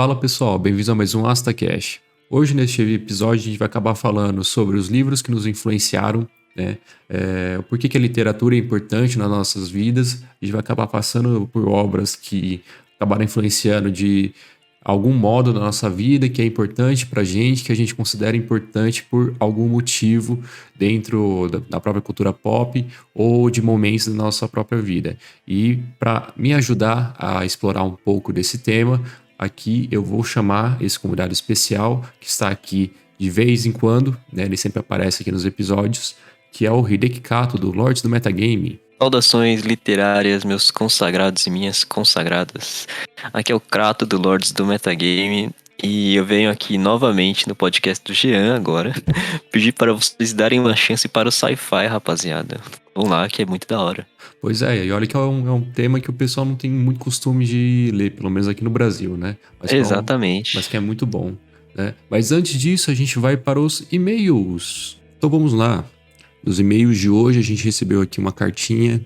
Fala pessoal, bem-vindos a mais um AstaCast. Hoje, neste episódio, a gente vai acabar falando sobre os livros que nos influenciaram, né? Por que a literatura é importante nas nossas vidas. A gente vai acabar passando por obras que acabaram influenciando de algum modo na nossa vida, que é importante pra gente, que a gente considera importante por algum motivo dentro da própria cultura pop ou de momentos da nossa própria vida. E para me ajudar a explorar um pouco desse tema, aqui eu vou chamar esse convidado especial que está aqui de vez em quando, né? Ele sempre aparece aqui nos episódios, que é o Hideki Kato, do Lords do Metagame. Saudações literárias, meus consagrados e minhas consagradas. Aqui é o Krato do Lords do Metagame e eu venho aqui novamente no podcast do Jean agora pedir para vocês darem uma chance para o sci-fi, rapaziada. Vamos lá, que é muito da hora. Pois é, e olha que é um tema que o pessoal não tem muito costume de ler, pelo menos aqui no Brasil, né? Exatamente. Mas que é muito bom, né? Mas antes disso, a gente vai para os e-mails. Então vamos lá. Nos e-mails de hoje, a gente recebeu aqui uma cartinha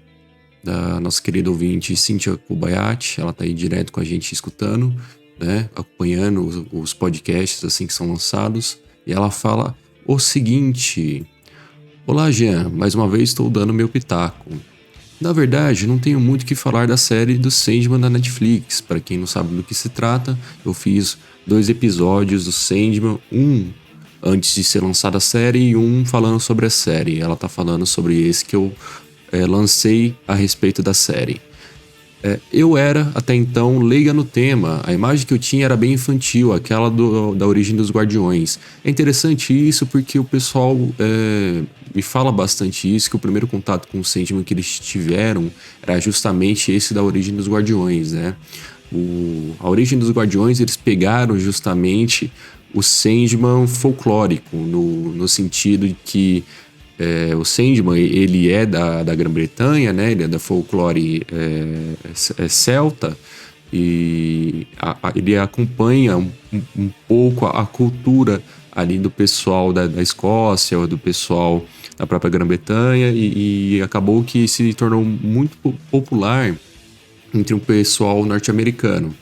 da nossa querida ouvinte Cíntia Kobayashi. Ela tá aí direto com a gente escutando, né? Acompanhando os podcasts assim que são lançados. E ela fala o seguinte: Olá, Jean. Mais uma vez estou dando meu pitaco. Na verdade, não tenho muito o que falar da série do Sandman da Netflix. Para quem não sabe do que se trata, eu fiz 2 episódios do Sandman, um antes de ser lançada a série e um falando sobre a série. Ela tá falando sobre esse que eu lancei a respeito da série. Eu era, até então, leiga no tema. A imagem que eu tinha era bem infantil, aquela da origem dos Guardiões. É interessante isso porque o pessoal me fala bastante isso, que o primeiro contato com o Sandman que eles tiveram era justamente esse da origem dos Guardiões, né? A origem dos Guardiões, eles pegaram justamente o Sandman folclórico, no sentido de que o Sandman, ele é da Grã-Bretanha, né? Ele é da folclore celta e ele acompanha um pouco a cultura ali do pessoal da Escócia, ou do pessoal da própria Grã-Bretanha e acabou que se tornou muito popular entre o pessoal norte-americano,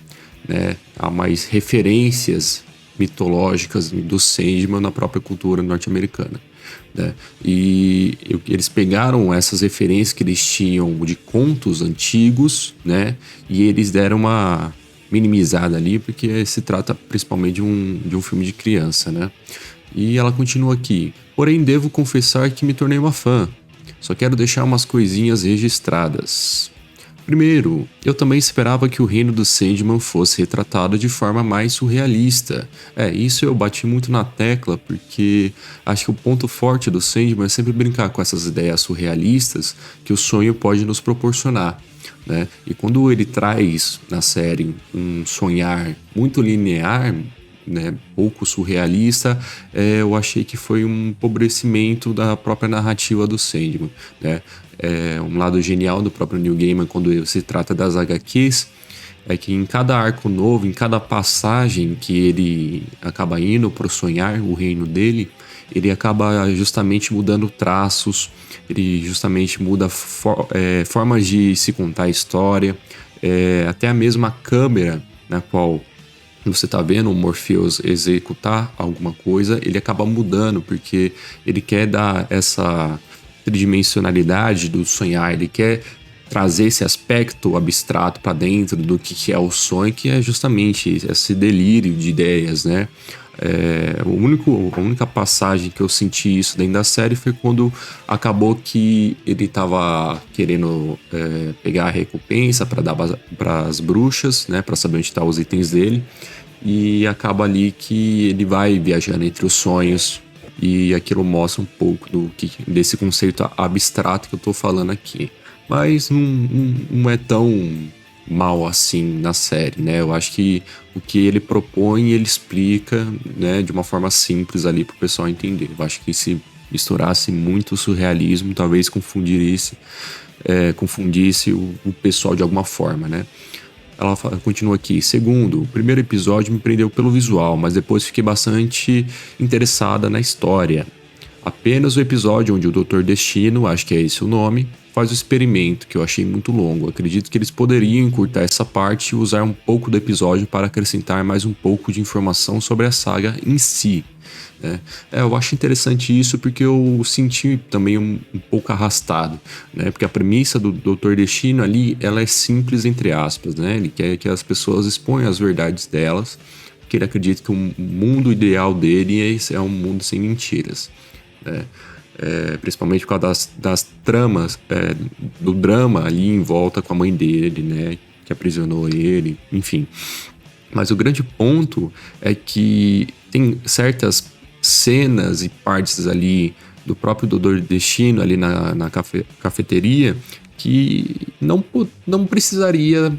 né? Há mais referências mitológicas do Sandman na própria cultura norte-americana, né? E eles pegaram essas referências que eles tinham de contos antigos, né? E eles deram uma minimizada ali, porque se trata principalmente de um filme de criança, né? E ela continua aqui. Porém, devo confessar que me tornei uma fã. Só quero deixar umas coisinhas registradas. Primeiro, eu também esperava que o reino do Sandman fosse retratado de forma mais surrealista. Isso eu bati muito na tecla, porque acho que o ponto forte do Sandman é sempre brincar com essas ideias surrealistas que o sonho pode nos proporcionar, né? E quando ele traz na série um sonhar muito linear, né, pouco surrealista, eu achei que foi um empobrecimento da própria narrativa do Sandman, né? Um lado genial do próprio Neil Gaiman quando se trata das HQs é que em cada arco novo, em cada passagem que ele acaba indo para sonhar o reino dele, ele acaba justamente mudando traços, ele justamente muda formas de se contar a história, até a mesma câmera na qual você tá vendo o Morpheus executar alguma coisa, ele acaba mudando, porque ele quer dar essa tridimensionalidade do sonhar, ele quer trazer esse aspecto abstrato para dentro do que é o sonho, que é justamente esse delírio de ideias, né? A única passagem que eu senti isso dentro da série foi quando acabou que ele tava querendo pegar a recompensa para dar para as bruxas, né, para saber onde estão os itens dele, e acaba ali que ele vai viajando entre os sonhos e aquilo mostra um pouco desse conceito abstrato que eu tô falando aqui. Mas não é tão mal assim na série, né? Eu acho que o que ele propõe, ele explica, né, de uma forma simples ali pro pessoal entender. Eu acho que se misturasse muito surrealismo, talvez confundisse o pessoal de alguma forma, né? Ela continua aqui. Segundo, o primeiro episódio me prendeu pelo visual, mas depois fiquei bastante interessada na história. Apenas o episódio onde o Doutor Destino, acho que é esse o nome, faz o experimento, que eu achei muito longo. Acredito que eles poderiam encurtar essa parte e usar um pouco do episódio para acrescentar mais um pouco de informação sobre a saga em si. Né? Eu acho interessante isso porque eu senti também um pouco arrastado, né? Porque a premissa do Doutor Destino ali, ela é simples entre aspas, né? Ele quer que as pessoas exponham as verdades delas, porque ele acredita que o mundo ideal dele é um mundo sem mentiras, né? Principalmente por causa das tramas, do drama ali em volta com a mãe dele, né? Que aprisionou ele, enfim. Mas o grande ponto é que tem certas cenas e partes ali do próprio Doutor Destino ali na cafeteria que não precisaria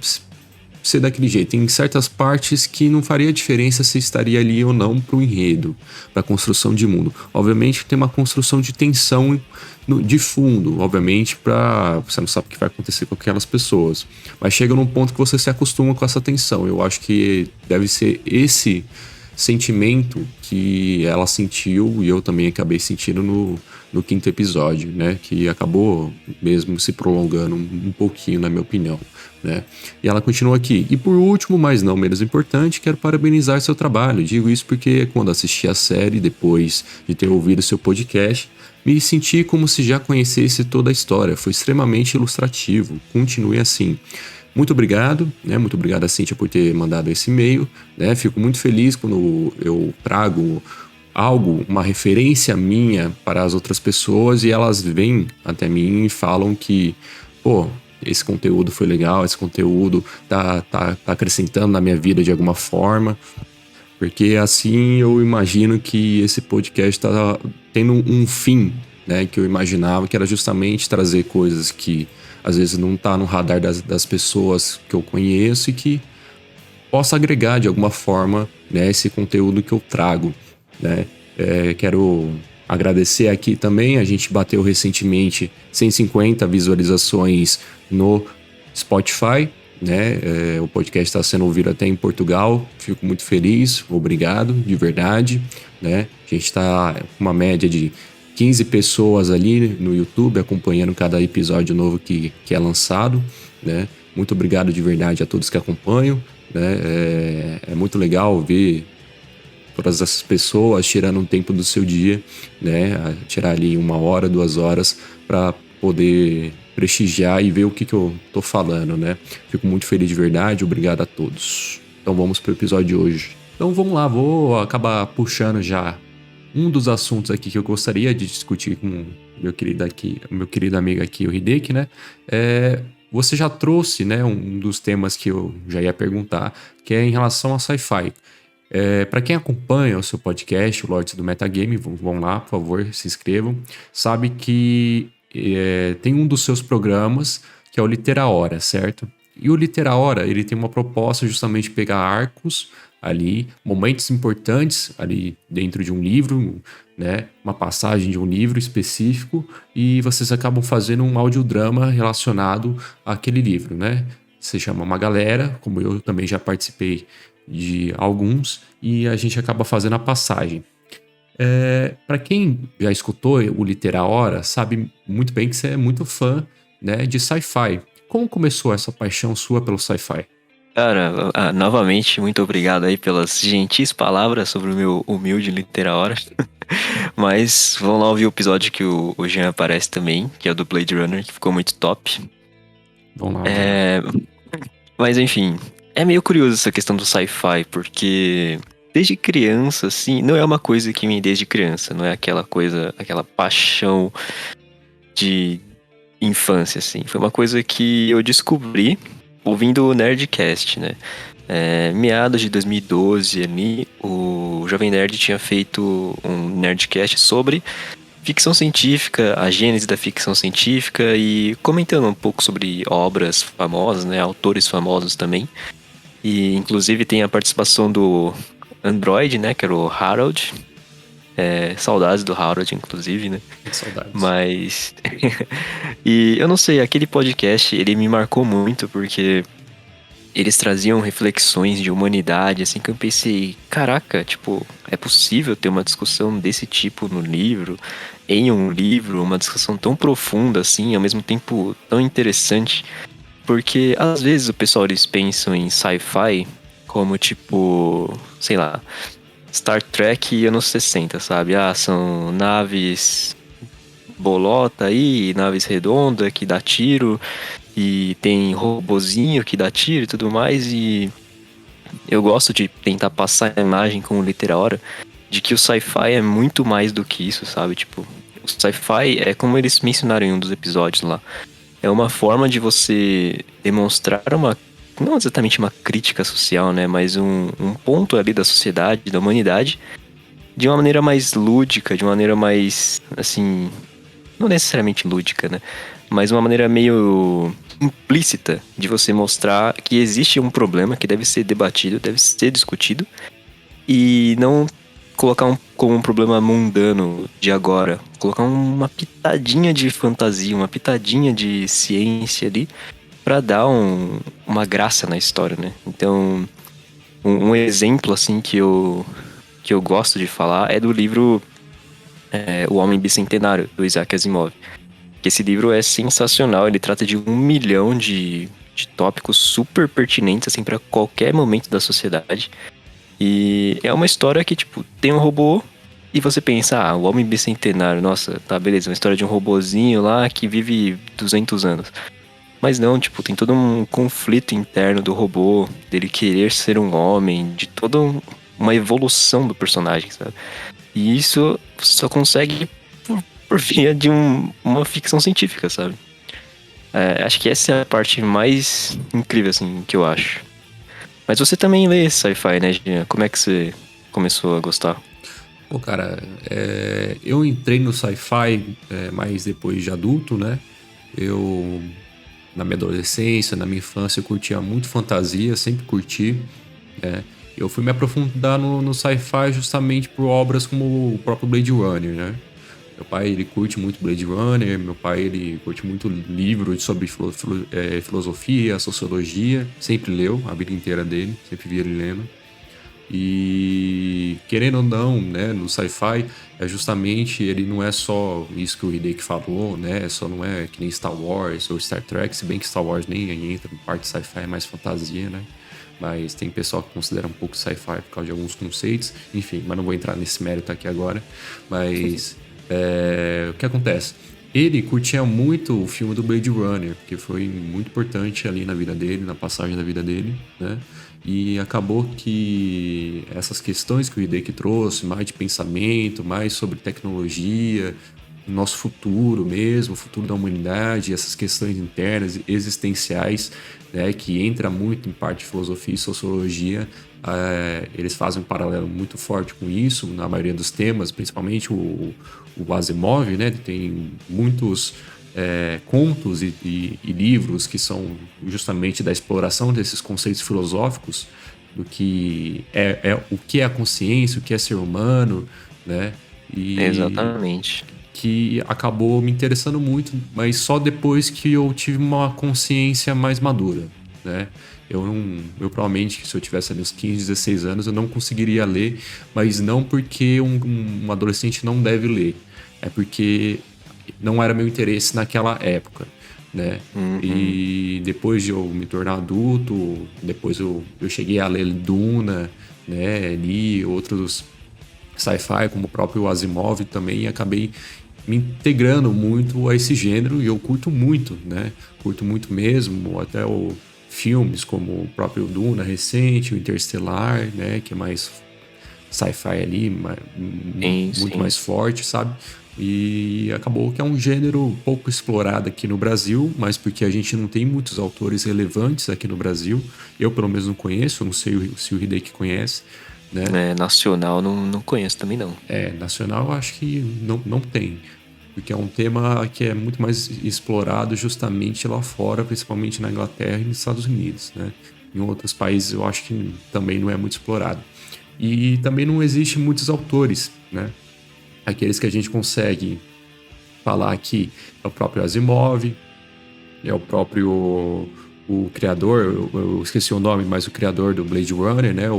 ser daquele jeito. Tem certas partes que não faria diferença se estaria ali ou não pro enredo, pra construção de mundo. Obviamente tem uma construção de tensão de fundo, obviamente, você não sabe o que vai acontecer com aquelas pessoas. Mas chega num ponto que você se acostuma com essa tensão. Eu acho que deve ser esse sentimento que ela sentiu e eu também acabei sentindo no quinto episódio, né? Que acabou mesmo se prolongando um pouquinho, na minha opinião, né? E ela continua aqui. E por último, mas não menos importante, quero parabenizar seu trabalho. Digo isso porque quando assisti a série, depois de ter ouvido seu podcast, me senti como se já conhecesse toda a história. Foi extremamente ilustrativo. Continue assim. Muito obrigado, né? Muito obrigado a Cíntia por ter mandado esse e-mail, né? Fico muito feliz quando eu trago algo, uma referência minha para as outras pessoas e elas vêm até mim e falam que, pô, esse conteúdo foi legal, esse conteúdo tá acrescentando na minha vida de alguma forma, porque assim eu imagino que esse podcast tá tendo um fim, né? Que eu imaginava que era justamente trazer coisas que às vezes não tá no radar das pessoas que eu conheço e que possa agregar de alguma forma, né, esse conteúdo que eu trago, né? Quero agradecer aqui também, a gente bateu recentemente 150 visualizações no Spotify, né? O podcast está sendo ouvido até em Portugal, fico muito feliz, obrigado, de verdade, né? A gente está com uma média de 15 pessoas ali no YouTube acompanhando cada episódio novo que é lançado, né? Muito obrigado de verdade a todos que acompanham, né? É muito legal ver todas essas pessoas tirando um tempo do seu dia, né? Tirar ali 1 hora, 2 horas para poder prestigiar e ver o que eu tô falando, né? Fico muito feliz de verdade, obrigado a todos. Então vamos pro episódio de hoje. Então vamos lá, vou acabar puxando já um dos assuntos aqui que eu gostaria de discutir com meu querido amigo aqui, o Hideki, né? Você já trouxe, né, um dos temas que eu já ia perguntar, que é em relação a sci-fi. Para quem acompanha o seu podcast, o Lords do Metagame, vão lá, por favor, se inscrevam. Sabe que tem um dos seus programas que é o Litera Hora, certo? E o Litera Hora, ele tem uma proposta justamente de pegar arcos ali, momentos importantes ali dentro de um livro, né? Uma passagem de um livro específico e vocês acabam fazendo um audiodrama relacionado àquele livro, né? Você chama uma galera, como eu também já participei de alguns, e a gente acaba fazendo a passagem. Para quem já escutou o Litera Hora, sabe muito bem que você é muito fã, né, de sci-fi. Como começou essa paixão sua pelo sci-fi? Cara, novamente, muito obrigado aí pelas gentis palavras sobre o meu humilde Litera Hora. Mas vamos lá ouvir o episódio que o Jean aparece também, que é o do Blade Runner, que ficou muito top. Vamos lá. Mas enfim, é meio curioso essa questão do sci-fi, porque desde criança, assim, não é uma coisa que me desde criança, não é aquela coisa, aquela paixão de infância, assim. Foi uma coisa que eu descobri ouvindo o Nerdcast, né? Meados de 2012 ali, o Jovem Nerd tinha feito um Nerdcast sobre ficção científica, a gênese da ficção científica e comentando um pouco sobre obras famosas, né? Autores famosos também. E inclusive tem a participação do Android, né? Que era o Harold. Saudades do Harold, inclusive, né? Saudades. Mas... E eu não sei, aquele podcast, ele me marcou muito porque eles traziam reflexões de humanidade, assim, que eu pensei, caraca, tipo, é possível ter uma discussão desse tipo no livro, em um livro, uma discussão tão profunda, assim, ao mesmo tempo tão interessante, porque às vezes o pessoal, eles pensam em sci-fi como, tipo, sei lá, Star Trek anos 60, sabe? Ah, são naves bolota aí, naves redondas que dá tiro, e tem robozinho que dá tiro e tudo mais, e eu gosto de tentar passar a imagem com o literal de que o sci-fi é muito mais do que isso, sabe? Tipo, o sci-fi é como eles mencionaram em um dos episódios lá. É uma forma de você demonstrar uma, não exatamente uma crítica social, né? Mas um ponto ali da sociedade, da humanidade, de uma maneira mais lúdica, de uma maneira mais, assim, não necessariamente lúdica, né? Mas uma maneira meio implícita de você mostrar que existe um problema que deve ser debatido, deve ser discutido, e não colocar como um problema mundano de agora. Colocar uma pitadinha de fantasia, uma pitadinha de ciência ali, pra dar uma graça na história, né? Então, um exemplo, assim, que eu gosto de falar é do livro O Homem Bicentenário, do Isaac Asimov. Que esse livro é sensacional, ele trata de 1 milhão de tópicos super pertinentes, assim, para qualquer momento da sociedade. E é uma história que, tipo, tem um robô e você pensa, ah, o Homem Bicentenário, nossa, tá, beleza, uma história de um robozinho lá que vive 200 anos. Mas não, tipo, tem todo um conflito interno do robô, dele querer ser um homem, de toda uma evolução do personagem, sabe? E isso você só consegue por via de uma ficção científica, sabe? Acho que essa é a parte mais incrível, assim, que eu acho. Mas você também lê sci-fi, né, Jean? Como é que você começou a gostar? Pô, cara, eu entrei no sci-fi mais depois de adulto, né? Eu, na minha adolescência, na minha infância, eu curtia muito fantasia, sempre curti. Né? Eu fui me aprofundar no sci-fi justamente por obras como o próprio Blade Runner, né? Meu pai, ele curte muito Blade Runner, meu pai, ele curte muito livro sobre filosofia, sociologia, sempre leu a vida inteira dele, sempre via ele lendo. E querendo ou não, né, no sci-fi, justamente ele não é só isso que o Hideki falou, né? Só não é que nem Star Wars ou Star Trek, se bem que Star Wars nem entra em parte sci-fi, é mais fantasia, né? Mas tem pessoal que considera um pouco sci-fi por causa de alguns conceitos, enfim, mas não vou entrar nesse mérito aqui agora. Mas o que acontece? Ele curtia muito o filme do Blade Runner, que foi muito importante ali na vida dele, na passagem da vida dele, né? E acabou que essas questões que o Hideki trouxe, mais de pensamento, mais sobre tecnologia, nosso futuro mesmo, o futuro da humanidade, essas questões internas, existenciais, né, que entra muito em parte de filosofia e sociologia, eles fazem um paralelo muito forte com isso, na maioria dos temas, principalmente o Asimov, né, tem muitos contos e livros que são justamente da exploração desses conceitos filosóficos do que o que é a consciência, o que é ser humano, né? E Exatamente. que acabou me interessando muito, mas só depois que eu tive uma consciência mais madura, né? Eu provavelmente, se eu tivesse ali uns 15, 16 anos, eu não conseguiria ler, mas não porque um adolescente não deve ler, é porque não era meu interesse naquela época, né? Uhum. E depois de eu me tornar adulto, depois eu cheguei a ler Duna, né? Li outros sci-fi, como o próprio Asimov também, e acabei me integrando muito a esse gênero e eu curto muito, né? Curto muito mesmo, até filmes como o próprio Duna recente, o Interstellar, né? Que é mais sci-fi ali, Sim, muito sim. mais forte, sabe? E acabou que é um gênero pouco explorado aqui no Brasil, mas porque a gente não tem muitos autores relevantes aqui no Brasil. Eu, pelo menos, não conheço, não sei se o Hideki conhece, né? Nacional não conheço também não. Nacional eu acho que não tem, porque é um tema que é muito mais explorado justamente lá fora, principalmente na Inglaterra e nos Estados Unidos, né? Em outros países eu acho que também não é muito explorado. E também não existe muitos autores, né? Aqueles que a gente consegue falar aqui é o próprio Asimov, é o próprio o criador, eu esqueci o nome, mas o criador do Blade Runner, né? É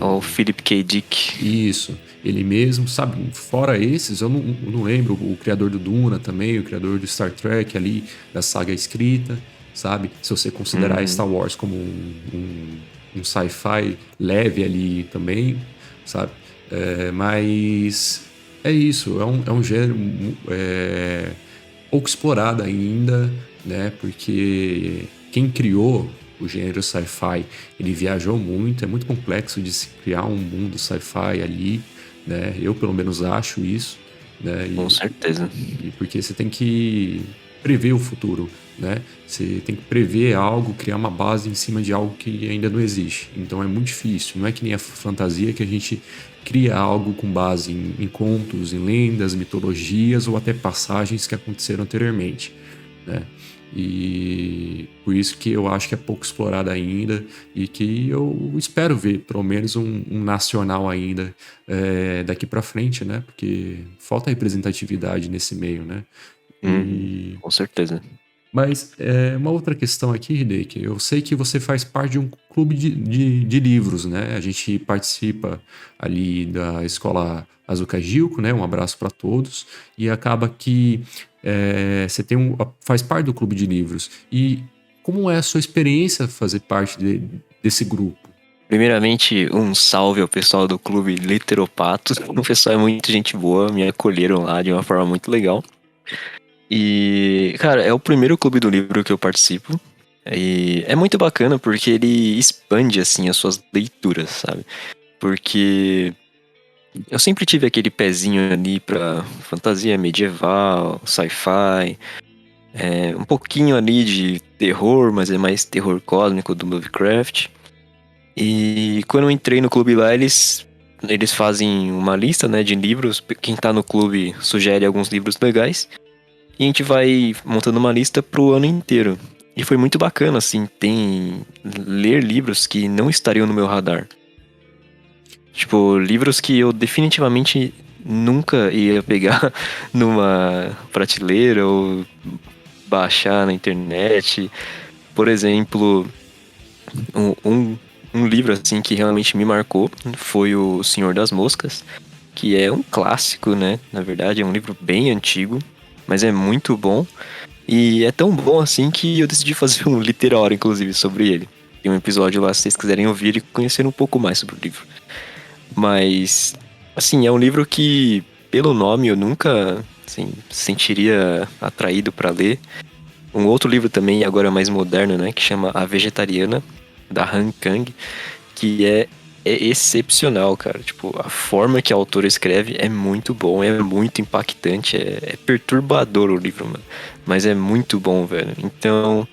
o Philip K. Dick. Isso, ele mesmo, sabe? Fora esses, eu não lembro o criador do Duna também, o criador do Star Trek ali, da saga escrita, sabe? Se você considerar Star Wars como um sci-fi leve ali também, sabe? Mas é isso, é um gênero pouco explorado ainda, né? Porque quem criou o gênero sci-fi, ele viajou muito, é muito complexo de se criar um mundo sci-fi ali, né? Eu pelo menos acho isso, né? Com certeza. E porque você tem que prever o futuro, né? Você tem que prever algo, criar uma base em cima de algo que ainda não existe. Então é muito difícil. Não é que nem a fantasia que a gente cria algo com base em contos, em lendas, mitologias ou até passagens que aconteceram anteriormente, né? E por isso que eu acho que é pouco explorado ainda e que eu espero ver pelo menos um nacional ainda daqui para frente, né? Porque falta representatividade nesse meio, né? Com certeza. Mas uma outra questão aqui, Hideki, eu sei que você faz parte de um clube de livros, né? A gente participa ali da Escola Azuca Gilco, né? Um abraço para todos. E acaba que você faz parte do clube de livros. E como é a sua experiência fazer parte desse grupo? Primeiramente, um salve ao pessoal do clube Literopatos. O pessoal é muito gente boa, me acolheram lá de uma forma muito legal. E, cara, é o primeiro clube do livro que eu participo. E é muito bacana porque ele expande, assim, as suas leituras, sabe? Porque eu sempre tive aquele pezinho ali pra fantasia medieval, sci-fi, um pouquinho ali de terror, mas é mais terror cósmico do Lovecraft. E quando eu entrei no clube lá, eles fazem uma lista, né, de livros. Quem tá no clube sugere alguns livros legais. E a gente vai montando uma lista pro ano inteiro. E foi muito bacana, assim, ler livros que não estariam no meu radar. Tipo, livros que eu definitivamente nunca ia pegar numa prateleira ou baixar na internet. Por exemplo, um livro, assim, que realmente me marcou foi O Senhor das Moscas, que é um clássico, né? Na verdade, é um livro bem antigo, mas é muito bom. E é tão bom assim que eu decidi fazer um literário, inclusive, sobre ele. Tem um episódio lá, se vocês quiserem ouvir e conhecer um pouco mais sobre o livro. Mas, assim, é um livro que, pelo nome, eu nunca, assim, sentiria atraído para ler. Um outro livro também, agora mais moderno, né, que chama A Vegetariana, da Han Kang, que é excepcional, cara. Tipo, a forma que a autora escreve é muito bom, é muito impactante, é perturbador o livro, mano. Mas é muito bom, velho. Então,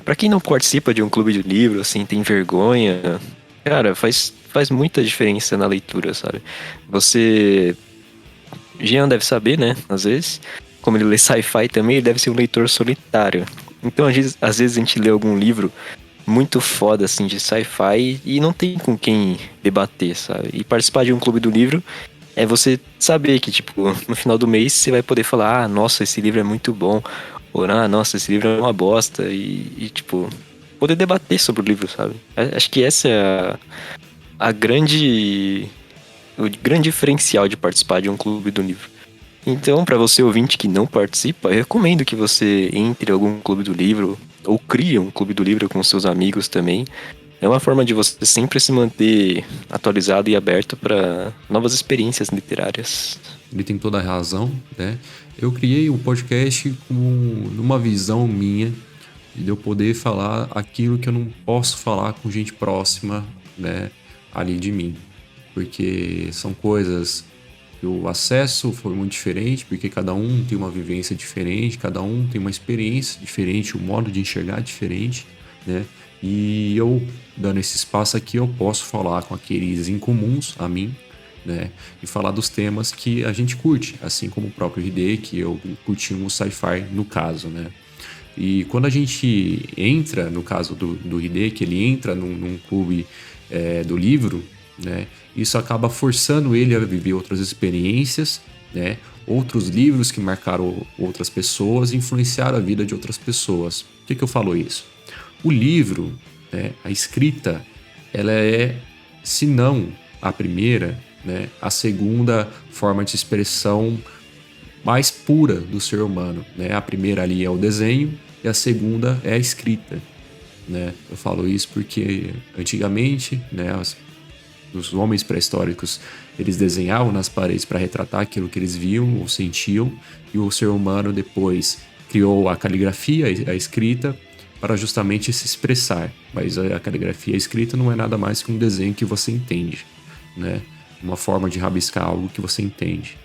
para quem não participa de um clube de livro, assim, tem vergonha, cara, faz muita diferença na leitura, sabe? Você... Jean deve saber, né, às vezes, como ele lê sci-fi também, ele deve ser um leitor solitário. Então, às vezes a gente lê algum livro muito foda, assim, de sci-fi e não tem com quem debater, sabe? E participar de um clube do livro é você saber que, tipo, no final do mês você vai poder falar, ah, nossa, esse livro é muito bom, ou, ah, nossa, esse livro é uma bosta, tipo, poder debater sobre o livro, sabe? Acho que essa é o grande diferencial de participar de um clube do livro. Então, para você ouvinte que não participa, eu recomendo que você entre em algum clube do livro ou crie um clube do livro com seus amigos também. É uma forma de você sempre se manter atualizado e aberto para novas experiências literárias. Ele tem toda a razão, né? Eu criei um podcast numa visão minha de eu poder falar aquilo que eu não posso falar com gente próxima, né, ali de mim. Porque são coisas que o acesso foi muito diferente, porque cada um tem uma vivência diferente, cada um tem uma experiência diferente, um modo de enxergar diferente, né? E eu, dando esse espaço aqui, eu posso falar com aqueles incomuns a mim, né? E falar dos temas que a gente curte, assim como o próprio RD, que eu curti um sci-fi no caso, né? E quando a gente entra, no caso do RD, que ele entra num clube do livro, né? Isso acaba forçando ele a viver outras experiências, né? Outros livros que marcaram outras pessoas, influenciaram a vida de outras pessoas. que eu falo isso? O livro, né, a escrita, ela é, se não a primeira, né, a segunda forma de expressão mais pura do ser humano, né? A primeira ali é o desenho e a segunda é a escrita, né? Eu falo isso porque antigamente, né, os homens pré-históricos, eles desenhavam nas paredes para retratar aquilo que eles viam ou sentiam, e o ser humano depois criou a caligrafia, a escrita, para justamente se expressar. Mas a caligrafia e a escrita não é nada mais que um desenho que você entende, né? Uma forma de rabiscar algo que você entende.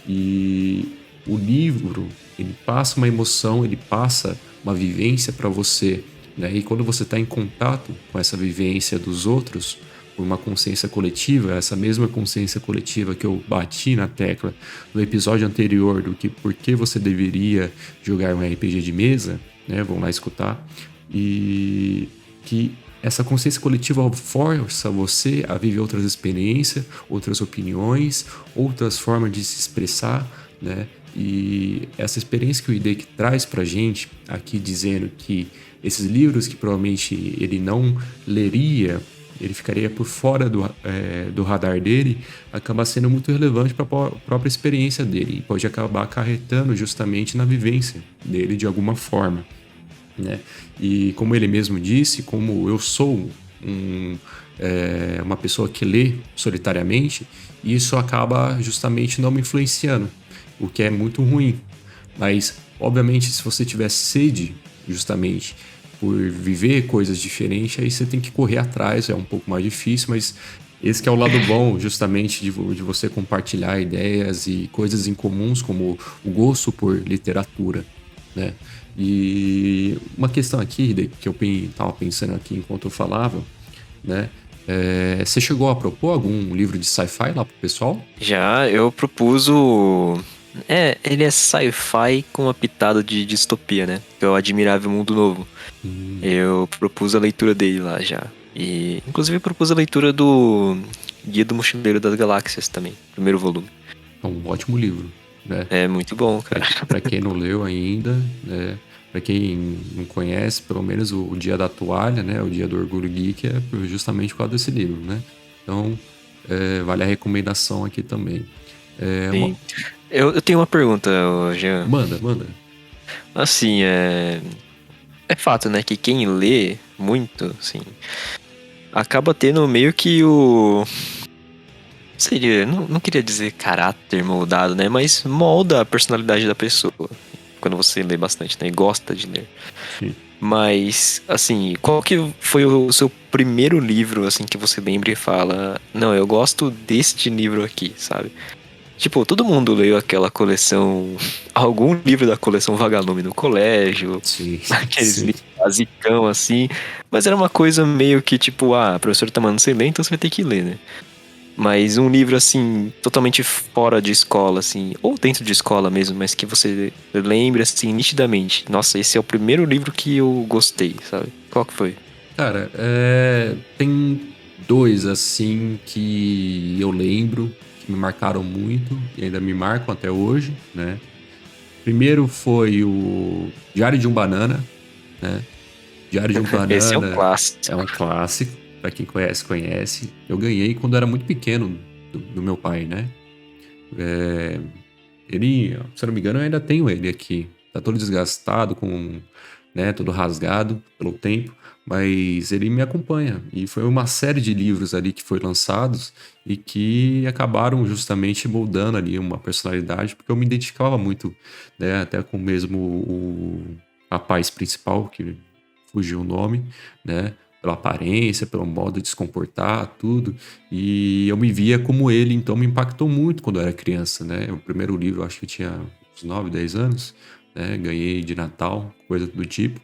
E o livro, ele passa uma emoção, ele passa uma vivência para você, né? E quando você está em contato com essa vivência dos outros, por uma consciência coletiva, essa mesma consciência coletiva que eu bati na tecla no episódio anterior do que por que você deveria jogar um RPG de mesa, né? Vão lá escutar. E que essa consciência coletiva força você a viver outras experiências, outras opiniões, outras formas de se expressar, né? E essa experiência que o IDEC traz pra gente aqui, dizendo que esses livros que provavelmente ele não leria, ele ficaria por fora do radar dele, acaba sendo muito relevante para a própria experiência dele e pode acabar acarretando justamente na vivência dele de alguma forma, né? E como ele mesmo disse, como eu sou uma pessoa que lê solitariamente, isso acaba justamente não me influenciando, o que é muito ruim. Mas, obviamente, se você tiver sede, justamente, por viver coisas diferentes, aí você tem que correr atrás, é um pouco mais difícil, mas esse que é o lado bom, justamente, de você compartilhar ideias e coisas em comuns, como o gosto por literatura, né? E uma questão aqui, que eu estava pensando aqui enquanto eu falava, né? Você chegou a propor algum livro de sci-fi lá pro pessoal? Já, eu propus o... ele é sci-fi com uma pitada de distopia, né? Que é o Admirável Mundo Novo. Eu propus a leitura dele lá já. E, inclusive, eu propus a leitura do Guia do Mochileiro das Galáxias também, primeiro volume. É um ótimo livro, né? É muito bom, cara. Para quem não leu ainda, né? Para quem não conhece, pelo menos o Dia da Toalha, né? O Dia do Orgulho Geek é justamente por causa desse livro, né? Então, vale a recomendação aqui também. Sim. Eu tenho uma pergunta, Jean. Manda. Assim, é fato, né, que quem lê muito, assim, acaba tendo meio que o... Seria, não queria dizer caráter moldado, né, mas molda a personalidade da pessoa. Quando você lê bastante, né, e gosta de ler. Sim. Mas, assim, qual que foi o seu primeiro livro, assim, que você lembra e fala, não, eu gosto deste livro aqui, sabe? Tipo, todo mundo leu aquela coleção, algum livro da coleção Vagalume no colégio, Sim, aqueles sim. livros basicão assim, mas era uma coisa meio que tipo, a professora tá mandando você ler, então você vai ter que ler, né? Mas um livro assim, totalmente fora de escola, assim, ou dentro de escola mesmo, mas que você lembra assim, nitidamente. Nossa, esse é o primeiro livro que eu gostei, sabe? Qual que foi? Cara, tem dois, assim, que eu lembro, que me marcaram muito e ainda me marcam até hoje, né? Primeiro foi o Diário de um Banana, né? Diário de um Esse é um Banana clássico. é um clássico, pra quem conhece, conhece. Eu ganhei quando era muito pequeno do meu pai, né? Ele, se eu não me engano, eu ainda tenho ele aqui. Tá todo desgastado, né, todo rasgado pelo tempo, mas ele me acompanha. E foi uma série de livros ali que foi lançados e que acabaram justamente moldando ali uma personalidade, porque eu me identificava muito, né, até com mesmo o rapaz principal, que fugiu o nome, né, pela aparência, pelo modo de se comportar, tudo. E eu me via como ele, então me impactou muito quando eu era criança, né? O primeiro livro, eu acho que tinha uns 9, 10 anos, né? Ganhei de Natal, coisa do tipo,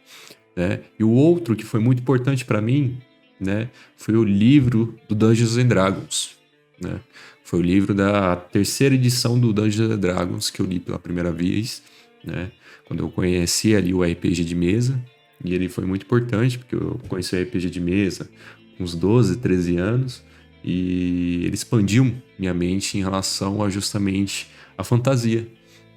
né? E o outro que foi muito importante para mim, né, foi o livro do Dungeons and Dragons, né? Foi o livro da terceira edição do Dungeons and Dragons que eu li pela primeira vez, né? Quando eu conheci ali o RPG de mesa, e ele foi muito importante, porque eu conheci o RPG de mesa com uns 12, 13 anos, e ele expandiu minha mente em relação a justamente a fantasia,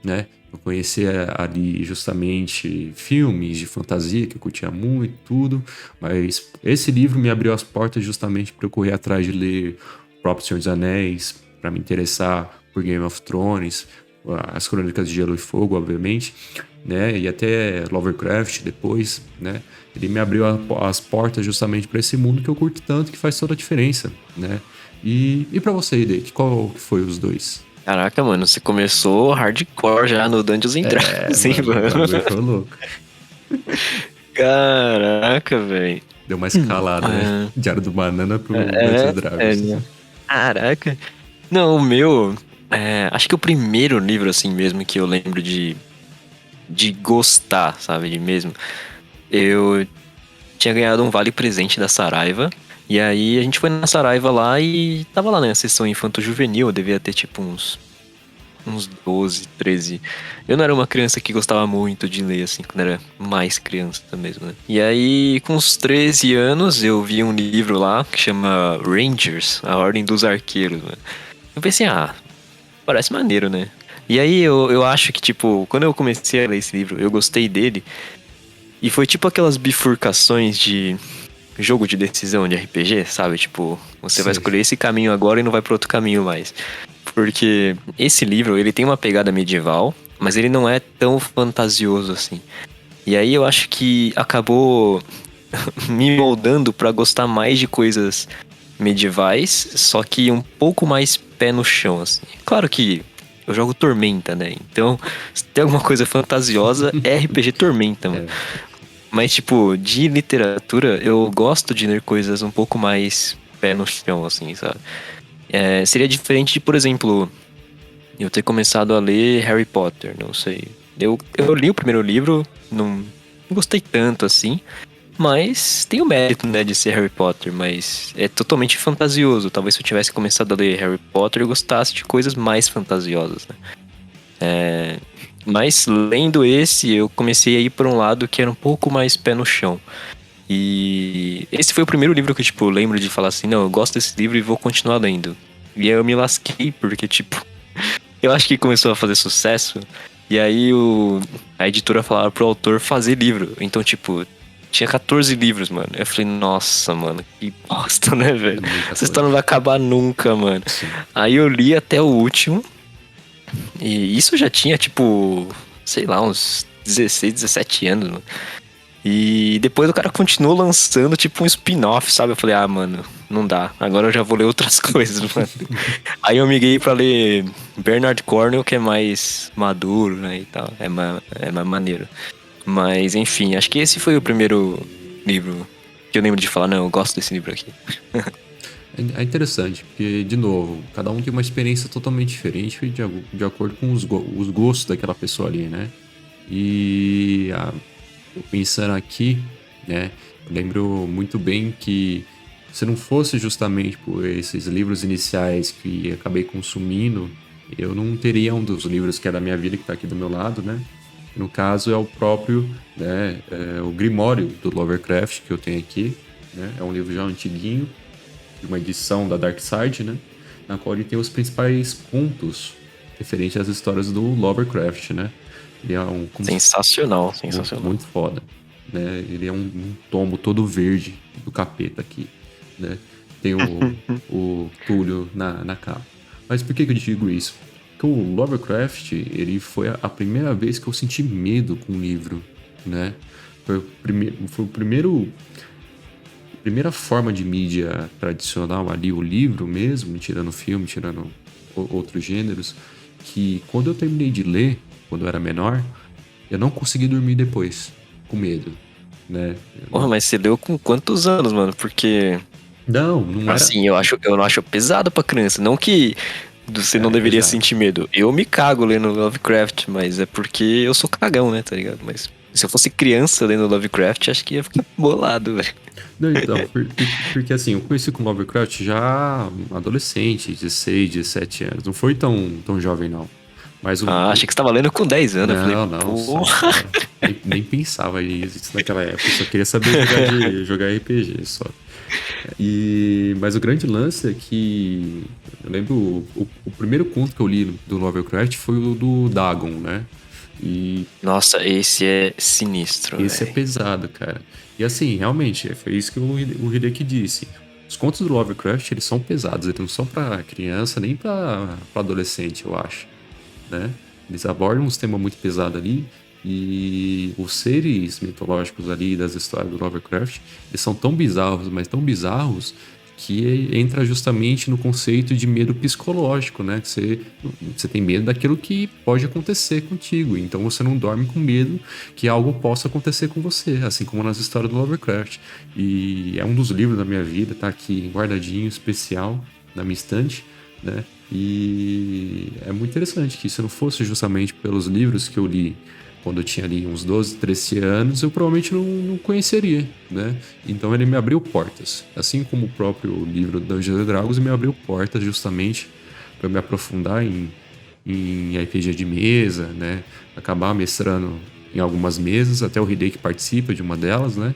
né? Eu conheci ali justamente filmes de fantasia que eu curtia muito, tudo, mas esse livro me abriu as portas justamente para eu correr atrás de ler o próprio Senhor dos Anéis, para me interessar por Game of Thrones, as Crônicas de Gelo e Fogo, obviamente, né? E até Lovecraft depois, né? Ele me abriu as portas justamente para esse mundo que eu curto tanto, que faz toda a diferença, né? E para você, Hideki, qual que foi os dois? Caraca, mano, você começou hardcore já no Dungeons and Dragons, hein, Mano, o mano? bagulho foi louco. Caraca, velho. Deu uma escalada, né? Diário do Banana pro Dungeons and Dragons. Né? Caraca. Não, o meu. Acho que o primeiro livro, assim mesmo, que eu lembro de gostar, sabe? De mesmo. Eu tinha ganhado um vale presente da Saraiva. E aí a gente foi na Saraiva lá e tava lá, né? A sessão infanto-juvenil. Eu devia ter tipo uns 12, 13. Eu não era uma criança que gostava muito de ler, assim, quando era mais criança mesmo, né? E aí, com uns 13 anos, eu vi um livro lá que chama Rangers, A Ordem dos Arqueiros, mano. Eu pensei, parece maneiro, né? E aí eu acho que, tipo, quando eu comecei a ler esse livro, eu gostei dele. E foi tipo aquelas bifurcações de jogo de decisão de RPG, sabe? Tipo, você vai escolher esse caminho agora e não vai pro outro caminho mais. Porque esse livro, ele tem uma pegada medieval, mas ele não é tão fantasioso assim. E aí eu acho que acabou me moldando pra gostar mais de coisas medievais, só que um pouco mais pé no chão, assim. Claro que eu jogo Tormenta, né? Então, se tem alguma coisa fantasiosa, é RPG Tormenta, mano. Mas, tipo, de literatura, eu gosto de ler coisas um pouco mais pé no chão, assim, sabe? Seria diferente de, por exemplo, eu ter começado a ler Harry Potter, não sei. Eu li o primeiro livro, não gostei tanto, assim, mas tem o mérito, né, de ser Harry Potter, mas é totalmente fantasioso. Talvez se eu tivesse começado a ler Harry Potter, eu gostasse de coisas mais fantasiosas, né? Mas lendo esse, eu comecei a ir por um lado que era um pouco mais pé no chão. E esse foi o primeiro livro que, tipo, eu lembro de falar assim, não, eu gosto desse livro e vou continuar lendo. E aí eu me lasquei, porque, tipo, eu acho que começou a fazer sucesso. E aí a editora falava pro autor fazer livro. Então, tipo, tinha 14 livros, mano. Eu falei, nossa, mano, que bosta, né, velho? Essa história não vai acabar nunca, mano. Sim. Aí eu li até o último. E isso já tinha, tipo, sei lá, uns 16, 17 anos, mano. E depois o cara continuou lançando, tipo, um spin-off, sabe? Eu falei, mano, não dá. Agora eu já vou ler outras coisas, mano. Aí eu migrei pra ler Bernard Cornwell, que é mais maduro, né, e tal. É mais maneiro. Mas, enfim, acho que esse foi o primeiro livro que eu lembro de falar, não, eu gosto desse livro aqui. É interessante, porque, de novo, cada um tem uma experiência totalmente diferente de acordo com os gostos daquela pessoa ali, né? E eu pensando aqui, né? Eu lembro muito bem que se não fosse justamente por esses livros iniciais que acabei consumindo, eu não teria um dos livros que é da minha vida, que tá aqui do meu lado, né? No caso é o próprio, né? O Grimório do Lovecraft que eu tenho aqui, né? É um livro já antiguinho, de uma edição da Dark Side, né? Na qual ele tem os principais contos referentes às histórias do Lovecraft, né? Ele é sensacional. Muito foda, né? Ele é um tombo todo verde do capeta aqui, né? Tem o Túlio na capa. Mas por que eu digo isso? Porque o Lovecraft, ele foi a primeira vez que eu senti medo com o livro, né? Foi o primeira forma de mídia tradicional ali, o livro mesmo, tirando filme, tirando outros gêneros, que quando eu terminei de ler, quando eu era menor, eu não consegui dormir depois, com medo, né? Porra, mas você leu com quantos anos, mano? Porque... Não era... Assim, eu não acho pesado pra criança, não que você não deveria sentir medo. Eu me cago lendo Lovecraft, mas é porque eu sou cagão, né, tá ligado? Mas se eu fosse criança lendo Lovecraft, acho que ia ficar bolado, velho. Não, então, porque assim, eu conheci com Lovecraft já adolescente, 16, 17 anos. Não foi tão jovem, não. Mas achei que você tava lendo com 10 anos. Não. Nem pensava nisso naquela época. Só queria saber jogar RPG só. Mas o grande lance é que eu lembro o primeiro conto que eu li do Lovecraft foi o do Dagon, né? E Nossa, esse é sinistro, esse é velho. pesado, cara. E assim, realmente, foi isso que o Hideki disse. Os contos do Lovecraft, eles são pesados, eles não são pra criança nem pra adolescente, eu acho, né? Eles abordam uns temas muito pesados ali e os seres mitológicos ali das histórias do Lovecraft, eles são tão bizarros, mas tão bizarros que entra justamente no conceito de medo psicológico, né? Que você tem medo daquilo que pode acontecer contigo, então você não dorme com medo que algo possa acontecer com você, assim como nas histórias do Lovecraft. E é um dos livros da minha vida, tá aqui guardadinho, especial, na minha estante, né? E é muito interessante que se não fosse justamente pelos livros que eu li quando eu tinha ali uns 12, 13 anos, eu provavelmente não conheceria, né? Então ele me abriu portas. Assim como o próprio livro Dungeons and Dragons me abriu portas justamente para me aprofundar em RPG de mesa, né? Acabar mestrando em algumas mesas, até o Hideki participa de uma delas, né?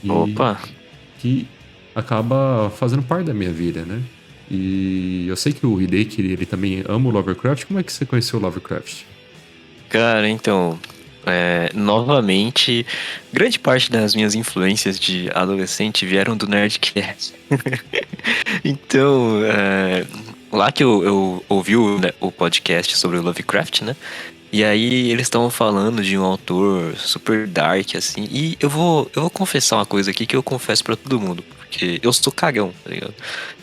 E Opa! que acaba fazendo parte da minha vida, né? E eu sei que o Hideki, ele também ama o Lovecraft. Como é que você conheceu o Lovecraft? Cara, então, novamente, grande parte das minhas influências de adolescente vieram do Nerdcast. Então, lá que eu ouvi o podcast sobre o Lovecraft, né? E aí eles estavam falando de um autor super dark, assim. E eu vou confessar uma coisa aqui que eu confesso pra todo mundo. Porque eu sou cagão, tá ligado?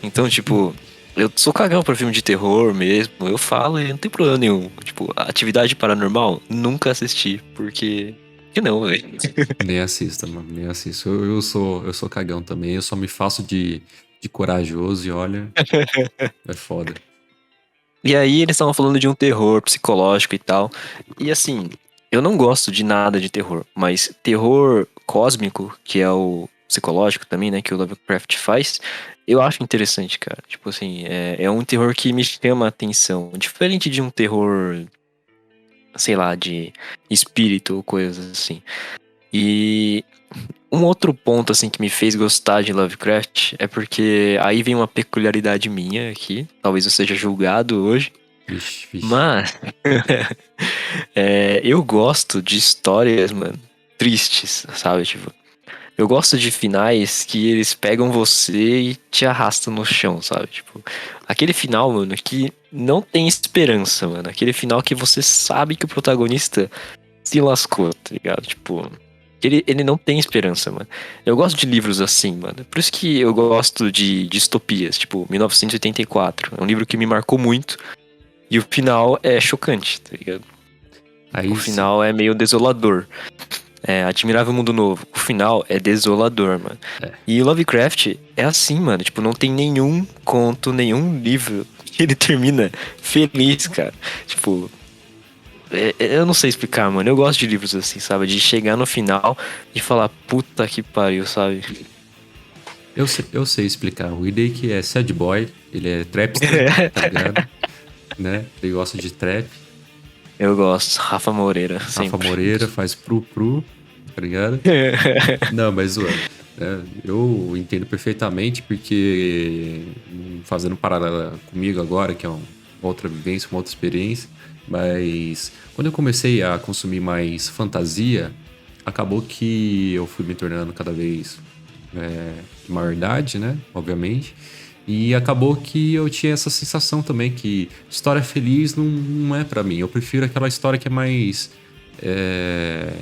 Então, tipo, eu sou cagão pra filme de terror mesmo. Eu falo e não tem problema nenhum. Tipo, Atividade Paranormal, nunca assisti. Porque. Que não, velho. Nem assista, mano, nem assisto. Eu sou cagão também, eu só me faço de corajoso e olha, é foda. E aí eles estavam falando de um terror psicológico e tal. E assim, eu não gosto de nada de terror, mas terror cósmico, que é o psicológico também, né, que o Lovecraft faz, eu acho interessante, cara. Tipo assim, é um terror que me chama a atenção. Diferente de um terror, sei lá, de espírito ou coisas assim. E um outro ponto, assim, que me fez gostar de Lovecraft é porque aí vem uma peculiaridade minha aqui. Talvez eu seja julgado hoje. Vixe, vixe. Mas eu gosto de histórias, mano, tristes, sabe? Tipo, eu gosto de finais que eles pegam você e te arrastam no chão, sabe? Tipo, aquele final, mano, que não tem esperança, mano. Aquele final que você sabe que o protagonista se lascou, tá ligado? Tipo, ele não tem esperança, mano. Eu gosto de livros assim, mano. Por isso que eu gosto de distopias, tipo, 1984. É um livro que me marcou muito. E o final é chocante, tá ligado? O Aí sim. final é meio desolador. É Admirável Mundo Novo. O final é desolador, mano. É. E Lovecraft é assim, mano. Tipo, não tem nenhum conto, nenhum livro que ele termina feliz, cara. Tipo, eu não sei explicar, mano. Eu gosto de livros assim, sabe? De chegar no final e falar, puta que pariu, sabe? Eu sei explicar. O Hideki é sad boy, ele é trapster, tá ligado? Né? Ele gosta de trap. Eu gosto. Rafa Moreira, Rafa sempre. Moreira faz pru, tá ligado? Não, mas zoando. Eu entendo perfeitamente porque fazendo paralela comigo agora, que é uma outra vivência, uma outra experiência, mas quando eu comecei a consumir mais fantasia, acabou que eu fui me tornando cada vez de maior idade, né? Obviamente. E acabou que eu tinha essa sensação também que história feliz não é pra mim. Eu prefiro aquela história que é mais é,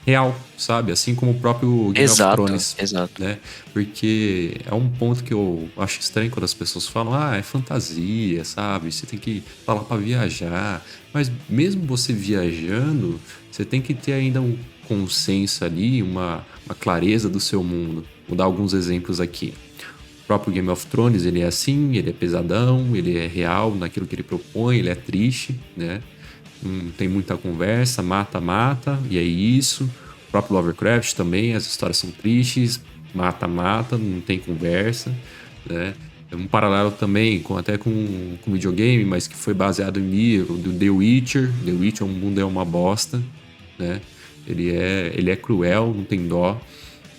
real, sabe? Assim como o próprio Game of Exato, Thrones, exato. né? Porque é um ponto que eu acho estranho quando as pessoas falam, é fantasia, sabe? Você tem que falar pra viajar. Mas mesmo você viajando, você tem que ter ainda um consenso ali, uma clareza do seu mundo. Vou dar alguns exemplos aqui. O próprio Game of Thrones, ele é assim, ele é pesadão, ele é real naquilo que ele propõe, ele é triste, né? Não tem muita conversa, mata, mata, e é isso. O próprio Lovecraft também, as histórias são tristes, mata, mata, não tem conversa, né? É um paralelo também até com videogame, mas que foi baseado em livro, do The Witcher. The Witcher, o mundo é uma bosta, né? Ele é cruel, não tem dó,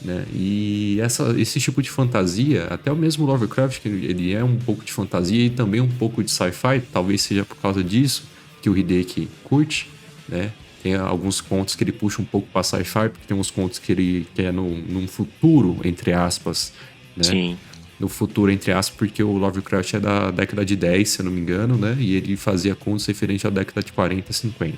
né? E esse tipo de fantasia, até o mesmo Lovecraft, que ele é um pouco de fantasia e também um pouco de sci-fi, talvez seja por causa disso que o Hideki curte, né? Tem alguns contos que ele puxa um pouco pra sci-fi, porque tem uns contos que ele quer num futuro, entre aspas, né? Sim. No futuro, entre aspas, porque o Lovecraft é da década de 10, se eu não me engano, né? E ele fazia contos referentes à década de 40, 50.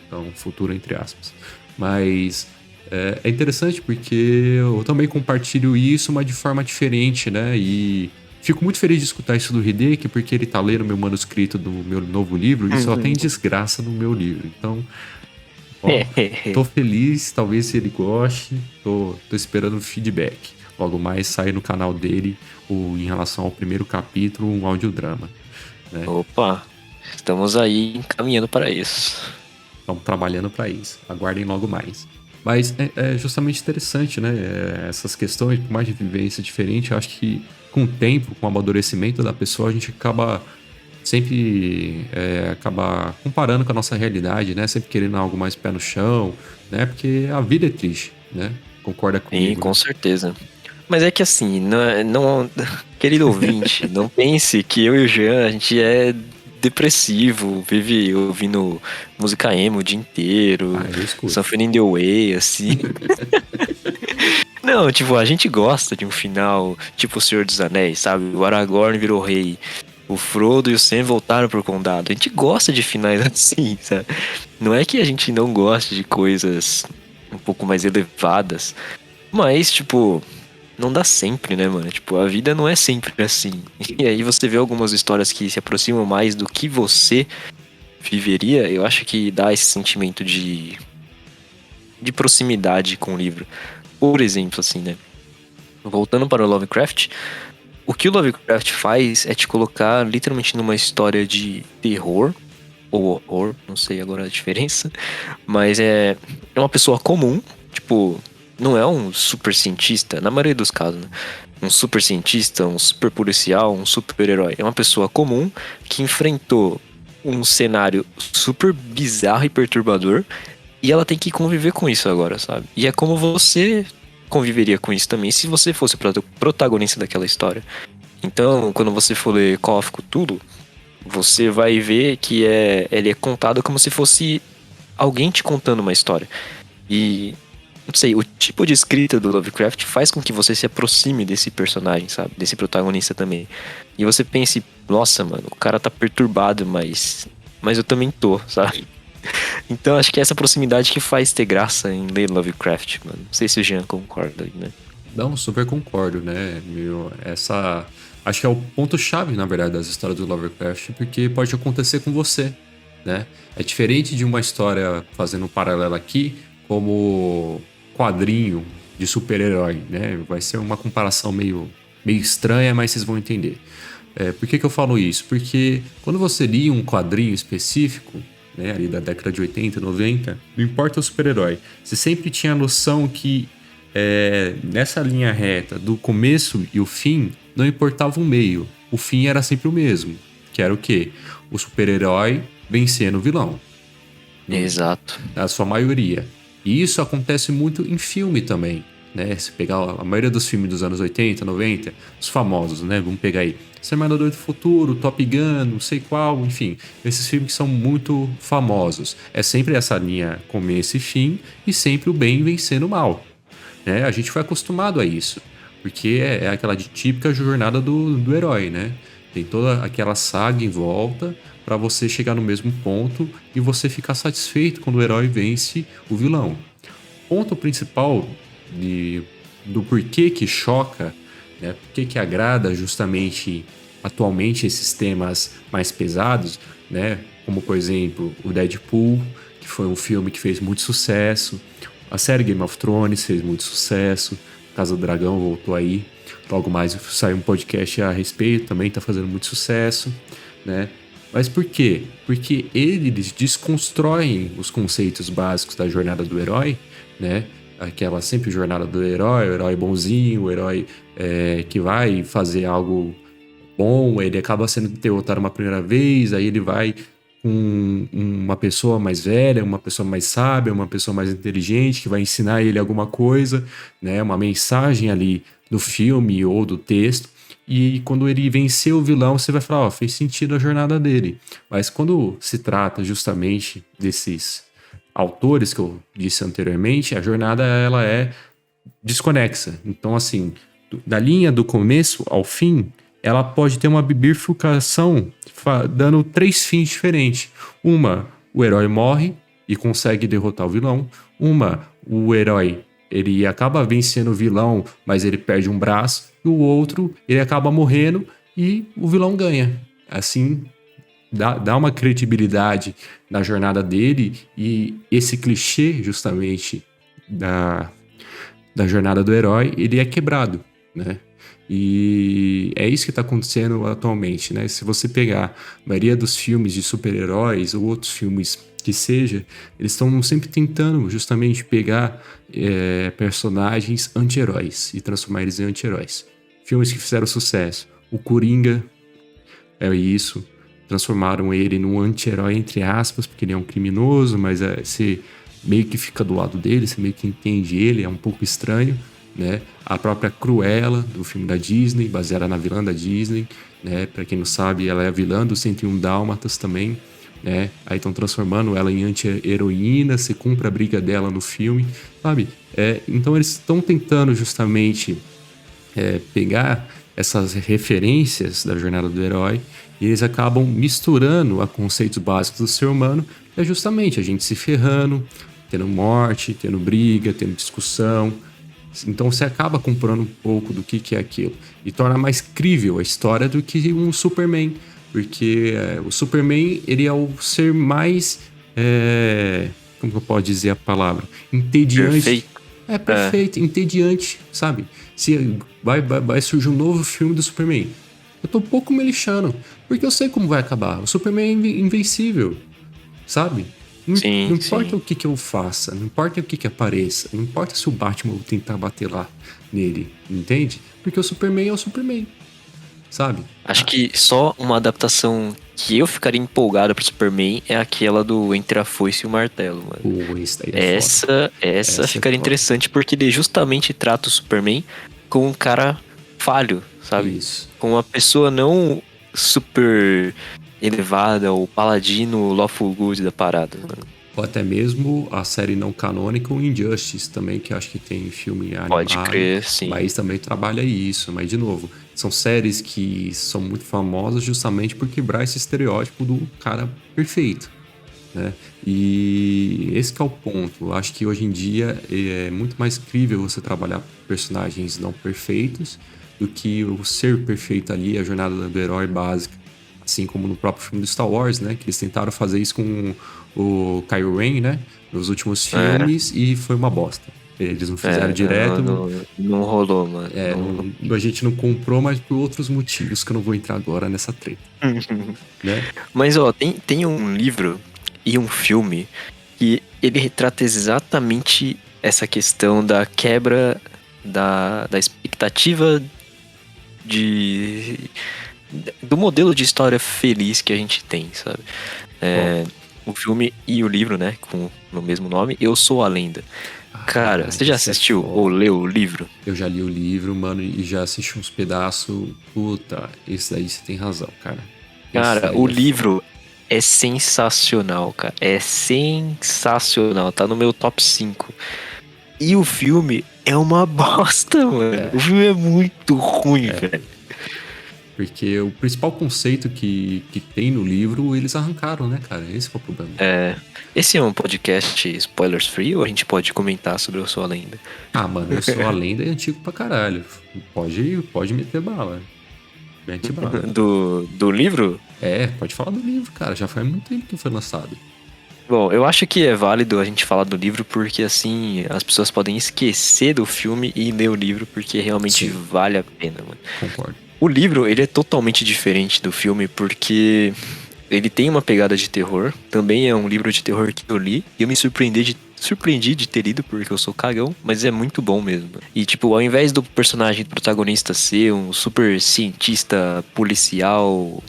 Então, futuro, entre aspas. Mas é interessante porque eu também compartilho isso, mas de forma diferente, né? E fico muito feliz de escutar isso do Hideki, porque ele tá lendo meu manuscrito do meu novo livro e só tem desgraça no meu livro. Então, ó, tô feliz, talvez ele goste, tô esperando o feedback. Logo mais sai no canal dele, em relação ao primeiro capítulo, um audiodrama, né? Opa, estamos aí encaminhando para isso. Estamos trabalhando para isso. Aguardem logo mais. Mas é justamente interessante, né? Essas questões, por mais de vivência diferente, eu acho que com o tempo, com o amadurecimento da pessoa, a gente acaba sempre acaba comparando com a nossa realidade, né? Sempre querendo algo mais pé no chão, né? Porque a vida é triste, né? Concorda Sim, comigo, com né? certeza. Mas é que assim, querido ouvinte, não pense que eu e o Jean, a gente é depressivo, vive ouvindo música emo o dia inteiro, Ah, eu escuto. Something in the Way, assim. Não, tipo, a gente gosta de um final, tipo o Senhor dos Anéis, sabe? O Aragorn virou rei, o Frodo e o Sam voltaram pro condado. A gente gosta de finais assim, sabe? Não é que a gente não goste de coisas um pouco mais elevadas, mas, tipo, não dá sempre, né, mano? Tipo, a vida não é sempre assim. E aí você vê algumas histórias que se aproximam mais do que você viveria, eu acho que dá esse sentimento de proximidade com o livro. Por exemplo, assim, né? Voltando para o Lovecraft, o que o Lovecraft faz é te colocar literalmente numa história de terror ou horror, não sei agora a diferença, mas é uma pessoa comum, tipo, não é um super cientista, na maioria dos casos, né? Um super cientista, um super policial, um super herói. É uma pessoa comum que enfrentou um cenário super bizarro e perturbador e ela tem que conviver com isso agora, sabe? E é como você conviveria com isso também se você fosse o protagonista daquela história. Então, quando você for ler Call of Cthulhu, você vai ver que ele é contado como se fosse alguém te contando uma história. E, não sei, o tipo de escrita do Lovecraft faz com que você se aproxime desse personagem, sabe? Desse protagonista também. E você pense, nossa, mano, o cara tá perturbado, mas eu também tô, sabe? Então acho que é essa proximidade que faz ter graça em ler Lovecraft, mano. Não sei se o Jean concorda, né? Não, super concordo, né? Acho que é o ponto-chave, na verdade, das histórias do Lovecraft, porque pode acontecer com você, né? É diferente de uma história, fazendo um paralelo aqui, como quadrinho de super-herói, né? Vai ser uma comparação meio estranha, mas vocês vão entender. Por que eu falo isso? Porque quando você lia um quadrinho específico, né, ali da década de 80, 90, não importa o super-herói, você sempre tinha a noção que nessa linha reta do começo e o fim, não importava o meio. O fim era sempre o mesmo. Que era o quê? O super-herói vencendo o vilão. Exato. Na sua maioria. E isso acontece muito em filme também. Né? Se pegar a maioria dos filmes dos anos 80, 90, os famosos, né? Vamos pegar aí. Exterminador do Futuro, Top Gun, não sei qual, enfim. Esses filmes que são muito famosos. É sempre essa linha começo e fim, e sempre o bem vencendo o mal. Né? A gente foi acostumado a isso, porque é aquela típica jornada do herói, né? Tem toda aquela saga em volta para você chegar no mesmo ponto e você ficar satisfeito quando o herói vence o vilão. O ponto principal do porquê que choca, né? Porquê que agrada justamente atualmente esses temas mais pesados, né? Como por exemplo o Deadpool, que foi um filme que fez muito sucesso. A série Game of Thrones fez muito sucesso. Casa do Dragão voltou aí. Logo mais sai um podcast a respeito, também tá fazendo muito sucesso, né? Mas por quê? Porque eles desconstroem os conceitos básicos da jornada do herói, né? Aquela sempre jornada do herói, o herói bonzinho, o herói que vai fazer algo bom, ele acaba sendo derrotado uma primeira vez, aí ele vai com uma pessoa mais velha, uma pessoa mais sábia, uma pessoa mais inteligente que vai ensinar ele alguma coisa, né? Uma mensagem ali do filme ou do texto. E quando ele vencer o vilão, você vai falar, ó, fez sentido a jornada dele. Mas quando se trata justamente desses autores que eu disse anteriormente, a jornada ela é desconexa. Então, assim, da linha do começo ao fim, ela pode ter uma bifurcação dando 3 fins diferentes. Uma, o herói morre e consegue derrotar o vilão. Uma, o herói ele acaba vencendo o vilão, mas ele perde um braço. E o outro, ele acaba morrendo e o vilão ganha. Assim, dá uma credibilidade na jornada dele, e esse clichê, justamente, da jornada do herói, ele é quebrado, né? E é isso que está acontecendo atualmente, né? Se você pegar a maioria dos filmes de super-heróis ou outros filmes que seja, eles estão sempre tentando justamente pegar personagens anti-heróis e transformar eles em anti-heróis. Filmes que fizeram sucesso. O Coringa é isso. Transformaram ele num anti-herói, entre aspas, porque ele é um criminoso, mas você meio que fica do lado dele, você meio que entende ele, é um pouco estranho, né? A própria Cruella, do filme da Disney, baseada na vilã da Disney, né? Pra quem não sabe, ela é a vilã do 101 Dálmatas também, né? Aí estão transformando ela em anti-heroína, você cumpre a briga dela no filme, sabe? Então eles estão tentando justamente pegar essas referências da jornada do herói, e eles acabam misturando a conceitos básicos do ser humano, que é justamente a gente se ferrando, tendo morte, tendo briga, tendo discussão. Então você acaba comprando um pouco do que é aquilo, e torna mais crível a história do que um Superman, porque o Superman ele é o ser mais, como eu posso dizer a palavra? Entediante. Perfeito. Perfeito, entediante, sabe? Se vai surgir um novo filme do Superman, eu tô um pouco me lixando, porque eu sei como vai acabar. O Superman é invencível, sabe? Não importa o que eu faça, não importa o que apareça, não importa se o Batman tentar bater lá nele, entende? Porque o Superman é o Superman, sabe? Acho que só uma adaptação que eu ficaria empolgado pro Superman é aquela do Entre a Foice e o Martelo, mano. Pô, isso daí é Essa ficaria interessante porque ele justamente trata o Superman como um cara falho, sabe? Isso. Com uma pessoa não super elevada, ou paladino lawful good da parada, mano. Ou até mesmo a série não canônica, o Injustice também, que acho que tem filme animado. Pode crer, sim. Mas também trabalha isso. Mas, de novo, são séries que são muito famosas justamente por quebrar esse estereótipo do cara perfeito, né? E esse que é o ponto. Eu acho que hoje em dia é muito mais crível você trabalhar personagens não perfeitos do que o ser perfeito ali, a jornada do herói básica. Assim como no próprio filme do Star Wars, né? Que eles tentaram fazer isso com o Kylo Ren, né? Nos últimos filmes, e foi uma bosta. Eles não fizeram direto. Não rolou, mano. A gente não comprou, mas por outros motivos que eu não vou entrar agora nessa treta. Né? Mas, ó, tem um livro e um filme que ele retrata exatamente essa questão da quebra da expectativa do modelo de história feliz que a gente tem, sabe? O filme e o livro, né, com o mesmo nome, Eu Sou a Lenda. Cara, você já assistiu ou leu o livro? Eu já li o livro, mano, e já assisti uns pedaços. Puta, esse daí você tem razão, cara. Cara, o livro é sensacional, cara. É sensacional. Tá no meu top 5. E o filme é uma bosta, mano. O filme é muito ruim, velho. Porque o principal conceito que tem no livro, eles arrancaram, né, cara? Esse é o problema. Esse é um podcast spoilers free ou a gente pode comentar sobre Eu Sou a Lenda? Ah, mano, Eu Sou a Lenda é antigo pra caralho. Pode meter bala. Mete bala. Do livro? Pode falar do livro, cara. Já faz muito tempo que foi lançado. Bom, eu acho que é válido a gente falar do livro porque assim as pessoas podem esquecer do filme e ler o livro porque realmente vale a pena, mano. Concordo. O livro, ele é totalmente diferente do filme porque ele tem uma pegada de terror. Também é um livro de terror que eu li e eu me surpreendi de ter lido porque eu sou cagão, mas é muito bom mesmo. E tipo, ao invés do personagem protagonista ser um super cientista policial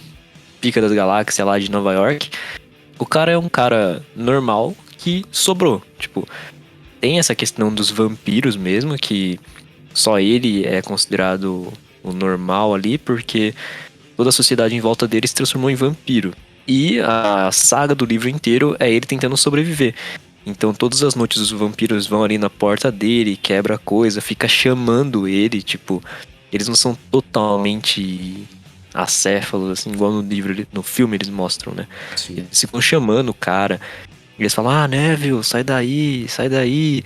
pica das galáxias lá de Nova York, o cara é um cara normal que sobrou. Tipo, tem essa questão dos vampiros mesmo, que só ele é considerado o normal ali, porque toda a sociedade em volta dele se transformou em vampiro. E a saga do livro inteiro é ele tentando sobreviver. Então todas as noites os vampiros vão ali na porta dele, quebra coisa, fica chamando ele, tipo, eles não são totalmente acéfalos, assim, igual no livro, no filme eles mostram, né? Sim. Eles ficam chamando o cara. Eles falam, Neville, sai daí, sai daí.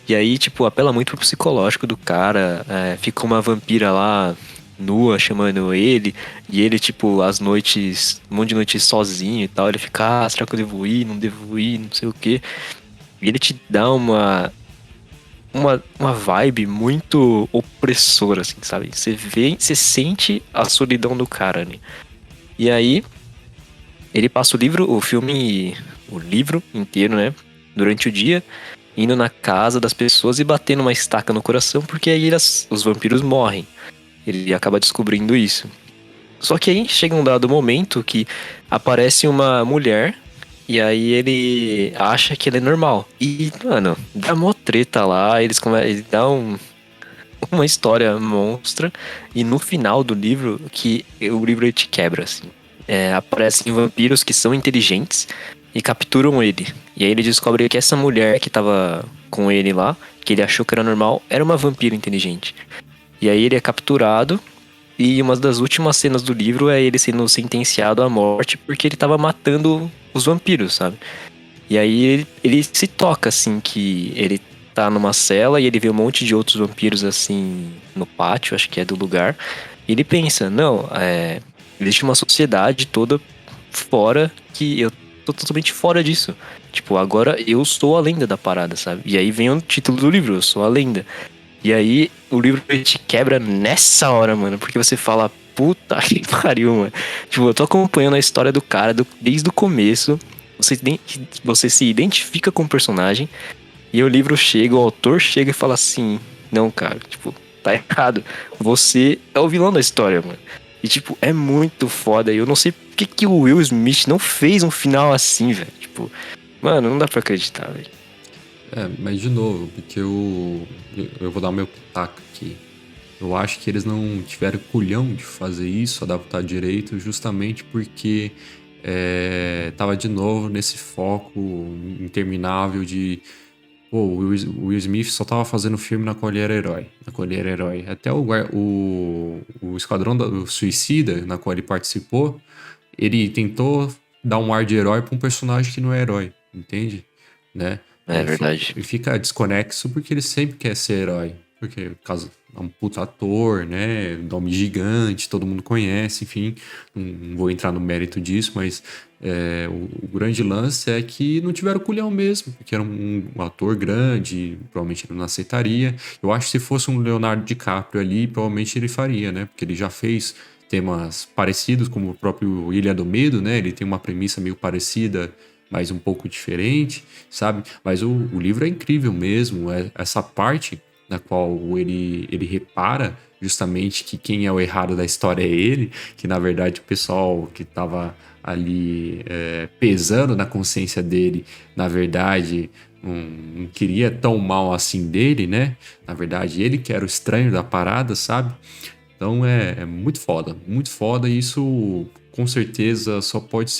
E aí, tipo, apela muito pro psicológico do cara. Fica uma vampira lá, nua, chamando ele. E ele, tipo, às noites, um monte de noites sozinho e tal. Ele fica, será que eu devo ir? Não devo ir, não sei o quê. E ele te dá uma vibe muito opressora, assim, sabe? Você vê, você sente a solidão do cara, né? E aí, ele passa o livro inteiro, né? Durante o dia, indo na casa das pessoas e batendo uma estaca no coração, porque aí os vampiros morrem. Ele acaba descobrindo isso. Só que aí chega um dado momento que aparece uma mulher e aí ele acha que ele é normal. E, mano, dá mó treta lá, ele dá uma história monstra. E no final do livro, que o livro ele te quebra, assim. Aparecem vampiros que são inteligentes e capturam ele. E aí ele descobre que essa mulher que tava com ele lá, que ele achou que era normal, era uma vampira inteligente. E aí ele é capturado. E uma das últimas cenas do livro é ele sendo sentenciado à morte porque ele tava matando os vampiros, sabe? E aí ele se toca, assim, que ele tá numa cela e ele vê um monte de outros vampiros, assim, no pátio, acho que é do lugar. E ele pensa, não, existe uma sociedade toda fora que eu tô totalmente fora disso. Tipo, agora eu sou a lenda da parada, sabe? E aí vem o título do livro, eu sou a lenda. E aí o livro te quebra nessa hora, mano, porque você fala, puta que pariu, mano. Tipo, eu tô acompanhando a história do cara desde o começo. Você se identifica com o personagem. E o livro chega, o autor chega e fala assim: não, cara, tipo, tá errado. Você é o vilão da história, mano. E, tipo, é muito foda. E eu não sei por que o Will Smith não fez um final assim, velho. Tipo, mano, não dá pra acreditar, velho. Mas de novo, porque eu vou dar o meu pitaco aqui. Eu acho que eles não tiveram culhão de fazer isso, adaptar direito, justamente porque tava de novo nesse foco interminável de pô, o Will Smith só tava fazendo filme na qual ele era herói. Na qual ele era herói. Até o Esquadrão do Suicida, na qual ele participou, ele tentou dar um ar de herói pra um personagem que não é herói, entende? Né? É verdade. E fica desconexo porque ele sempre quer ser herói. Porque o caso é um puta ator, né? Nome gigante, todo mundo conhece, enfim. Não vou entrar no mérito disso, mas o grande lance é que não tiveram culhão mesmo, porque era um ator grande, provavelmente ele não aceitaria. Eu acho que se fosse um Leonardo DiCaprio ali, provavelmente ele faria, né? Porque ele já fez temas parecidos, como o próprio Ilha do Medo, né? Ele tem uma premissa meio parecida, mas um pouco diferente, sabe? Mas o livro é incrível mesmo, essa parte na qual ele repara justamente que quem é o errado da história é ele, que na verdade o pessoal que estava ali pesando na consciência dele, na verdade não queria tão mal assim dele, né? Na verdade ele que era o estranho da parada, sabe? Então é muito foda e isso com certeza só pôde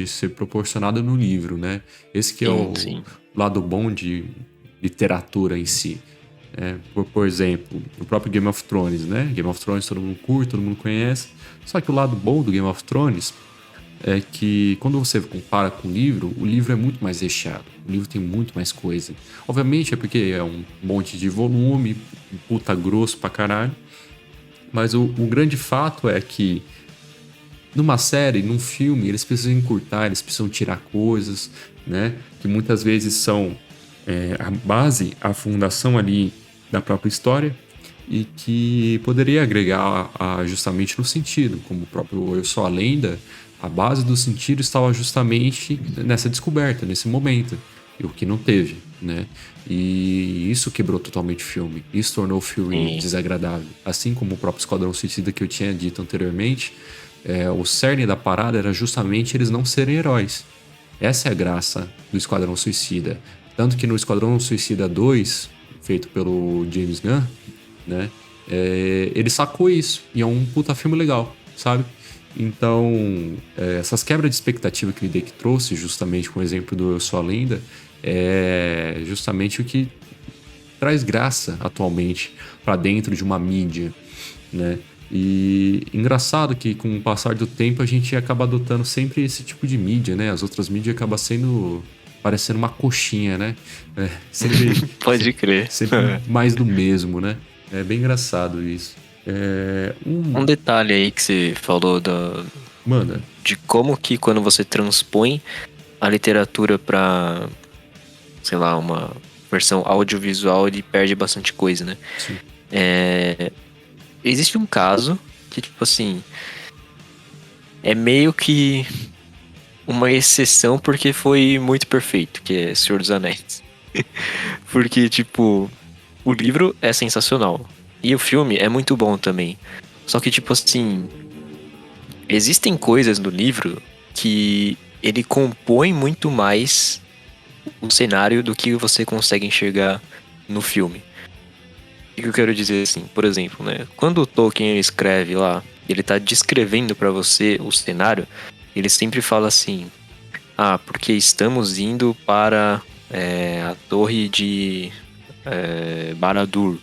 ser proporcionado no livro, né? Esse que é Sim, o sim. lado bom de literatura em si. Por exemplo, o próprio Game of Thrones, né? Game of Thrones todo mundo curte, todo mundo conhece. Só que o lado bom do Game of Thrones é que quando você compara com o livro é muito mais recheado. O livro tem muito mais coisa. Obviamente é porque é um monte de volume, puta grosso pra caralho. Mas o grande fato é que numa série, num filme, eles precisam encurtar, eles precisam tirar coisas, né? Que muitas vezes são a base, a fundação ali da própria história e que poderia agregar justamente no sentido, como o próprio Eu Sou a Lenda, a base do sentido estava justamente nessa descoberta, nesse momento, e o que não teve, né? E isso quebrou totalmente o filme, isso tornou o filme Sim. desagradável, assim como o próprio Esquadrão Suicida que eu tinha dito anteriormente. O cerne da parada era justamente eles não serem heróis. Essa é a graça do Esquadrão Suicida. Tanto que no Esquadrão Suicida 2, feito pelo James Gunn, né? Ele sacou isso. E é um puta filme legal, sabe? Então, essas quebras de expectativa que o Deck trouxe, justamente com o exemplo do Eu Sou a Lenda, é justamente o que traz graça atualmente para dentro de uma mídia, né? E engraçado que com o passar do tempo a gente acaba adotando sempre esse tipo de mídia, né? As outras mídias acabam sendo parecendo uma coxinha, né? Sempre, Pode crer. sempre mais do mesmo, né? É bem engraçado isso. Um detalhe aí que você falou Manda. de como que quando você transpõe a literatura pra, sei lá, uma versão audiovisual, ele perde bastante coisa, né? Sim. Existe um caso que, tipo assim, é meio que uma exceção porque foi muito perfeito, que é Senhor dos Anéis. Porque, tipo, o livro é sensacional. E o filme é muito bom também. Só que, tipo assim, existem coisas no livro que ele compõe muito mais o cenário do que você consegue enxergar no filme. O que eu quero dizer assim, por exemplo, né? Quando o Tolkien ele escreve lá, ele tá descrevendo pra você o cenário, ele sempre fala assim: ah, porque estamos indo para a torre de Barad-dûr,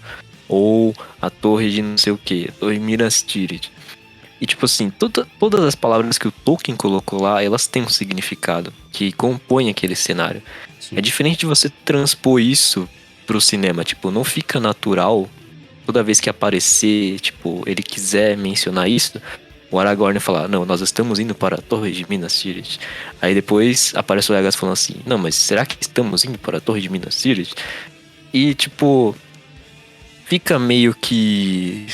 ou a torre de não sei o que, a torre Minas Tirith. E tipo assim, todas as palavras que o Tolkien colocou lá, elas têm um significado que compõe aquele cenário. Sim. É diferente de você transpor isso pro cinema, tipo, não fica natural toda vez que aparecer, tipo, ele quiser mencionar isso, o Aragorn falar, não, nós estamos indo para a Torre de Minas Tirith. Aí depois aparece o Legolas falando assim, não, mas será que estamos indo para a Torre de Minas Tirith? E, tipo, fica meio que...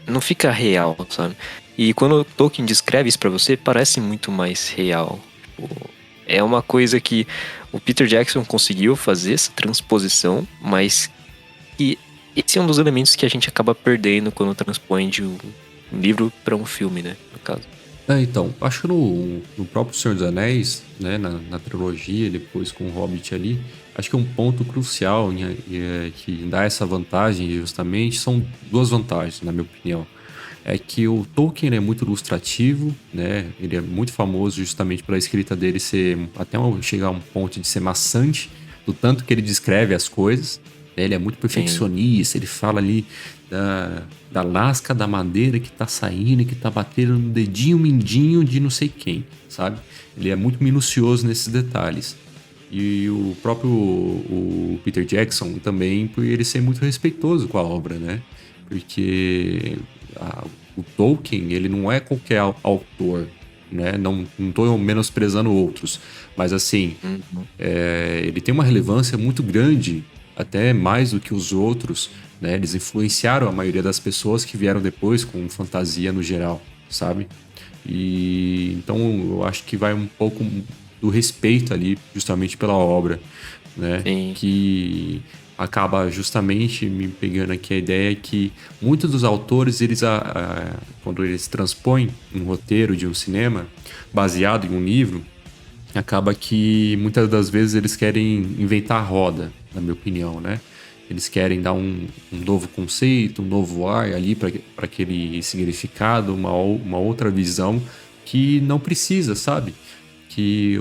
não fica real, sabe? E quando o Tolkien descreve isso pra você, parece muito mais real. Tipo, é uma coisa que o Peter Jackson conseguiu fazer, essa transposição, mas que esse é um dos elementos que a gente acaba perdendo quando transpõe de um livro pra um filme, né? No caso. Então, acho que no próprio Senhor dos Anéis, né, na trilogia, depois com o Hobbit ali, acho que um ponto crucial que dá essa vantagem justamente são duas vantagens, na minha opinião. É que o Tolkien é muito ilustrativo, né? Ele é muito famoso justamente pela escrita dele ser chegar a um ponto de ser maçante, do tanto que ele descreve as coisas. Né? Ele é muito perfeccionista, ele fala ali da lasca da madeira que tá saindo, que tá batendo no dedinho mindinho de não sei quem, sabe? Ele é muito minucioso nesses detalhes. E o próprio o Peter Jackson também, por ele ser muito respeitoso com a obra, né? Porque o Tolkien, ele não é qualquer autor, né? Não tô menosprezando outros, mas assim, ele tem uma relevância muito grande, até mais do que os outros, né? Eles influenciaram a maioria das pessoas que vieram depois com fantasia no geral, sabe? E então eu acho que vai um pouco do respeito ali, justamente pela obra, né? Sim. Que acaba justamente me pegando aqui a ideia que muitos dos autores, eles quando eles transpõem um roteiro de um cinema baseado em um livro, acaba que muitas das vezes eles querem inventar a roda, na minha opinião, né? Eles querem dar um novo conceito, um novo ar ali para aquele significado, uma outra visão que não precisa, sabe? Que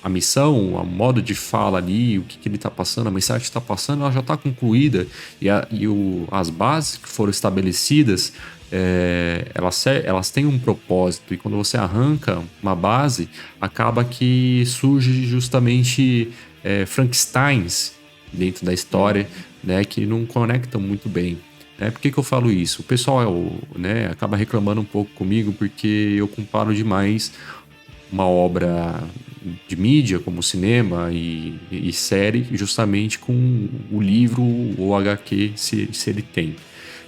a missão, o modo de fala ali, o que ele está passando, a mensagem que está passando, ela já está concluída. As bases que foram estabelecidas, elas têm um propósito. E quando você arranca uma base, acaba que surge justamente Frankensteins dentro da história, né, que não conectam muito bem. Por que eu falo isso? O pessoal acaba reclamando um pouco comigo porque eu comparo demais uma obra de mídia, como cinema e série, justamente com o livro ou HQ, se ele tem.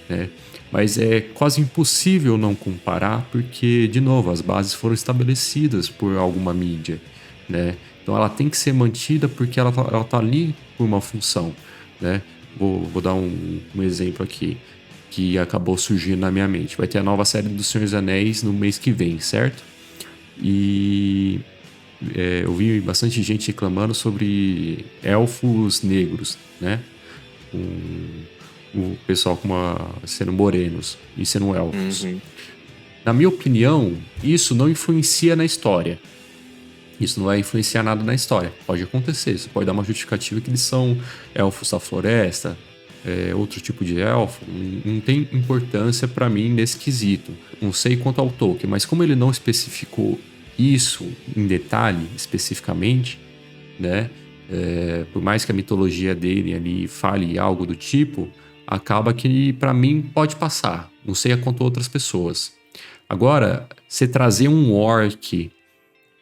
Né? Mas é quase impossível não comparar, porque, de novo, as bases foram estabelecidas por alguma mídia. Né? Então ela tem que ser mantida porque ela tá ali por uma função. Né? Vou dar um exemplo aqui que acabou surgindo na minha mente. Vai ter a nova série do Senhor dos Anéis no mês que vem, certo? E eu vi bastante gente reclamando sobre elfos negros, né? O pessoal sendo morenos e sendo elfos. Na minha opinião, isso não influencia na história. Isso não vai influenciar nada na história. Pode acontecer, isso pode dar uma justificativa que eles são elfos da floresta, outro tipo de elfo. Não tem importância pra mim nesse quesito. Não sei quanto ao Tolkien, mas como ele não especificou isso em detalhe, especificamente, né? Por mais que a mitologia dele ali fale algo do tipo, acaba que pra mim pode passar. Não sei a quanto outras pessoas. Agora, você trazer um orc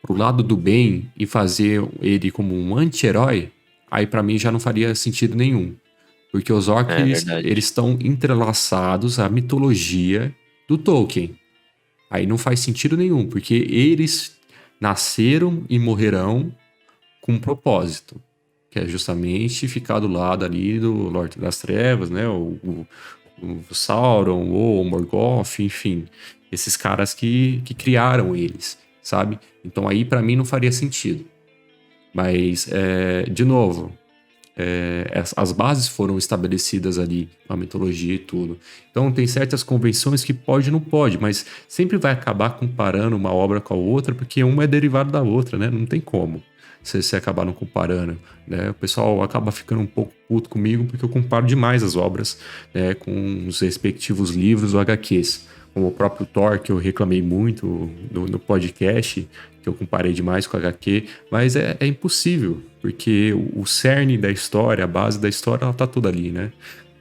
pro lado do bem e fazer ele como um anti-herói, aí pra mim já não faria sentido nenhum. Porque os É orcs, verdade. eles estão entrelaçados à mitologia do Tolkien. Aí não faz sentido nenhum, porque eles nasceram e morrerão com um propósito, que é justamente ficar do lado ali do Lorde das Trevas, né? O Sauron ou o Morgoth, enfim, esses caras que criaram eles, sabe? Então aí pra mim não faria sentido. Mas, de novo, as bases foram estabelecidas ali, a mitologia e tudo. Então tem certas convenções que pode e não pode, mas sempre vai acabar comparando uma obra com a outra, porque uma é derivada da outra, né? Não tem como você acabar não comparando, né? O pessoal acaba ficando um pouco puto comigo porque eu comparo demais as obras, né, com os respectivos livros ou HQs. Como o próprio Thor, que eu reclamei muito no podcast, que eu comparei demais com a HQ, mas é impossível, porque o cerne da história, a base da história, ela tá toda ali, né?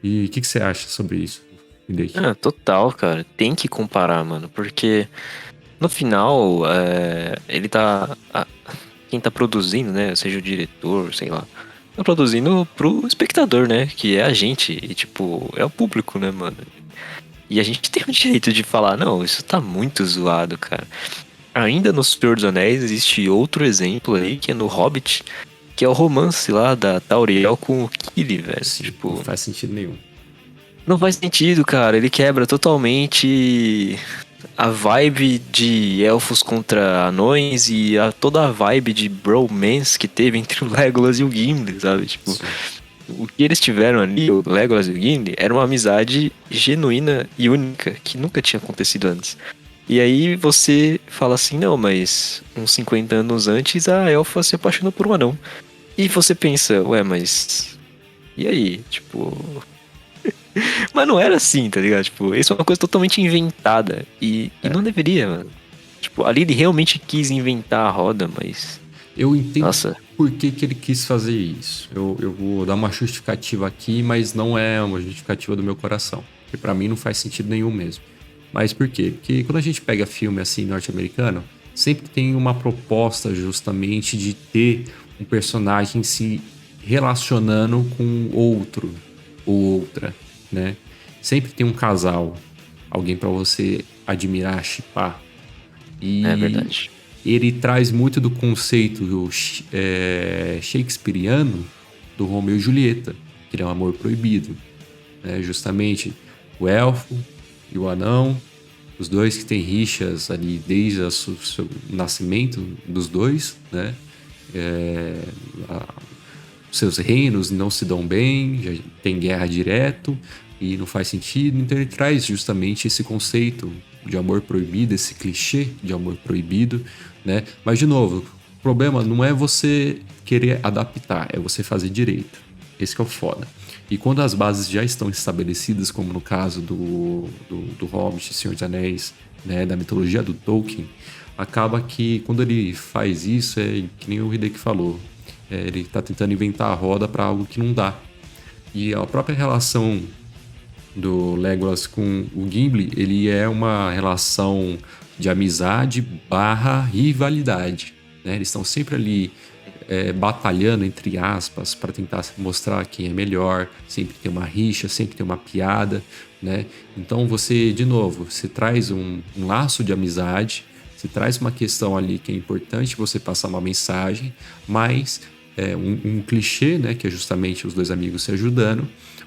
E o que você acha sobre isso, Hideki? Ah, total, cara. Tem que comparar, mano, porque no final, ele tá. Quem tá produzindo, né? Seja o diretor, sei lá. Tá produzindo pro espectador, né? Que é a gente. E, tipo, é o público, né, mano? E a gente tem o direito de falar, não, isso tá muito zoado, cara. Ainda no Senhor dos Anéis existe outro exemplo aí, que é no Hobbit, que é o romance lá da Tauriel com o Kili, velho. Sim, não Tipo, faz sentido nenhum. não faz sentido, cara. Ele quebra totalmente a vibe de elfos contra anões e toda a vibe de bromance que teve entre o Legolas e o Gimli, sabe? Tipo, Sim. o que eles tiveram ali, o Legolas e o Gimli, era uma amizade genuína e única, que nunca tinha acontecido antes. E aí você fala assim, não, mas uns 50 anos antes a elfa se apaixonou por um anão. E você pensa, ué, mas... E aí? Tipo... Mas não era assim, tá ligado? Tipo, isso é uma coisa totalmente inventada. E não deveria, mano. Tipo, ali ele realmente quis inventar a roda, mas... Eu entendo Nossa, por que ele quis fazer isso. Eu vou dar uma justificativa aqui, mas não é uma justificativa do meu coração. Porque pra mim não faz sentido nenhum mesmo. Mas por quê? Porque quando a gente pega filme assim norte-americano, sempre tem uma proposta justamente de ter um personagem se relacionando com outro ou outra, né? Sempre tem um casal, alguém pra você admirar, shippar. é E verdade. ele traz muito do conceito shakespeariano do Romeu e Julieta, que é um amor proibido, né? Justamente o elfo e o anão, os dois que têm rixas ali desde o seu nascimento dos dois, né? É, a- seus reinos não se dão bem, já tem guerra direto e não faz sentido. Então ele traz justamente esse conceito de amor proibido, esse clichê de amor proibido, né? Mas de novo, o problema não é você querer adaptar, é você fazer direito. Esse que é o foda. E quando as bases já estão estabelecidas, como no caso do Hobbit, Senhor dos Anéis, né, da mitologia do Tolkien, acaba que quando ele faz isso, é que nem o Hideki falou, ele está tentando inventar a roda para algo que não dá. E a própria relação do Legolas com o Gimli, ele é uma relação de amizade barra rivalidade, né? Eles estão sempre ali batalhando, entre aspas, para tentar mostrar quem é melhor, sempre tem uma rixa, sempre tem uma piada, né? Então você, de novo, você traz um laço de amizade, você traz uma questão ali que é importante você passar uma mensagem, mas um clichê, né, que é justamente os dois amigos se ajudando,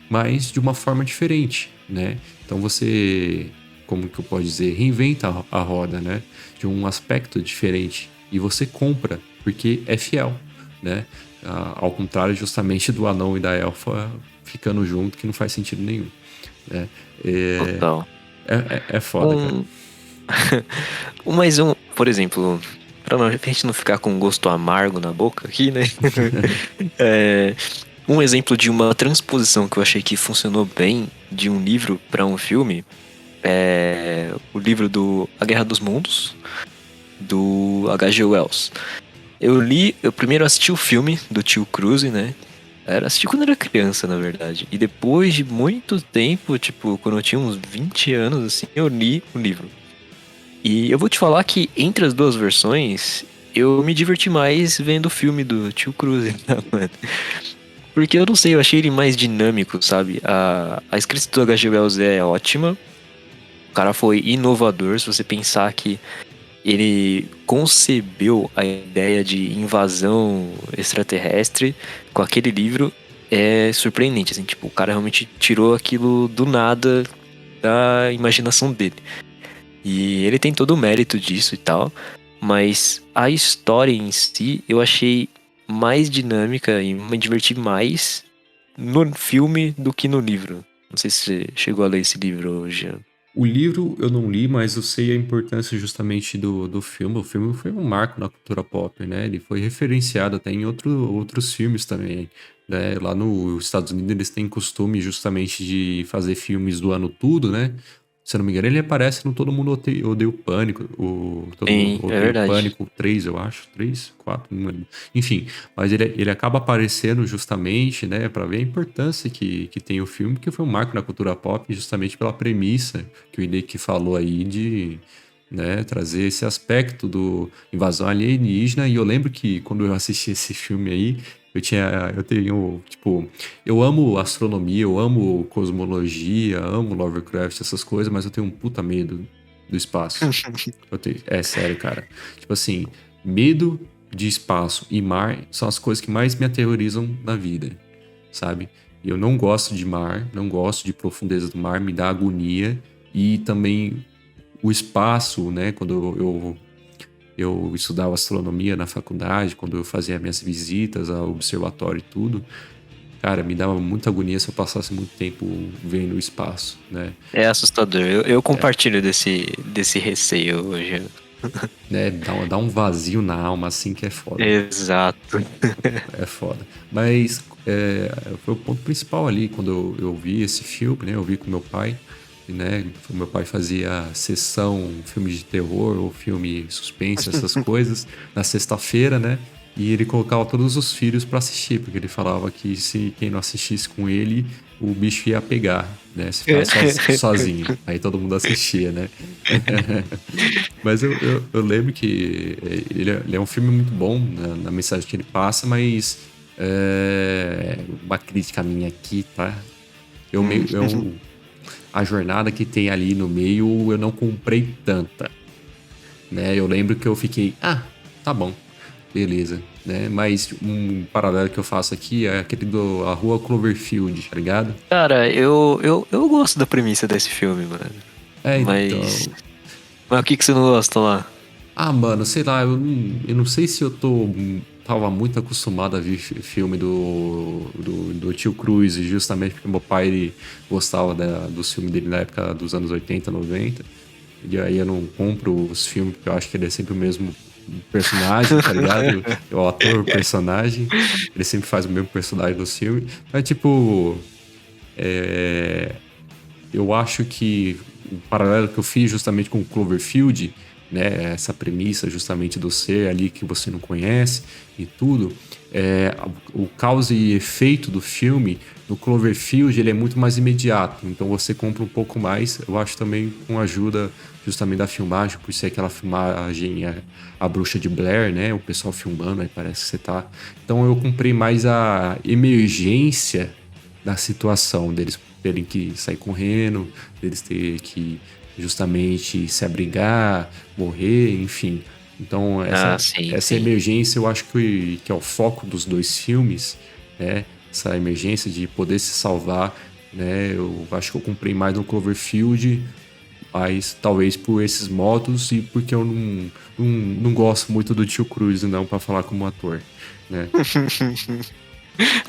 mas de uma forma diferente, né? Então você, como que eu posso dizer, reinventa a roda, né? De um aspecto diferente e você compra porque é fiel, né? Ao contrário justamente do anão e da elfa ficando junto, que não faz sentido nenhum, né? Total. É foda, cara. Um... Mais um, por exemplo, pra gente não ficar com um gosto amargo na boca aqui, né? Um exemplo de uma transposição que eu achei que funcionou bem de um livro para um filme é o livro do A Guerra dos Mundos, do H.G. Wells. Eu primeiro assisti o filme do Tio Cruise, né? Assisti quando era criança, na verdade. E depois de muito tempo, tipo, quando eu tinha uns 20 anos, assim, eu li o livro. E eu vou te falar que entre as duas versões, eu me diverti mais vendo o filme do Tio Cruise, né, mano? Porque eu não sei, eu achei ele mais dinâmico, sabe? A escrita do H.G. Wells é ótima. O cara foi inovador, se você pensar que ele concebeu a ideia de invasão extraterrestre com aquele livro, é surpreendente, assim, tipo, o cara realmente tirou aquilo do nada da imaginação dele. E ele tem todo o mérito disso e tal, mas a história em si eu achei mais dinâmica e me diverti mais no filme do que no livro. Não sei se você chegou a ler esse livro, Jean. O livro eu não li, mas eu sei a importância justamente do filme. O filme foi um marco na cultura pop, né? Ele foi referenciado até em outros filmes também, né? Lá nos Estados Unidos eles têm costume justamente de fazer filmes do ano tudo, né? Se eu não me engano, ele aparece no Todo Mundo Odeia o Pânico. Todo Mundo Sim, é Odeia o verdade. Pânico 3, eu acho. 3, 4, não lembro. Enfim, mas ele acaba aparecendo justamente, né, para ver a importância que tem o filme, que foi um marco na cultura pop, justamente pela premissa que o Hideki falou aí de, né, trazer esse aspecto do invasão alienígena. E eu lembro que quando eu assisti esse filme aí, eu tenho, tipo, eu amo astronomia, eu amo cosmologia, amo Lovecraft, essas coisas, mas eu tenho um puta medo do espaço. É sério, cara. Tipo assim, medo de espaço e mar são as coisas que mais me aterrorizam na vida, sabe? Eu não gosto de mar, não gosto de profundeza do mar, me dá agonia. E também o espaço, né? Quando eu estudava astronomia na faculdade, quando eu fazia minhas visitas ao observatório e tudo, cara, me dava muita agonia se eu passasse muito tempo vendo o espaço, né? É assustador. Eu compartilho desse receio hoje. Né, dá um vazio na alma assim que é foda. Exato. É foda. Mas foi o ponto principal ali quando eu vi esse filme, né? Eu vi com meu pai, né? O meu pai fazia sessão, filme de terror ou filme suspense, essas coisas, na sexta-feira, né? E ele colocava todos os filhos pra assistir, porque ele falava que se quem não assistisse com ele, o bicho ia pegar, né? Se ficasse sozinho. Aí todo mundo assistia, né? Mas eu lembro que ele é um filme muito bom na mensagem que ele passa, mas uma crítica minha aqui, tá? A jornada que tem ali no meio eu não comprei tanta, né? Eu lembro que eu fiquei, tá bom, beleza, né? Mas um paralelo que eu faço aqui é aquele a Rua Cloverfield, tá ligado? Cara, eu gosto da premissa desse filme, mano. Então. Mas o que você não gosta lá? Mano, sei lá, eu não sei se tava muito acostumado a ver filme do Tio Cruise, justamente porque meu pai ele gostava dos filmes dele na época dos anos 80, 90. E aí eu não compro os filmes porque eu acho que ele é sempre o mesmo personagem, tá ligado? O ator, o personagem, ele sempre faz o mesmo personagem do filme. Mas, tipo, eu acho que o paralelo que eu fiz justamente com o Cloverfield, né, essa premissa justamente do ser ali que você não conhece e tudo, o causa e efeito do filme no Cloverfield ele é muito mais imediato, então você compra um pouco mais, eu acho também com a ajuda justamente da filmagem, por ser aquela filmagem a Bruxa de Blair, né, o pessoal filmando, aí parece que você tá... Então eu comprei mais a emergência da situação, deles terem que sair correndo, deles terem que justamente se abrigar, morrer, enfim. Então, essa emergência eu acho que é o foco dos dois filmes, né? Essa emergência de poder se salvar, né? Eu acho que eu comprei mais no Cloverfield, mas talvez por esses modos e porque eu não gosto muito do Tio Cruise, não, pra falar como ator, né?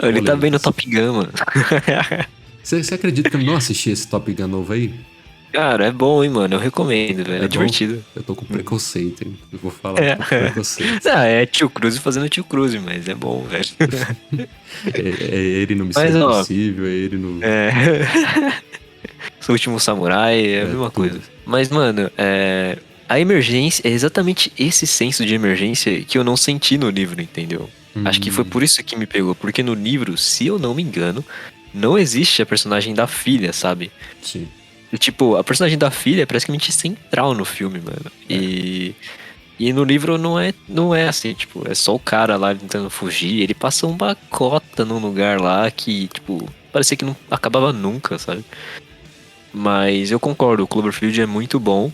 Ele tá bem no Top Gun, mano. Você acredita que eu não assisti esse Top Gun novo aí? Cara, é bom, hein, mano? Eu recomendo, velho. É É bom? divertido. Eu tô com Uhum. preconceito, hein? Eu vou falar, É. tô com preconceito. Não, é tio Cruz fazendo tio Cruz, mas é bom, velho. É ele no Missão Mas, ó, Impossível, é ele no. é. O Último Samurai é a É mesma coisa. tudo. Mas, mano, a emergência é exatamente esse senso de emergência que eu não senti no livro, entendeu? Acho que foi Hum, por isso que me pegou, porque no livro, se eu não me engano, não existe a personagem da filha, sabe? sim. E, tipo, a personagem da filha é praticamente central no filme, mano. É. E no livro não é assim, tipo, é só o cara lá tentando fugir. Ele passa uma cota num lugar lá que, tipo, parecia que não acabava nunca, sabe? Mas eu concordo, o Cloverfield é muito bom.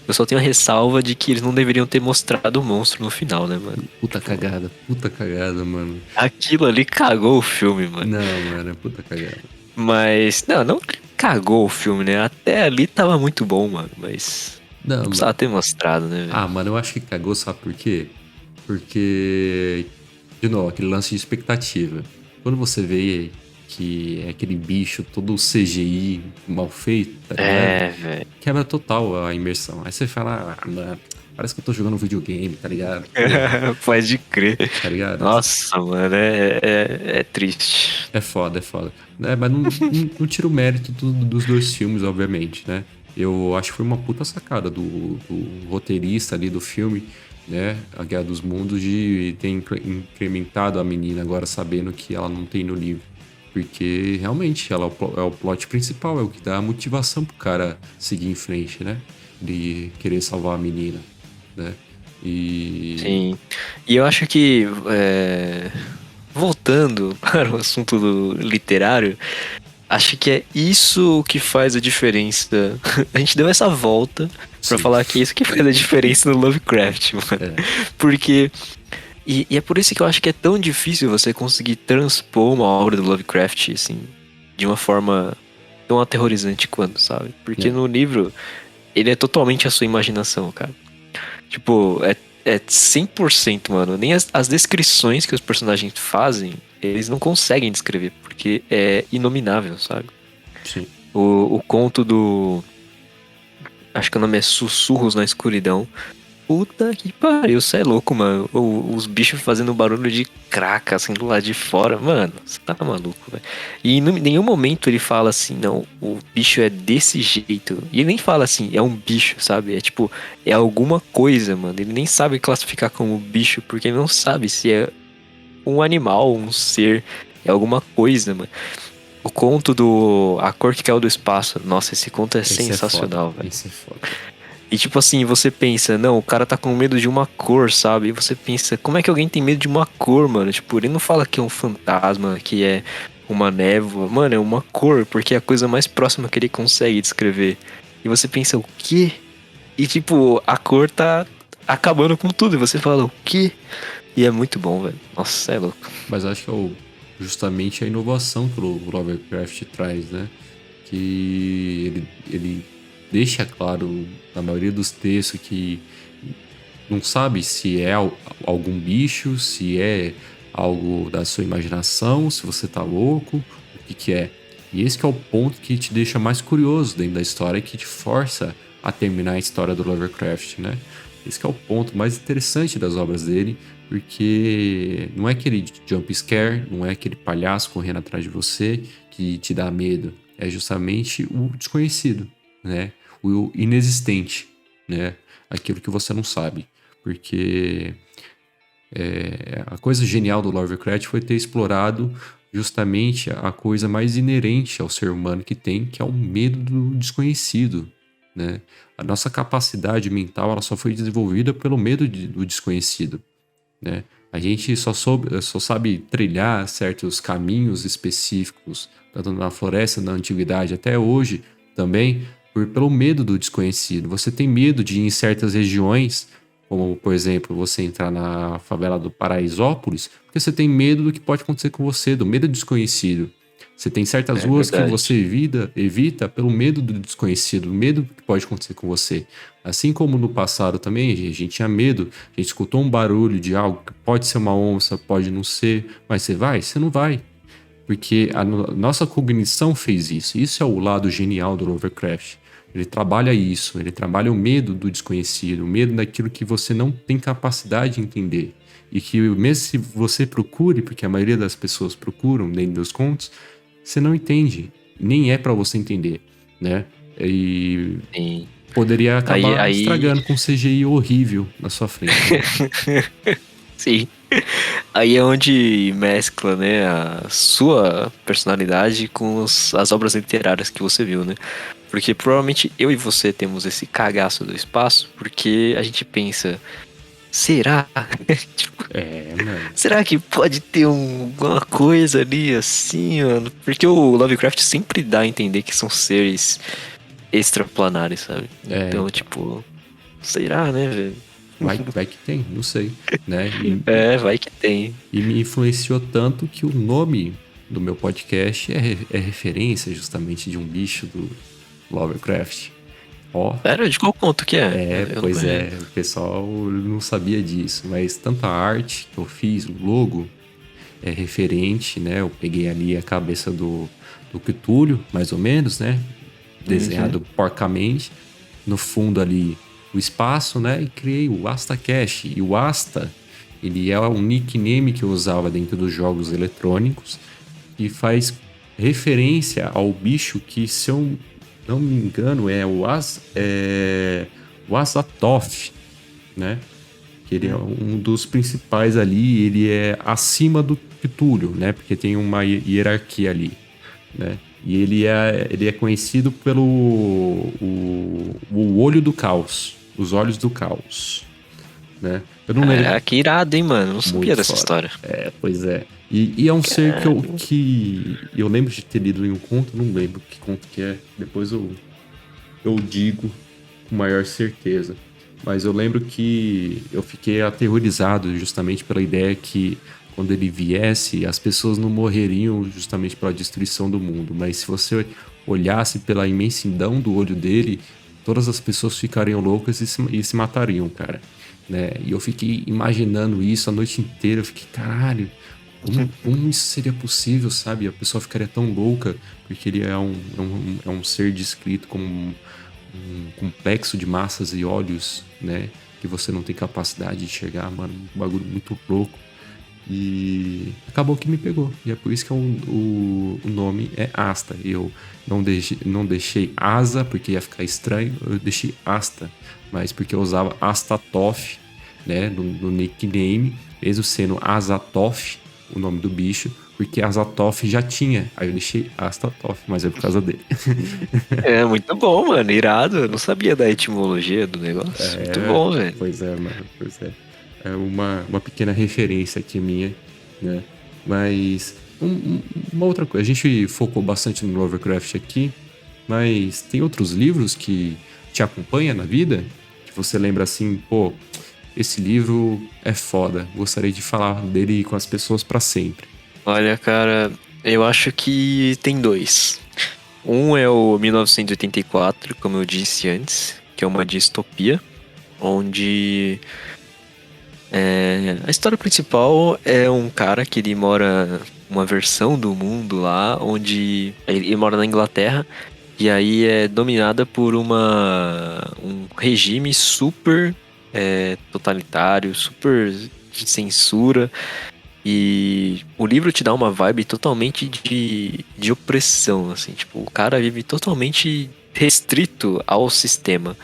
Eu só tenho a ressalva de que eles não deveriam ter mostrado o monstro no final, né, mano? Tipo, Puta cagada, mano. aquilo ali cagou o filme, mano. Não, mano, é puta cagada. Mas, não cagou o filme, né? Até ali tava muito bom, mano. Mas não Não, precisava ter mostrado, né, velho? ah, mano, eu acho que cagou, sabe por quê? Porque, de novo, aquele lance de expectativa. Quando você vê que é aquele bicho todo CGI mal feito, tá ligado? É, velho. Quebra total a imersão. Aí você fala, ah, mano, parece que eu tô jogando um videogame, tá ligado? Porra, Pode crer. tá ligado? Nossa, mano, é triste. É foda, é foda. É, mas não tira o mérito dos dois filmes, obviamente, né? Eu acho que foi uma puta sacada do roteirista ali do filme, né? A Guerra dos Mundos, de ter incrementado a menina agora sabendo que ela não tem no livro. Porque realmente ela é o plot principal, é o que dá a motivação pro cara seguir em frente, né? De querer salvar a menina, né? E. Sim. E eu acho que, voltando para o assunto do literário, acho que é isso que faz a diferença. A gente deu essa volta pra Sim. falar que é isso que faz a diferença no Lovecraft, mano. É. Porque. E é por isso que eu acho que é tão difícil você conseguir transpor uma obra do Lovecraft, assim, de uma forma tão aterrorizante quanto, sabe? Porque É. no livro, ele é totalmente a sua imaginação, cara. Tipo, é 100%, mano. Nem as descrições que os personagens fazem, eles não conseguem descrever, porque é inominável, sabe? Sim. O conto do. Acho que o nome é Sussurros na Escuridão. Puta que pariu, você é louco, mano. Os bichos fazendo barulho de craca, assim, do lado de fora. Mano, você tá maluco, velho. E em nenhum momento ele fala assim, não, o bicho é desse jeito. E ele nem fala assim, é um bicho, sabe? É tipo, é alguma coisa, mano. Ele nem sabe classificar como bicho, porque ele não sabe se é um animal, um ser. É alguma coisa, mano. O conto do A Cor que Caiu do Espaço. Nossa, esse conto é Esse é foda. sensacional, velho. Esse é foda. E tipo assim, você pensa, não, o cara tá com medo de uma cor, sabe? E você pensa, como é que alguém tem medo de uma cor, mano? Tipo, ele não fala que é um fantasma, que é uma névoa. Mano, é uma cor, porque é a coisa mais próxima que ele consegue descrever. E você pensa, o quê? E tipo, a cor tá acabando com tudo. E você fala, o quê? E é muito bom, velho. Nossa, é louco. Mas acho que é justamente a inovação que o Lovecraft traz, né? Que ele deixa claro na maioria dos textos que não sabe se é algum bicho, se é algo da sua imaginação, se você tá louco, o que que é. E esse que é o ponto que te deixa mais curioso dentro da história e que te força a terminar a história do Lovecraft, né? Esse que é o ponto mais interessante das obras dele, porque não é aquele jump scare, não é aquele palhaço correndo atrás de você que te dá medo, é justamente o desconhecido, né? O inexistente, né? Aquilo que você não sabe, porque a coisa genial do Lovecraft foi ter explorado justamente a coisa mais inerente ao ser humano que tem, que é o medo do desconhecido, né? A nossa capacidade mental ela só foi desenvolvida pelo medo do desconhecido, né? A gente só sabe trilhar certos caminhos específicos, tanto na floresta, na antiguidade, até hoje também, pelo medo do desconhecido. Você tem medo de ir em certas regiões, como, por exemplo, você entrar na favela do Paraisópolis, porque você tem medo do que pode acontecer com você, do medo do desconhecido. Você tem certas É ruas que verdade. você evita pelo medo do desconhecido, o medo do que pode acontecer com você. Assim como no passado também, a gente tinha medo, a gente escutou um barulho de algo que pode ser uma onça, pode não ser, mas você vai? Você não vai. Porque a nossa cognição fez isso. Isso é o lado genial do Lovecraft. Ele trabalha isso, ele trabalha o medo do desconhecido, o medo daquilo que você não tem capacidade de entender. E que mesmo se você procure, porque a maioria das pessoas procuram dentro dos contos, você não entende, nem é pra você entender, né? E Sim. poderia acabar Aí, estragando com um CGI horrível na sua frente, né? sim. Aí é onde mescla, né, a sua personalidade com as obras literárias que você viu, né? Porque provavelmente eu e você temos esse cagaço do espaço, porque a gente pensa, será? Tipo, É, mano. será que pode ter alguma coisa ali assim, mano? Porque o Lovecraft sempre dá a entender que são seres extraplanares, sabe? É, Então, então. tipo, será, né, velho? Vai que tem, não sei, né? É, vai que tem. E me influenciou tanto que o nome do meu podcast é referência justamente de um bicho do Lovecraft. Ó, Sério, de qual conto que é? Eu não pois é, conheço. o pessoal não sabia disso, mas tanto a arte que eu fiz, o logo, é referente, né? Eu peguei ali a cabeça do Cthulhu, mais ou menos, né? Uhum. Desenhado porcamente. No fundo ali o espaço, né? E criei o Asta Cash. E o Asta, ele é um nickname que eu usava dentro dos jogos eletrônicos e faz referência ao bicho que, se eu não me engano, o Azathoth, né? Que ele é um dos principais ali, ele é acima do Cthulhu, né? Porque tem uma hierarquia ali, né? E ele é conhecido pelo o olho do caos, os olhos do caos, né? Eu não lembro, Ah, que irado, hein, mano? Não sabia muito dessa foda. história. É, pois é. E é um ser que eu lembro de ter lido em um conto, não lembro que conto que é, depois eu digo com maior certeza. Mas eu lembro que eu fiquei aterrorizado justamente pela ideia que quando ele viesse, as pessoas não morreriam justamente pela destruição do mundo. Mas se você olhasse pela imensidão do olho dele, todas as pessoas ficariam loucas e se matariam, cara. Né? E eu fiquei imaginando isso a noite inteira. Eu fiquei, caralho, como isso seria possível, sabe? A pessoa ficaria tão louca porque ele é um ser descrito como um complexo de massas e olhos, né? Que você não tem capacidade de enxergar, mano. Um bagulho muito louco. E acabou que me pegou. E é por isso que o nome é Asta. Eu não deixei Asa, porque ia ficar estranho. Eu deixei Asta. Mas porque eu usava Astatoth, né? No nickname. Mesmo sendo Azathoth, o nome do bicho. Porque Azathoth já tinha. Aí eu deixei Astatoth, mas é por causa dele. É muito bom, mano. Irado. Eu não sabia da etimologia do negócio. Muito É, bom, velho. pois é, mano. Pois é. É uma pequena referência aqui minha, né? Mas uma outra coisa, a gente focou bastante no Lovecraft aqui, mas tem outros livros que te acompanham na vida? Que você lembra assim, pô, esse livro é foda, gostaria de falar dele com as pessoas pra sempre. Olha, cara, eu acho que tem dois. Um é o 1984, como eu disse antes, que é uma distopia, onde a história principal é um cara que ele mora uma versão do mundo lá, onde ele mora na Inglaterra e aí é dominada por um regime super totalitário, super de censura. E o livro te dá uma vibe totalmente de opressão, assim, tipo, o cara vive totalmente restrito ao sistema.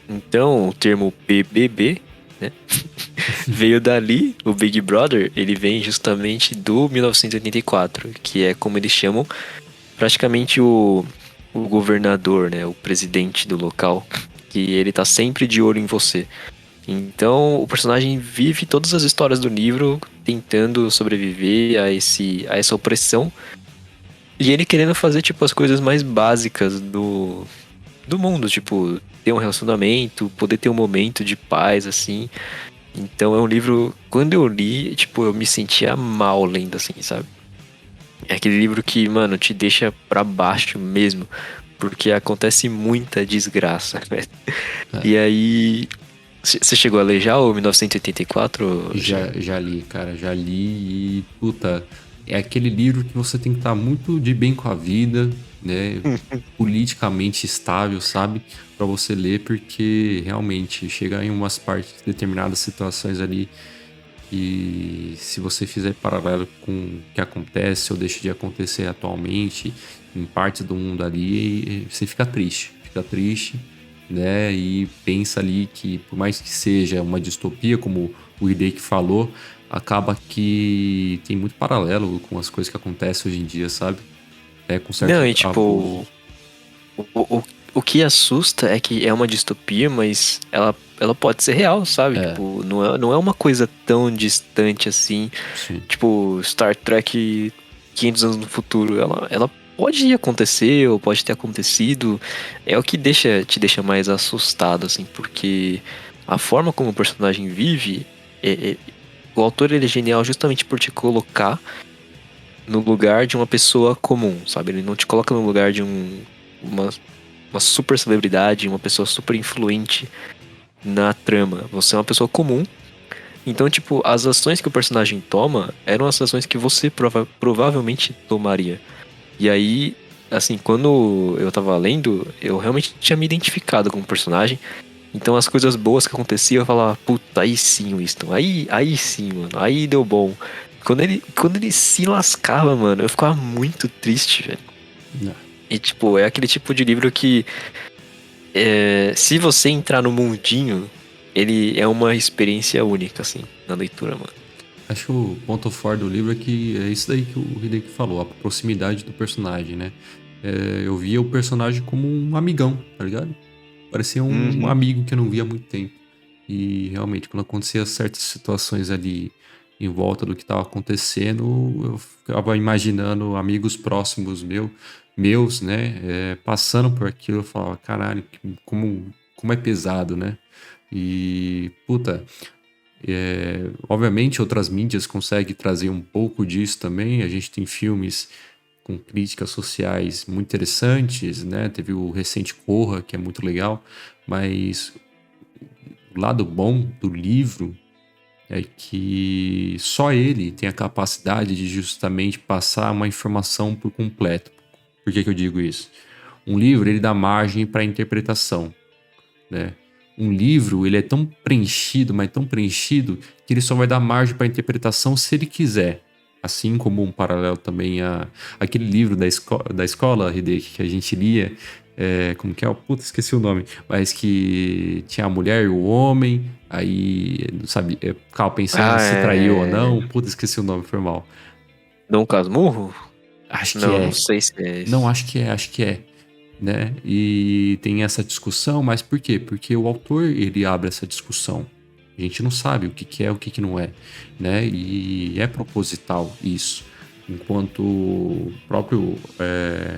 Então, o termo BBB, né, veio dali, o Big Brother, ele vem justamente do 1984, que é como eles chamam praticamente o governador, né, o presidente do local, que ele tá sempre de olho em você. Então, o personagem vive todas as histórias do livro tentando sobreviver a essa opressão. E ele querendo fazer, tipo, as coisas mais básicas do mundo. Tipo, ter um relacionamento, poder ter um momento de paz, assim. Então, é um livro... Quando eu li, tipo, eu me sentia mal lendo, assim, sabe? É aquele livro que, mano, te deixa pra baixo mesmo. Porque acontece muita desgraça, velho. É, E aí... Você chegou a ler já o 1984, Jean? já li, cara, já li e, puta, é aquele livro que você tem que estar muito de bem com a vida, né, politicamente estável, sabe? Pra você ler, porque realmente chega em umas partes, determinadas situações ali, e se você fizer paralelo com o que acontece ou deixa de acontecer atualmente em partes do mundo ali, você fica triste, né? E pensa ali que, por mais que seja uma distopia, como o Hideki falou, acaba que tem muito paralelo com as coisas que acontecem hoje em dia, sabe? Com Não, certos e tipo, abusos. o que assusta é que é uma distopia, mas ela pode ser real, sabe? É, Tipo, não é uma coisa tão distante assim. sim. Tipo, Star Trek 500 anos no futuro. Ela pode acontecer ou pode ter acontecido. É o que te deixa mais assustado, assim, porque a forma como o personagem vive. O autor ele é genial justamente por te colocar no lugar de uma pessoa comum, sabe? Ele não te coloca no lugar de uma, uma super celebridade, uma pessoa super influente na trama. Você é uma pessoa comum. Então, tipo, as ações que o personagem toma eram as ações que você provavelmente tomaria. E aí, assim, quando eu tava lendo, eu realmente tinha me identificado com o personagem. Então as coisas boas que aconteciam, eu falava, puta, aí sim, Winston, aí sim, mano, aí deu bom. Quando ele se lascava, mano, eu ficava muito triste, velho. Né. E, tipo, é aquele tipo de livro que, se você entrar no mundinho, ele é uma experiência única, assim, na leitura, mano. Acho que o ponto forte do livro é que é isso daí que o Hideki falou, a proximidade do personagem, né? Eu via o personagem como um amigão, tá ligado? Parecia um Uhum. amigo que eu não via há muito tempo. E realmente, quando acontecia certas situações ali em volta do que estava acontecendo, eu ficava imaginando amigos próximos meus, né? Passando por aquilo, eu falava, caralho, como é pesado, né? E, puta, obviamente outras mídias conseguem trazer um pouco disso também. A gente tem filmes com críticas sociais muito interessantes, né? Teve o recente Corra, que é muito legal, mas o lado bom do livro é que só ele tem a capacidade de justamente passar uma informação por completo. Por que eu digo isso? Um livro, ele dá margem para interpretação, né? Um livro, ele é tão preenchido, mas tão preenchido, que ele só vai dar margem para interpretação se ele quiser. Assim como um paralelo também a aquele livro da escola, Hideki, que a gente lia, como que é? Puta, esqueci o nome. Mas que tinha a mulher e o homem, aí, sabe, ficava pensando Ah, se traiu ou não. é. Puta, esqueci o nome, foi mal. Dom Casmurro? Acho que Não é. sei se é Não, esse. acho que é. Né? E tem essa discussão, mas por quê? Porque o autor ele abre essa discussão. A gente não sabe o que que é, o que que não é, né? E é proposital isso. Enquanto o próprio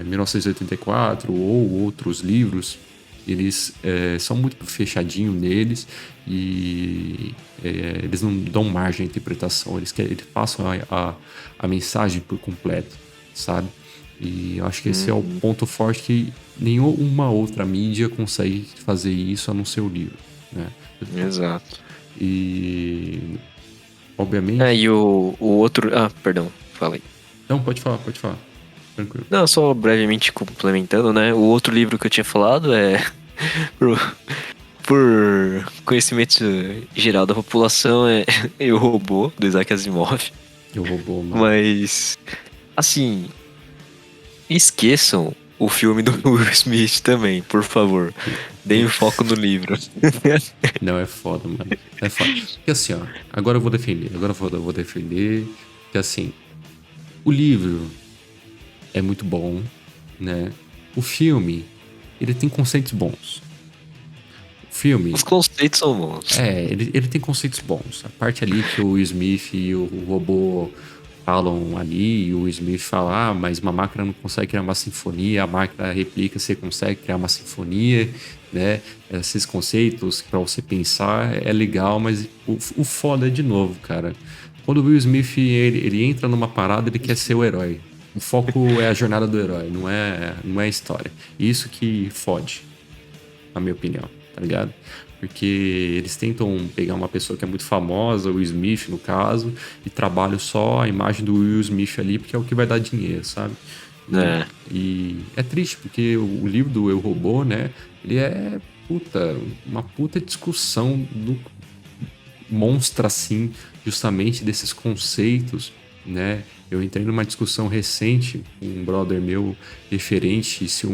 1984 ou outros livros, eles são muito fechadinhos neles e eles não dão margem à interpretação. Eles passam a mensagem por completo, sabe? E eu acho que esse é o Uhum. ponto forte que nenhuma outra mídia consegue fazer isso a não ser o livro, né? Exato. E É, obviamente. e o outro. Ah, perdão, falei. Não, pode falar. Tranquilo. Não, só brevemente complementando, né? O outro livro que eu tinha falado é. Por, por conhecimento geral da população, é Eu, Robô, do Isaac Asimov. Eu roubou, mano. Mas, assim, esqueçam o filme do Will Smith também, por favor. Deem foco no livro. Não, é foda, mano. É foda. Porque assim, ó, agora eu vou defender. Agora eu vou defender. Que assim, o livro é muito bom, né? O filme, ele tem conceitos bons. O Os filme, conceitos são bons. ele tem conceitos bons. A parte ali que o Smith e o robô falam ali, e o Smith fala, mas uma máquina não consegue criar uma sinfonia, a máquina replica, você consegue criar uma sinfonia, né? Esses conceitos, para você pensar, é legal, mas o foda é de novo, cara. Quando o Will Smith ele entra numa parada, ele quer ser o herói. O foco é a jornada do herói, não é a história. Isso que fode, na minha opinião, tá ligado? Porque eles tentam pegar uma pessoa que é muito famosa, o Will Smith no caso, e trabalham só a imagem do Will Smith ali, porque é o que vai dar dinheiro, sabe? né? E é triste, porque o livro do Eu, Robô, né? Ele é, uma puta discussão do monstra, assim, justamente desses conceitos, né? Eu entrei numa discussão recente com um brother meu referente se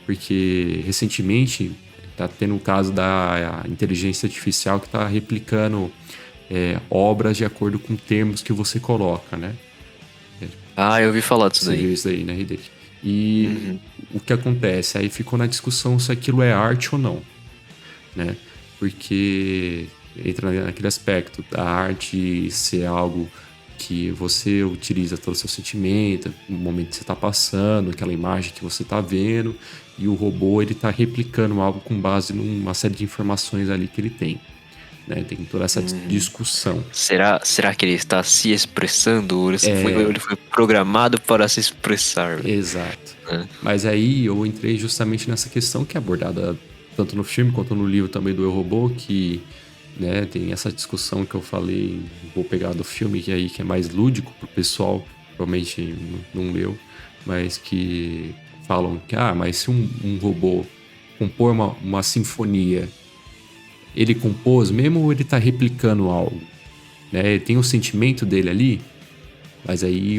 porque recentemente tá tendo o caso da inteligência artificial que tá replicando obras de acordo com termos que você coloca, né? Ah, eu ouvi falar disso Você daí. viu isso daí, né, Hideki? E o que acontece? Aí ficou na discussão se aquilo é arte ou não, né? Porque entra naquele aspecto da arte ser algo que você utiliza todo o seu sentimento, o momento que você está passando, aquela imagem que você está vendo, e o robô ele está replicando algo com base numa série de informações ali que ele tem, né? Tem toda essa discussão. Será que ele está se expressando ou ele foi programado para se expressar? Exato. Né? Mas aí eu entrei justamente nessa questão que é abordada tanto no filme quanto no livro também do Eu, Robô, que, né, tem essa discussão que eu falei, vou pegar do filme que é mais lúdico pro pessoal, provavelmente não leu, mas que falam que, mas se um robô compor uma sinfonia, ele compôs mesmo ou ele tá replicando algo? Né? Ele tem o sentimento dele ali, mas aí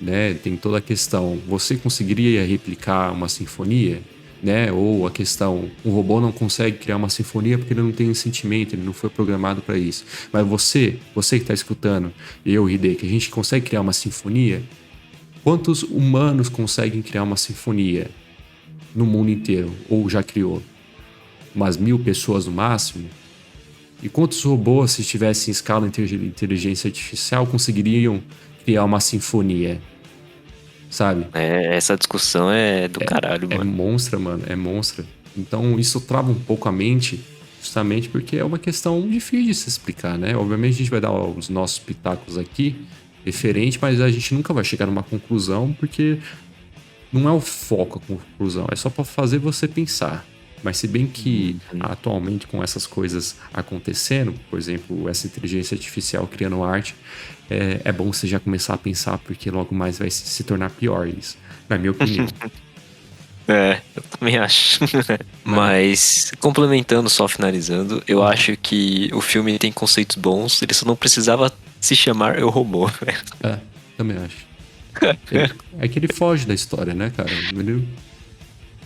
né, tem toda a questão, você conseguiria replicar uma sinfonia? Né? Ou a questão, um robô não consegue criar uma sinfonia porque ele não tem sentimento, ele não foi programado para isso. Mas você que está escutando, eu, Hideki, a gente consegue criar uma sinfonia? Quantos humanos conseguem criar uma sinfonia no mundo inteiro? Ou já criou? Umas 1000 pessoas no máximo? E quantos robôs, se estivessem em escala de inteligência artificial, conseguiriam criar uma sinfonia? Sabe? Essa discussão é do caralho, É mano. monstra, mano, é monstra. Então isso trava um pouco a mente, justamente porque é uma questão difícil de se explicar, né? Obviamente a gente vai dar os nossos pitacos aqui, referente, mas a gente nunca vai chegar numa conclusão, porque não é o foco a conclusão, é só para fazer você pensar. Mas se bem que atualmente com essas coisas acontecendo, por exemplo, essa inteligência artificial criando arte, é bom você já começar a pensar, porque logo mais vai se tornar pior isso, na minha opinião. Eu também acho. Né? Mas, complementando, só finalizando, eu acho que o filme tem conceitos bons, ele só não precisava se chamar Eu, Robô. Também acho. É que ele foge da história, né, cara? Ele,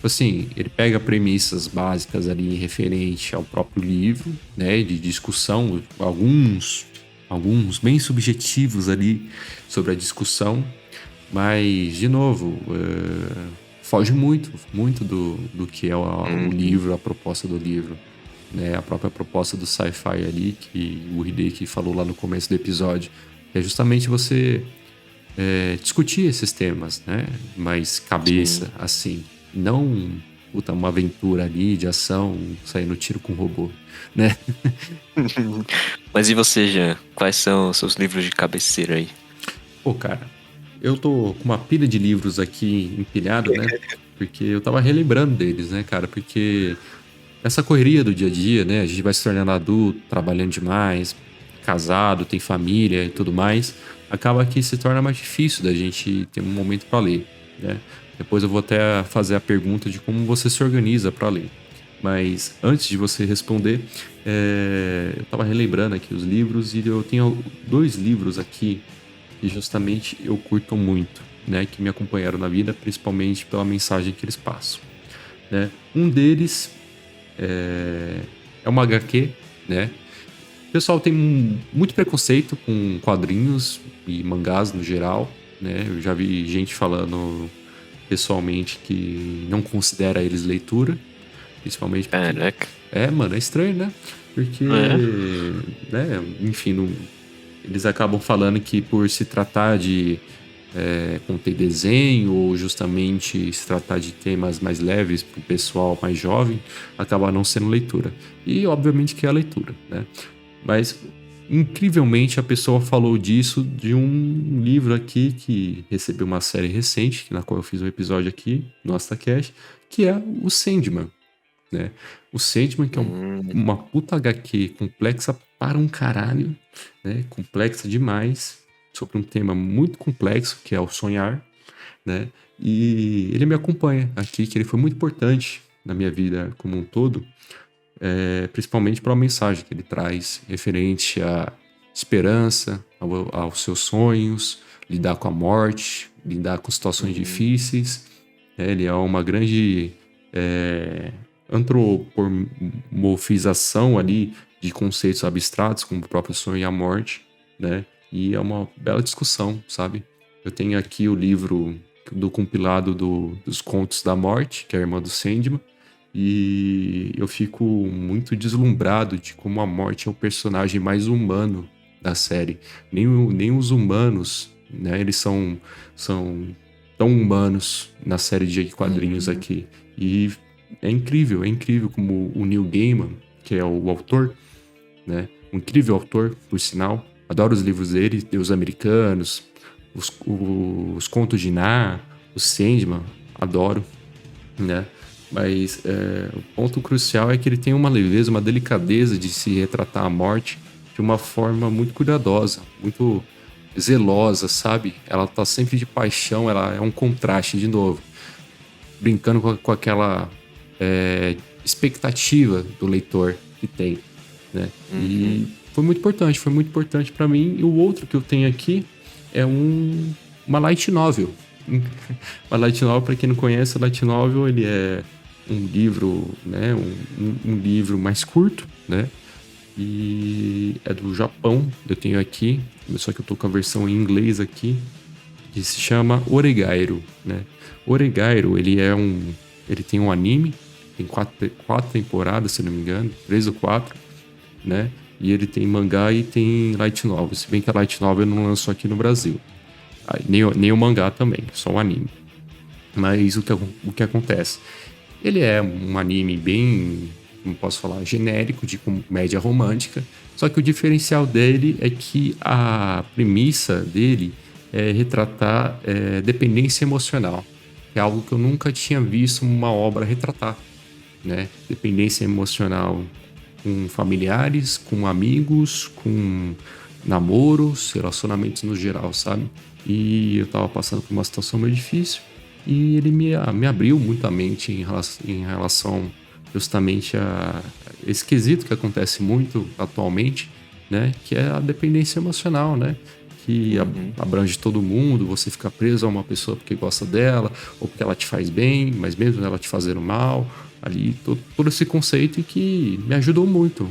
assim, ele pega premissas básicas ali referente ao próprio livro, né, de discussão, alguns bem subjetivos ali sobre a discussão, mas, de novo, foge muito do que é o livro, a proposta do livro, né, a própria proposta do sci-fi ali, que o Hideki falou lá no começo do episódio, é justamente você discutir esses temas, né, mais cabeça, assim, não uma aventura ali de ação, sair no tiro com um robô, né? Mas e você, Jean? Quais são os seus livros de cabeceira aí? Pô, cara, eu tô com uma pilha de livros aqui empilhado, né? Porque eu tava relembrando deles, né, cara? Porque essa correria do dia a dia, né? A gente vai se tornando adulto, trabalhando demais, casado, tem família e tudo mais. Acaba que se torna mais difícil da gente ter um momento para ler, né? Depois eu vou até fazer a pergunta de como você se organiza para ler. Mas antes de você responder, eu tava relembrando aqui os livros e eu tenho 2 livros aqui que justamente eu curto muito, né? Que me acompanharam na vida, principalmente pela mensagem que eles passam, né? Um deles é uma HQ, né? O pessoal tem muito preconceito com quadrinhos e mangás no geral, né? Eu já vi gente falando pessoalmente que não considera eles leitura, principalmente porque... Caraca. Mano, é estranho, né? Porque, né, enfim, eles acabam falando que por se tratar de conter desenho ou justamente se tratar de temas mais leves para o pessoal mais jovem, acaba não sendo leitura. E obviamente que é a leitura, né? Mas incrivelmente a pessoa falou disso de um livro aqui que recebeu uma série recente, na qual eu fiz um episódio aqui no AstaCast, que é o Sandman, né? O Sandman, que é uma puta HQ complexa para um caralho, né? Complexa demais, sobre um tema muito complexo, que é o sonhar, né? E ele me acompanha aqui, que ele foi muito importante na minha vida como um todo, principalmente pela mensagem que ele traz referente à esperança, aos seus sonhos, lidar com a morte, lidar com situações difíceis. Ele é uma grande antropomorfização ali de conceitos abstratos, como o próprio sonho e a morte, né? E é uma bela discussão, sabe? Eu tenho aqui o livro do compilado dos Contos da Morte, que é a irmã do Sandman, e eu fico muito deslumbrado de como a morte é o personagem mais humano da série. Nem os humanos, né? Eles são tão humanos na série de quadrinhos aqui. E é incrível como o Neil Gaiman, que é o autor, né? Um incrível autor, por sinal. Adoro os livros dele, Deus Americanos, os Contos de Narnia, o Sandman, adoro, né? Mas o ponto crucial é que ele tem uma leveza, uma delicadeza de se retratar a morte de uma forma muito cuidadosa, muito zelosa, sabe? Ela tá sempre de paixão, ela é um contraste, de novo, brincando com aquela expectativa do leitor que tem, né? E foi muito importante para mim. E o outro que eu tenho aqui é uma light novel. Uma light novel, para quem não conhece, a light novel, ele é um livro, né? Um livro mais curto, né? E é do Japão. Eu tenho aqui, só que eu tô com a versão em inglês aqui, que se chama Oregairo, né? Oregairo, ele tem um anime, tem quatro temporadas, se não me engano, 3 ou 4, né? E ele tem mangá e tem light novel, se bem que a light novel não lançou aqui no Brasil. Nem o mangá também, só o anime. Mas o que acontece? Ele é um anime bem, como posso falar, genérico, de comédia romântica, só que o diferencial dele é que a premissa dele é retratar dependência emocional, que é algo que eu nunca tinha visto uma obra retratar, né? Dependência emocional com familiares, com amigos, com namoros, relacionamentos no geral, sabe? E eu tava passando por uma situação meio difícil e ele me abriu muito a mente em relação justamente a esse quesito que acontece muito atualmente, né? Que é a dependência emocional, né? Que abrange todo mundo, você fica preso a uma pessoa porque gosta dela, ou porque ela te faz bem, mas mesmo ela te fazendo mal, ali, todo esse conceito, e que me ajudou muito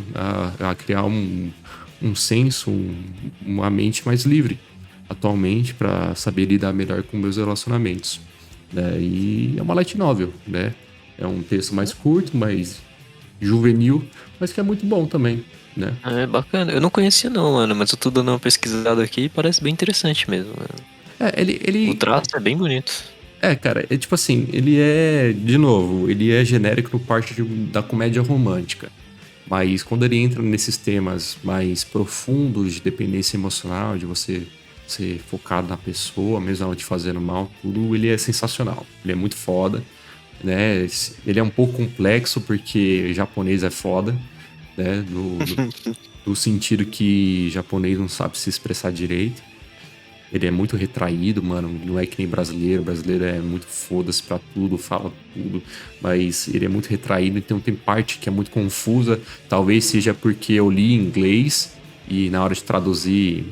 a criar um senso, uma mente mais livre atualmente para saber lidar melhor com meus relacionamentos, né? E é uma light novel, né? É um texto mais curto, mais juvenil, mas que é muito bom também, né? É bacana. Eu não conhecia não, mano, mas eu tô dando uma pesquisada aqui e parece bem interessante mesmo, mano. O traço é bem bonito. Cara, é tipo assim, ele é, de novo, ele é genérico no parte da comédia romântica. Mas quando ele entra nesses temas mais profundos de dependência emocional, de você ser focado na pessoa, mesmo ela te fazendo mal, tudo, ele é sensacional. Ele é muito foda, né? Ele é um pouco complexo porque japonês é foda, né? No sentido que japonês não sabe se expressar direito. Ele é muito retraído, mano. Não é que nem brasileiro. O brasileiro é muito foda-se pra tudo, fala tudo. Mas ele é muito retraído, então tem parte que é muito confusa. Talvez seja porque eu li em inglês e na hora de traduzir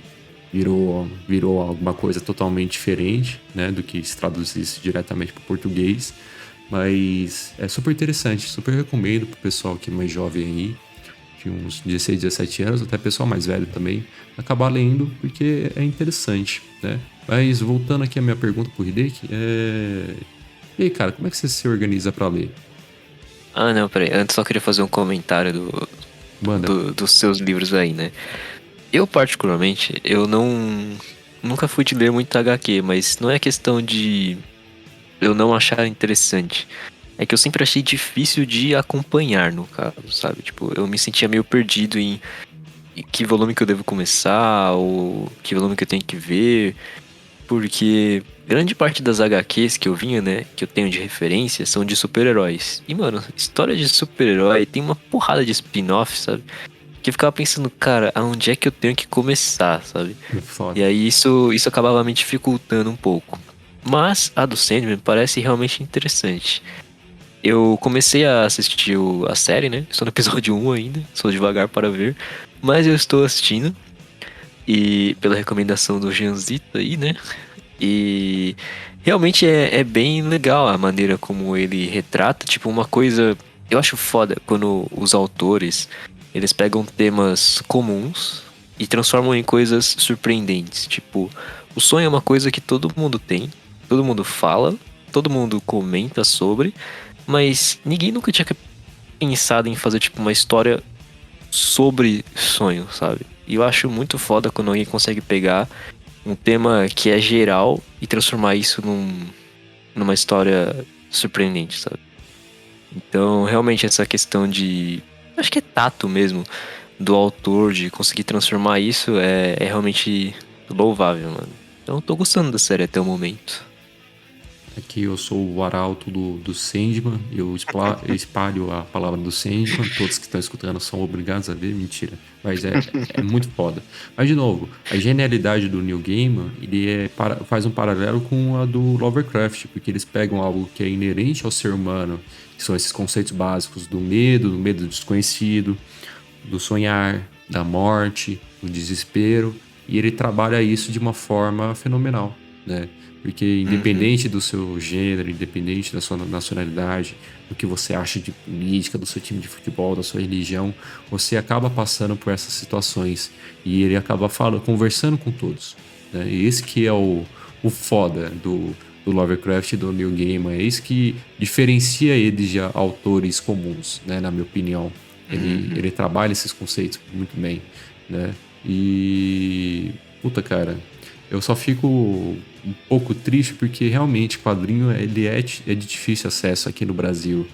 virou alguma coisa totalmente diferente, né? Do que se traduzisse diretamente pro português. Mas é super interessante, super recomendo pro pessoal que é mais jovem aí, de uns 16, 17 anos, até pessoal mais velho também, acabar lendo, porque é interessante, né? Mas voltando aqui à minha pergunta pro Hideki, e aí, cara, como é que você se organiza pra ler? Ah, não, peraí. Antes só queria fazer um comentário Manda. dos seus livros aí, né? Eu, particularmente, nunca fui de ler muito HQ, mas não é questão de eu não achar interessante. É que eu sempre achei difícil de acompanhar, no caso, sabe? Tipo, eu me sentia meio perdido em que volume que eu devo começar, ou que volume que eu tenho que ver, porque grande parte das HQs que eu vinha, né, que eu tenho de referência, são de super-heróis. E, mano, história de super-herói tem uma porrada de spin-off, sabe? Que eu ficava pensando, cara, aonde é que eu tenho que começar, sabe? Foda. E aí isso acabava me dificultando um pouco. Mas a do Sandman parece realmente interessante. Eu comecei a assistir a série, né? Estou no episódio 1 ainda, sou devagar para ver. Mas eu estou assistindo. E pela recomendação do Janzito aí, né? E realmente é bem legal a maneira como ele retrata, tipo, uma coisa. Eu acho foda quando os autores eles pegam temas comuns e transformam em coisas surpreendentes. Tipo, o sonho é uma coisa que todo mundo tem, todo mundo fala, todo mundo comenta sobre, mas ninguém nunca tinha pensado em fazer tipo uma história sobre sonho, sabe? E eu acho muito foda quando alguém consegue pegar um tema que é geral e transformar isso numa história surpreendente, sabe? Então, realmente, essa questão de. Acho que é tato mesmo do autor de conseguir transformar isso é realmente louvável, mano. Então, eu tô gostando da série até o momento. Aqui eu sou o arauto do Sandman, eu espalho a palavra do Sandman, todos que estão escutando são obrigados a ver, mentira. Mas é muito foda. Mas, de novo, a genialidade do Neil Gaiman, ele faz um paralelo com a do Lovecraft, porque eles pegam algo que é inerente ao ser humano, que são esses conceitos básicos do medo do desconhecido, do sonhar, da morte, do desespero, e ele trabalha isso de uma forma fenomenal, né? Porque Uhum. independente do seu gênero, independente da sua nacionalidade, do que você acha de política, do seu time de futebol, da sua religião, você acaba passando por essas situações e ele acaba conversando com todos, né? E esse que é o foda do Lovecraft e do Neil Gaiman, é isso que diferencia eles de autores comuns, né? Na minha opinião. Ele Uhum. trabalha esses conceitos muito bem, né? E. Puta, cara, eu só fico um pouco triste porque realmente quadrinho ele é de difícil acesso aqui no Brasil,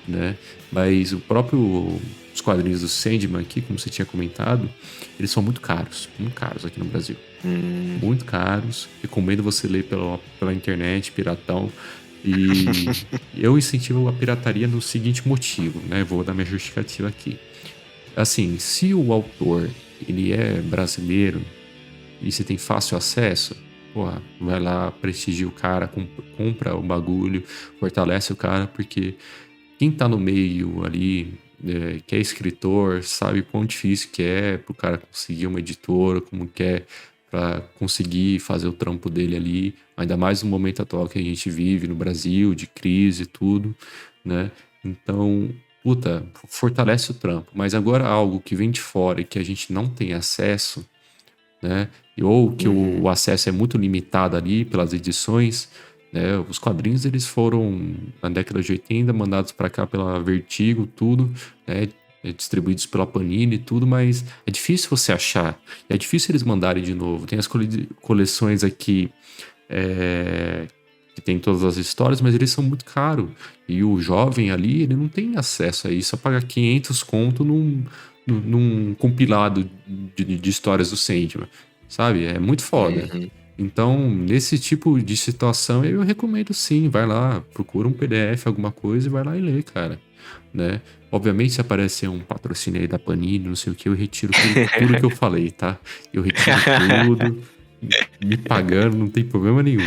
né? Mas os quadrinhos do Sandman aqui, como você tinha comentado, eles são muito caros aqui no Brasil. Hum. Muito caros. Recomendo você ler pela internet, piratão. E eu incentivo a pirataria no seguinte motivo, né? Vou dar minha justificativa aqui. Assim, se o autor ele é brasileiro e você tem fácil acesso, porra, vai lá, prestigia o cara, compra o bagulho, fortalece o cara, porque quem tá no meio ali, que é escritor, sabe quão difícil que é pro cara conseguir uma editora, como que é pra conseguir fazer o trampo dele ali, ainda mais no momento atual que a gente vive no Brasil, de crise e tudo, né? Então, puta, fortalece o trampo. Mas agora algo que vem de fora e que a gente não tem acesso, né? Ou que o Uhum. acesso é muito limitado ali pelas edições, né? Os quadrinhos eles foram na década de 80 mandados para cá pela Vertigo, tudo, né? Distribuídos pela Panini e tudo, mas é difícil você achar. É difícil eles mandarem de novo. Tem as coleções aqui que tem todas as histórias, mas eles são muito caros. E o jovem ali, ele não tem acesso a isso, só paga 500 conto num compilado de histórias do Sandman, sabe? É muito foda. Uhum. Então, nesse tipo de situação, eu recomendo sim, vai lá, procura um PDF, alguma coisa e vai lá e lê, cara, né? Obviamente, se aparecer um patrocínio aí da Panini, não sei o que, eu retiro tudo que eu falei, tá? Eu retiro tudo, me pagando, não tem problema nenhum.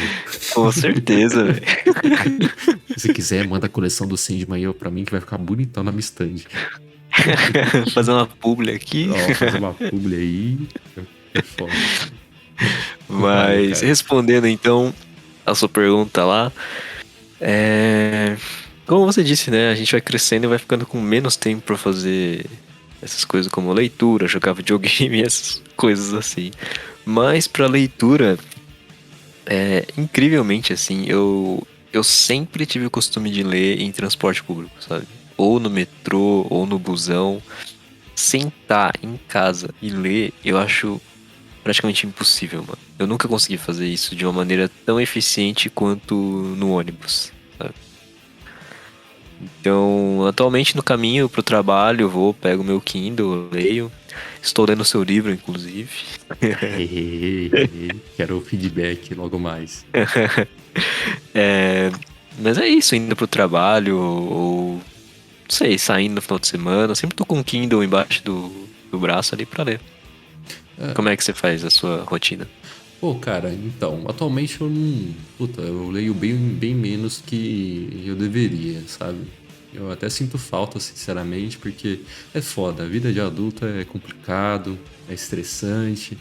Com certeza, velho. Se quiser, manda a coleção do Sandman aí ó, pra mim, que vai ficar bonitão na minha stand. Fazer uma publi aqui. Ó, fazer uma publi aí, é foda. Vai, Mas cara. respondendo então a sua pergunta lá, como você disse, né? A gente vai crescendo e vai ficando com menos tempo pra fazer essas coisas como leitura, jogar videogame, essas coisas assim. Mas pra leitura, incrivelmente assim, eu sempre tive o costume de ler em transporte público, sabe? Ou no metrô, ou no busão. Sentar em casa e ler, eu acho praticamente impossível, mano. Eu nunca consegui fazer isso de uma maneira tão eficiente quanto no ônibus, sabe? Então, atualmente no caminho pro trabalho, eu vou, pego meu Kindle, leio. Estou lendo seu livro, inclusive. Quero o feedback logo mais. É, mas é isso, indo pro trabalho, ou, não sei, saindo no final de semana. Eu sempre tô com um Kindle embaixo do braço ali pra ler. É, Como é que você faz a sua rotina? Pô, cara, então, atualmente eu não. Puta, eu leio bem menos que eu deveria, sabe? Eu até sinto falta, sinceramente, porque é foda. A vida de adulto é complicado, é estressante,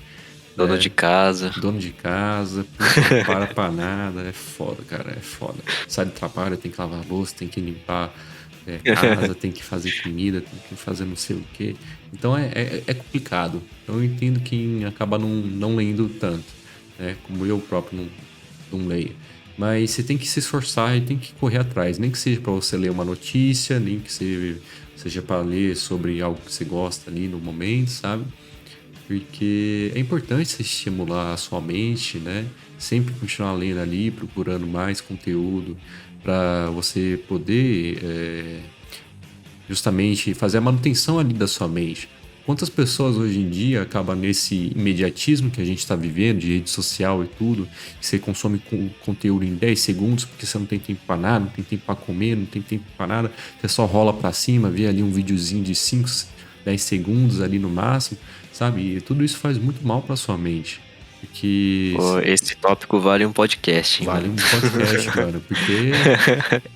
Dono né? de casa. Dono de casa, puta, não para pra nada, é foda, cara, é foda. Sai do trabalho, tem que lavar a louça, tem que limpar casa, tem que fazer comida, tem que fazer não sei o quê. Então é complicado. Eu entendo quem acaba não lendo tanto, né? Como eu próprio não leio. Mas você tem que se esforçar e tem que correr atrás. Nem que seja para você ler uma notícia, nem que seja para ler sobre algo que você gosta ali no momento, sabe? Porque é importante você estimular a sua mente, né? Sempre continuar lendo ali, procurando mais conteúdo para você poder justamente fazer a manutenção ali da sua mente. Quantas pessoas hoje em dia acabam nesse imediatismo que a gente está vivendo, de rede social e tudo, que você consome conteúdo em 10 segundos porque você não tem tempo para nada, não tem tempo para comer, não tem tempo para nada, você só rola para cima, vê ali um videozinho de 5, 10 segundos ali no máximo, sabe? E tudo isso faz muito mal para sua mente. Porque Pô, esse tópico vale um podcast, hein, vale mano. um podcast, mano, porque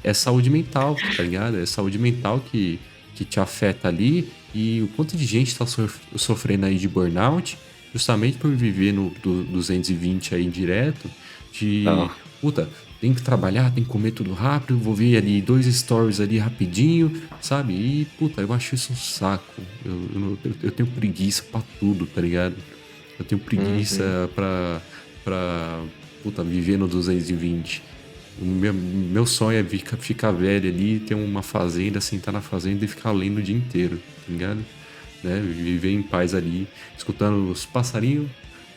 é saúde mental, tá ligado? É saúde mental que te afeta ali e o quanto de gente tá sofrendo aí de burnout justamente por viver no 220 aí direto de, Não. puta, tem que trabalhar, tem que comer tudo rápido, vou ver ali 2 stories ali rapidinho, sabe? E, puta, eu acho isso um saco. Eu tenho preguiça pra tudo, tá ligado? Eu tenho Uhum. preguiça pra puta, viver no 220. O meu sonho é ficar velho ali, ter uma fazenda, sentar na fazenda e ficar lendo o dia inteiro, tá ligado? Né? Viver em paz ali, escutando os passarinhos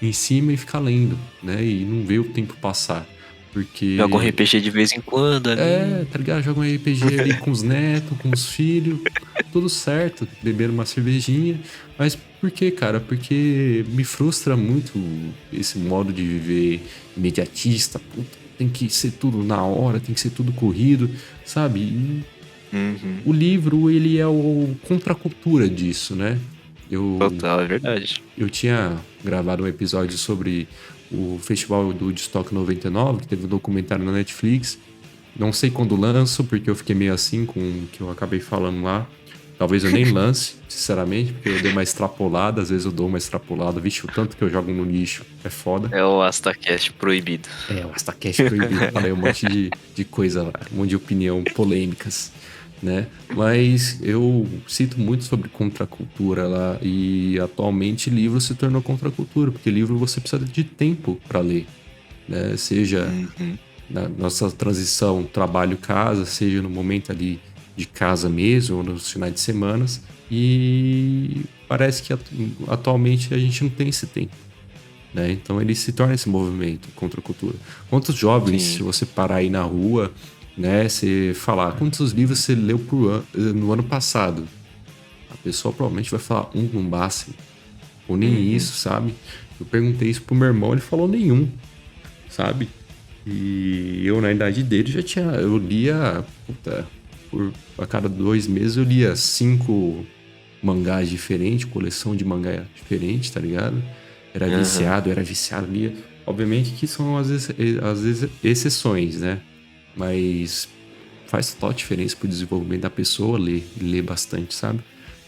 em cima e ficar lendo, né? E não ver o tempo passar. Joga um Porque RPG de vez em quando ali. tá ligado? Joga um RPG ali com os netos, com os filhos, tudo certo, beber uma cervejinha. Mas por quê, cara? Porque me frustra muito esse modo de viver imediatista. Puta, tem que ser tudo na hora, tem que ser tudo corrido, sabe? E Uhum. o livro, ele é o contracultura disso, né? Eu, Total, é verdade. eu tinha gravado um episódio sobre o Festival do Woodstock 99, que teve um documentário na Netflix. Não sei quando lanço, porque eu fiquei meio assim com o que eu acabei falando lá. Talvez eu nem lance, sinceramente, porque eu dei uma extrapolada. Às vezes eu dou uma extrapolada. Vixe, o tanto que eu jogo no lixo é foda. É o AstaCast proibido. É, o Astacast proibido. Falei um monte de coisa lá, um monte de opinião polêmicas, né? Mas eu cito muito sobre contracultura lá e atualmente livro se tornou contracultura, porque livro você precisa de tempo para ler, né? Seja Uhum. na nossa transição trabalho-casa, seja no momento ali de casa mesmo, ou nos finais de semanas, e parece que atualmente a gente não tem esse tempo, né? Então ele se torna esse movimento contra a cultura. Quantos jovens, se Sim. você parar aí na rua, né, você falar quantos livros você leu no ano passado, a pessoa provavelmente vai falar um no máximo, ou nem Uhum. isso, sabe? Eu perguntei isso pro meu irmão, ele falou nenhum, sabe? E eu, na idade dele, eu lia, puta, a cada 2 meses eu lia 5 mangás diferentes, coleção de mangá diferente, tá ligado? Aham. Era viciado, lia. Obviamente que são às vezes exceções, né? Mas faz total diferença pro desenvolvimento da pessoa ler bastante, sabe?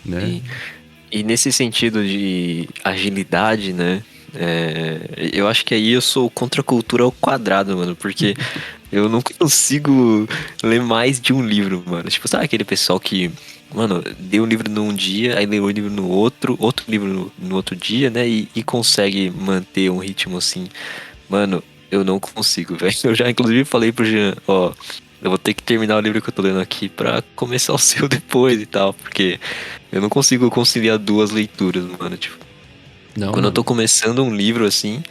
Né? E, e nesse sentido de agilidade, né? Eu acho que aí eu sou contra a cultura ao quadrado, mano, porque eu não consigo ler mais de um livro, mano. Tipo, sabe aquele pessoal que, mano, lê um livro num dia, aí lê um livro no outro livro no outro dia, né? E consegue manter um ritmo assim. Mano, eu não consigo, velho. Eu já, inclusive, falei pro Jean, ó, eu vou ter que terminar o livro que eu tô lendo aqui pra começar o seu depois e tal, porque eu não consigo conciliar duas leituras, mano. Tipo, Não, quando eu tô mano. começando um livro assim,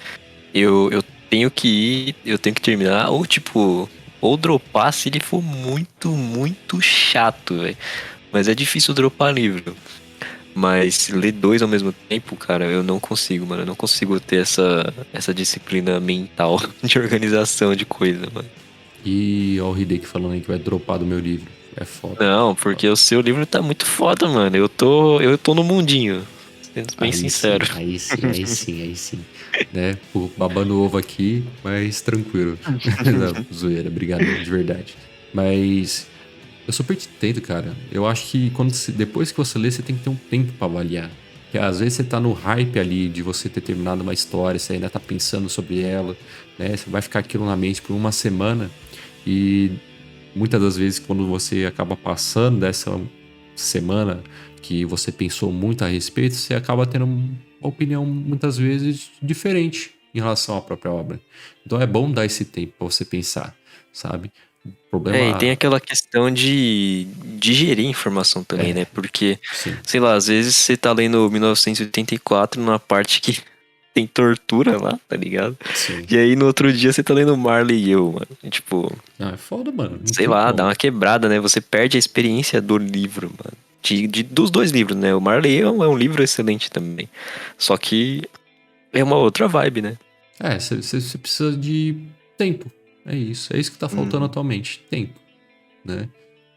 eu tenho que ir, eu tenho que terminar, ou tipo, ou dropar se ele for muito, muito chato, velho. Mas é difícil dropar livro. Mas ler dois ao mesmo tempo, cara, eu não consigo, mano. Eu não consigo ter essa disciplina mental de organização de coisa, mano. E ó, o Hideki falando aí que vai dropar do meu livro. É foda. Não, Foda. porque o seu livro tá muito foda, mano. Eu tô no mundinho. Sendo bem Aí sincero. sim, aí sim, aí sim, aí sim. Né? Pô, babando ovo aqui, mas tranquilo. Não, zoeira, brigadão, de verdade. Mas eu super te entendo, cara. Eu acho que depois que você lê, você tem que ter um tempo pra avaliar. Porque às vezes você tá no hype ali de você ter terminado uma história, você ainda tá pensando sobre ela, né? Você vai ficar aquilo na mente por uma semana e muitas das vezes quando você acaba passando dessa semana que você pensou muito a respeito, você acaba tendo uma opinião muitas vezes diferente em relação à própria obra. Então é bom dar esse tempo pra você pensar, sabe? O E tem problema aquela questão de digerir informação também, né? é, Porque, sim, sei lá, às vezes você tá lendo 1984 numa parte que tem tortura lá, tá ligado? sim. E aí no outro dia você tá lendo Marley e eu, mano. E, tipo, Ah, é foda, mano. Não sei tem lá, dá como. uma quebrada, né? Você perde a experiência do livro, mano. Dos dois livros, né? O Marley é um livro excelente também. Só que é uma outra vibe, né? É, você precisa de tempo. É isso. É isso que tá faltando Uhum. atualmente. Tempo, né?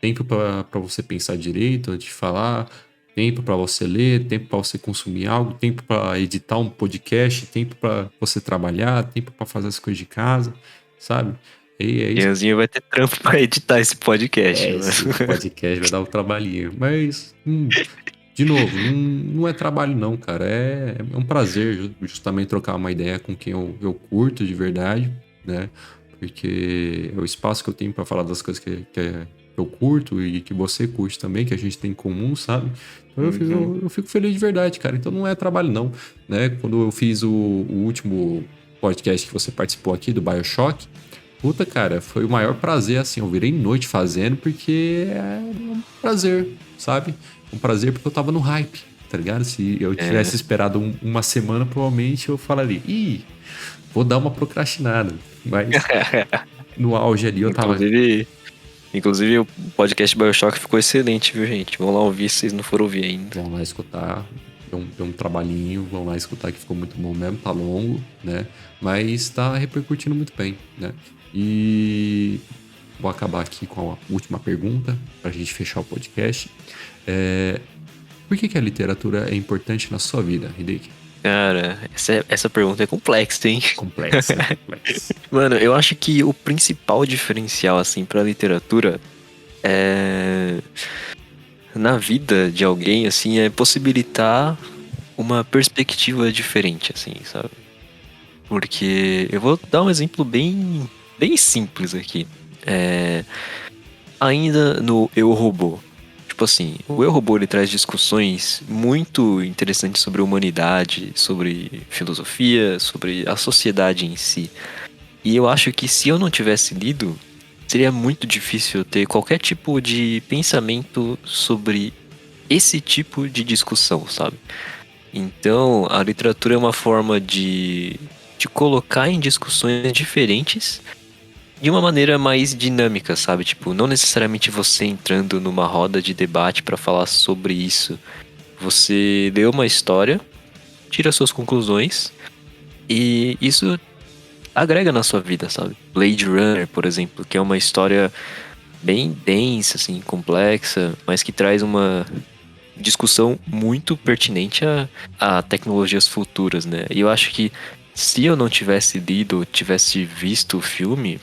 Tempo pra você pensar direito antes de falar. Tempo pra você ler. Tempo pra você consumir algo. Tempo pra editar um podcast. Tempo pra você trabalhar. Tempo pra fazer as coisas de casa, sabe? E é isso. Ianzinho vai ter trampo pra editar esse podcast, É, mano. esse podcast vai dar um trabalhinho. Mas, de novo, não é trabalho não, cara. É um prazer justamente trocar uma ideia com quem eu curto de verdade, né? Porque é o espaço que eu tenho para falar das coisas que eu curto e que você curte também, que a gente tem em comum, sabe? Então Uhum. eu fico feliz de verdade, cara. Então não é trabalho não, né? Quando eu fiz o último podcast que você participou aqui do BioShock, puta, cara, foi o maior prazer, assim. Eu virei noite fazendo porque é um prazer, sabe? Um prazer porque eu tava no hype, tá ligado? Se eu tivesse É. esperado uma semana, provavelmente eu falaria, ih, vou dar uma procrastinada. Mas no auge ali eu tava, Inclusive, inclusive, o podcast BioShock ficou excelente, viu, gente? Vão lá ouvir se vocês não foram ouvir ainda. vamos lá escutar. Deu um trabalhinho, vamos lá escutar que ficou muito bom mesmo, tá longo, né? Mas tá repercutindo muito bem, né? E vou acabar aqui com a última pergunta pra gente fechar o podcast. É, por que a literatura é importante na sua vida, Hideki? Cara, essa pergunta é complexa, hein? Complexa, complexa. Mano, eu acho que o principal diferencial, assim, pra literatura é. Na vida de alguém, assim, é possibilitar uma perspectiva diferente, assim, sabe? Porque eu vou dar um exemplo bem simples aqui. É, ainda no Eu, Robô. Tipo assim, o Eu, Robô ele traz discussões muito interessantes sobre a humanidade, sobre filosofia, sobre a sociedade em si. E eu acho que se eu não tivesse lido, seria muito difícil eu ter qualquer tipo de pensamento sobre esse tipo de discussão, sabe? Então, a literatura é uma forma de colocar em discussões diferentes de uma maneira mais dinâmica, sabe? Tipo, não necessariamente você entrando numa roda de debate para falar sobre isso. Você lê uma história, tira suas conclusões e isso agrega na sua vida, sabe? Blade Runner, por exemplo, que é uma história bem densa, assim, complexa, mas que traz uma discussão muito pertinente a tecnologias futuras, né? E eu acho que se eu não tivesse lido, tivesse visto o filme,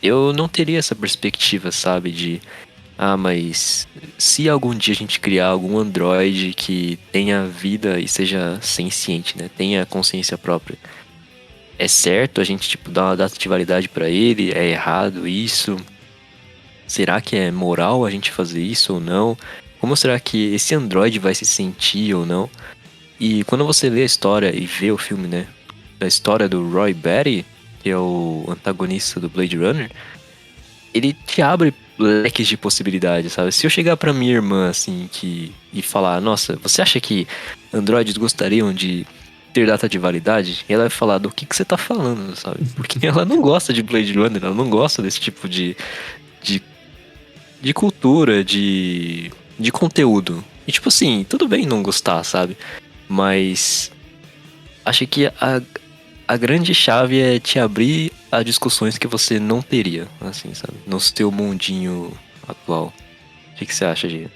eu não teria essa perspectiva, sabe? Mas se algum dia a gente criar algum androide que tenha vida e seja senciente, né? Tenha consciência própria. É certo a gente, tipo, dar uma data de validade pra ele? É errado isso? Será que é moral a gente fazer isso ou não? Como será que esse androide vai se sentir ou não? E quando você lê a história e vê o filme, né? A história do Roy Batty, que é o antagonista do Blade Runner, ele te abre leques de possibilidades, sabe? Se eu chegar pra minha irmã, assim, e falar, nossa, você acha que androides gostariam de ter data de validade? Ela vai falar, do que você tá falando, sabe? Porque ela não gosta de Blade Runner, ela não gosta desse tipo de, de cultura, de conteúdo. E tipo assim, tudo bem não gostar, sabe? Mas acho que a grande chave é te abrir a discussões que você não teria, assim, sabe? No seu mundinho atual. O que você acha, Gia?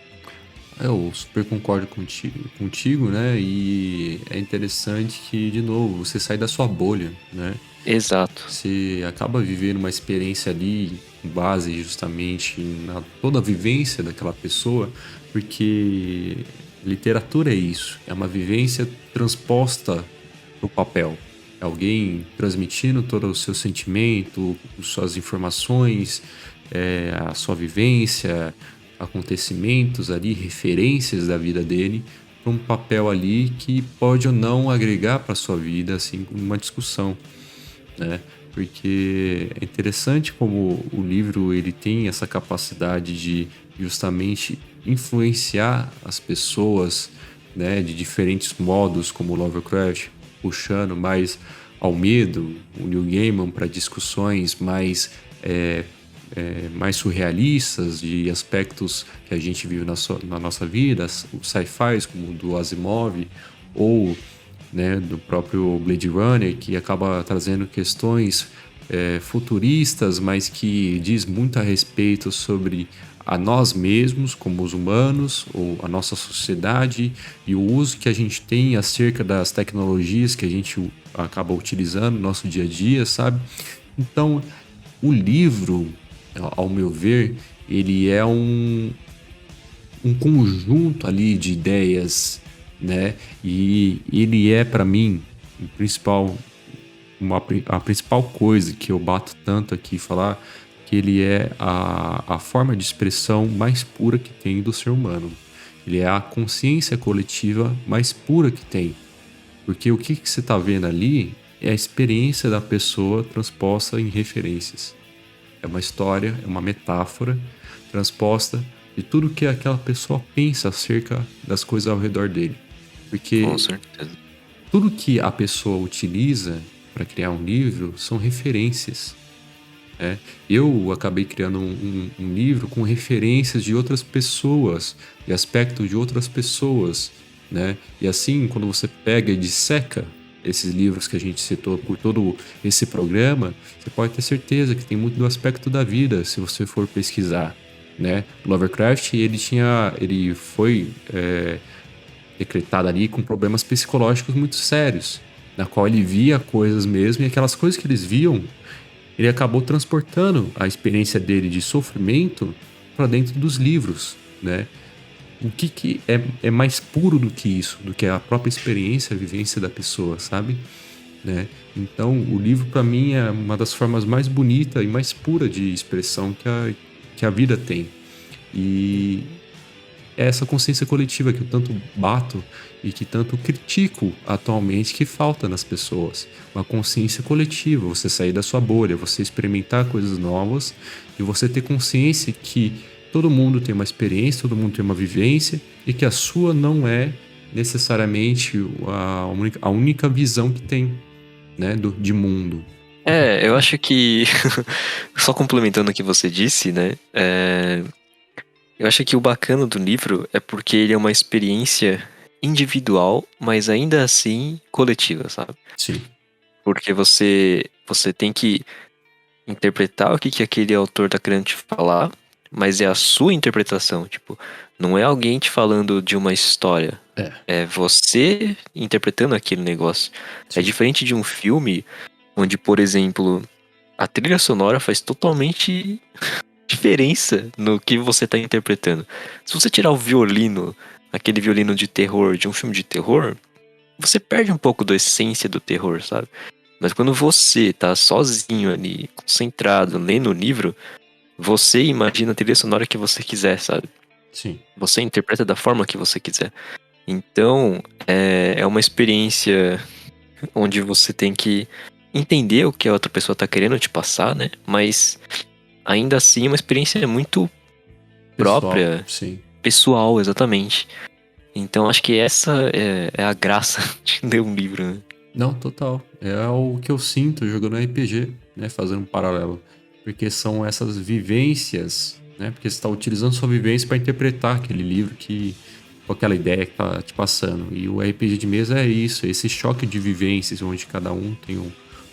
Eu super concordo contigo, né? E é interessante que, de novo, você sai da sua bolha, né? Exato. Você acaba vivendo uma experiência ali com base justamente na toda a vivência daquela pessoa, porque literatura é isso, é uma vivência transposta para o papel. É alguém transmitindo todo o seu sentimento, suas informações, a sua vivência, acontecimentos ali, referências da vida dele, para um papel ali que pode ou não agregar para sua vida, assim, uma discussão, né? Porque é interessante como o livro ele tem essa capacidade de justamente influenciar as pessoas, né, de diferentes modos, como o Lovecraft, puxando mais ao medo, o Neil Gaiman para discussões mais surrealistas, de aspectos que a gente vive na nossa vida, os sci-fis como o do Asimov, ou, né, do próprio Blade Runner, que acaba trazendo questões futuristas, mas que diz muito a respeito sobre a nós mesmos, como os humanos, ou a nossa sociedade, e o uso que a gente tem acerca das tecnologias que a gente acaba utilizando no nosso dia a dia, sabe? Então, o livro, ao meu ver, ele é um conjunto ali de ideias, né? E ele é, para mim, o principal, a principal coisa que eu bato tanto aqui falar, que ele é a forma de expressão mais pura que tem do ser humano. Ele é a consciência coletiva mais pura que tem. Porque o que você está vendo ali é a experiência da pessoa transposta em referências. É uma história, é uma metáfora transposta de tudo que aquela pessoa pensa acerca das coisas ao redor dele. Com Porque certeza. tudo que a pessoa utiliza para criar um livro são referências, né? Eu acabei criando um livro com referências de outras pessoas, de aspectos de outras pessoas, né? E assim, quando você pega e disseca esses livros que a gente citou por todo esse programa, você pode ter certeza que tem muito do aspecto da vida, se você for pesquisar, né? Lovecraft, ele foi decretado ali com problemas psicológicos muito sérios, na qual ele via coisas mesmo, e aquelas coisas que eles viam ele acabou transportando a experiência dele de sofrimento para dentro dos livros, né? O que é mais puro do que isso, do que a própria experiência, a vivência da pessoa, sabe? Né? Então, o livro para mim é uma das formas mais bonitas e mais puras de expressão que a vida tem. E é essa consciência coletiva que eu tanto bato e que tanto critico atualmente que falta nas pessoas. Uma consciência coletiva, você sair da sua bolha, você experimentar coisas novas e você ter consciência que todo mundo tem uma experiência, todo mundo tem uma vivência e que a sua não é necessariamente a única visão que tem, né, de mundo. Eu acho que, só complementando o que você disse, né? Eu acho que o bacana do livro é porque ele é uma experiência individual, mas ainda assim coletiva, sabe? Sim. Porque você tem que interpretar o que aquele autor tá querendo te falar, mas é a sua interpretação, tipo, não é alguém te falando de uma história. É você interpretando aquele negócio. Sim. É diferente de um filme onde, por exemplo, a trilha sonora faz totalmente diferença no que você tá interpretando. Se você tirar o violino, aquele violino de terror de um filme de terror, você perde um pouco da essência do terror, sabe? Mas quando você tá sozinho ali, concentrado, lendo o livro, você imagina a trilha sonora que você quiser, sabe? Sim. Você interpreta da forma que você quiser. Então, é uma experiência onde você tem que entender o que a outra pessoa tá querendo te passar, né? Mas ainda assim é uma experiência muito Pessoal, própria, sim. pessoal, exatamente. Então acho que essa é a graça de ler um livro, né? Não, total. É o que eu sinto jogando RPG, né? Fazendo um paralelo. Porque são essas vivências, né? Porque você está utilizando sua vivência para interpretar aquele livro com aquela ideia que tá te passando. E o RPG de mesa é isso, esse choque de vivências, onde cada um tem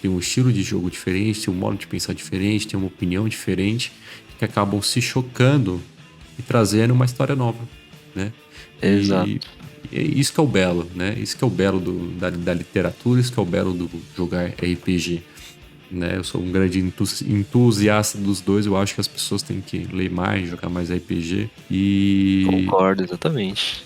um estilo de jogo diferente, tem um modo de pensar diferente, tem uma opinião diferente, que acabam se chocando e trazendo uma história nova, né? Exato. E é isso que é o belo, né? Isso que é o belo da literatura, isso que é o belo do jogar RPG. Né? Eu sou um grande entusiasta dos dois. Eu acho que as pessoas têm que ler mais, jogar mais RPG. E Concordo, exatamente.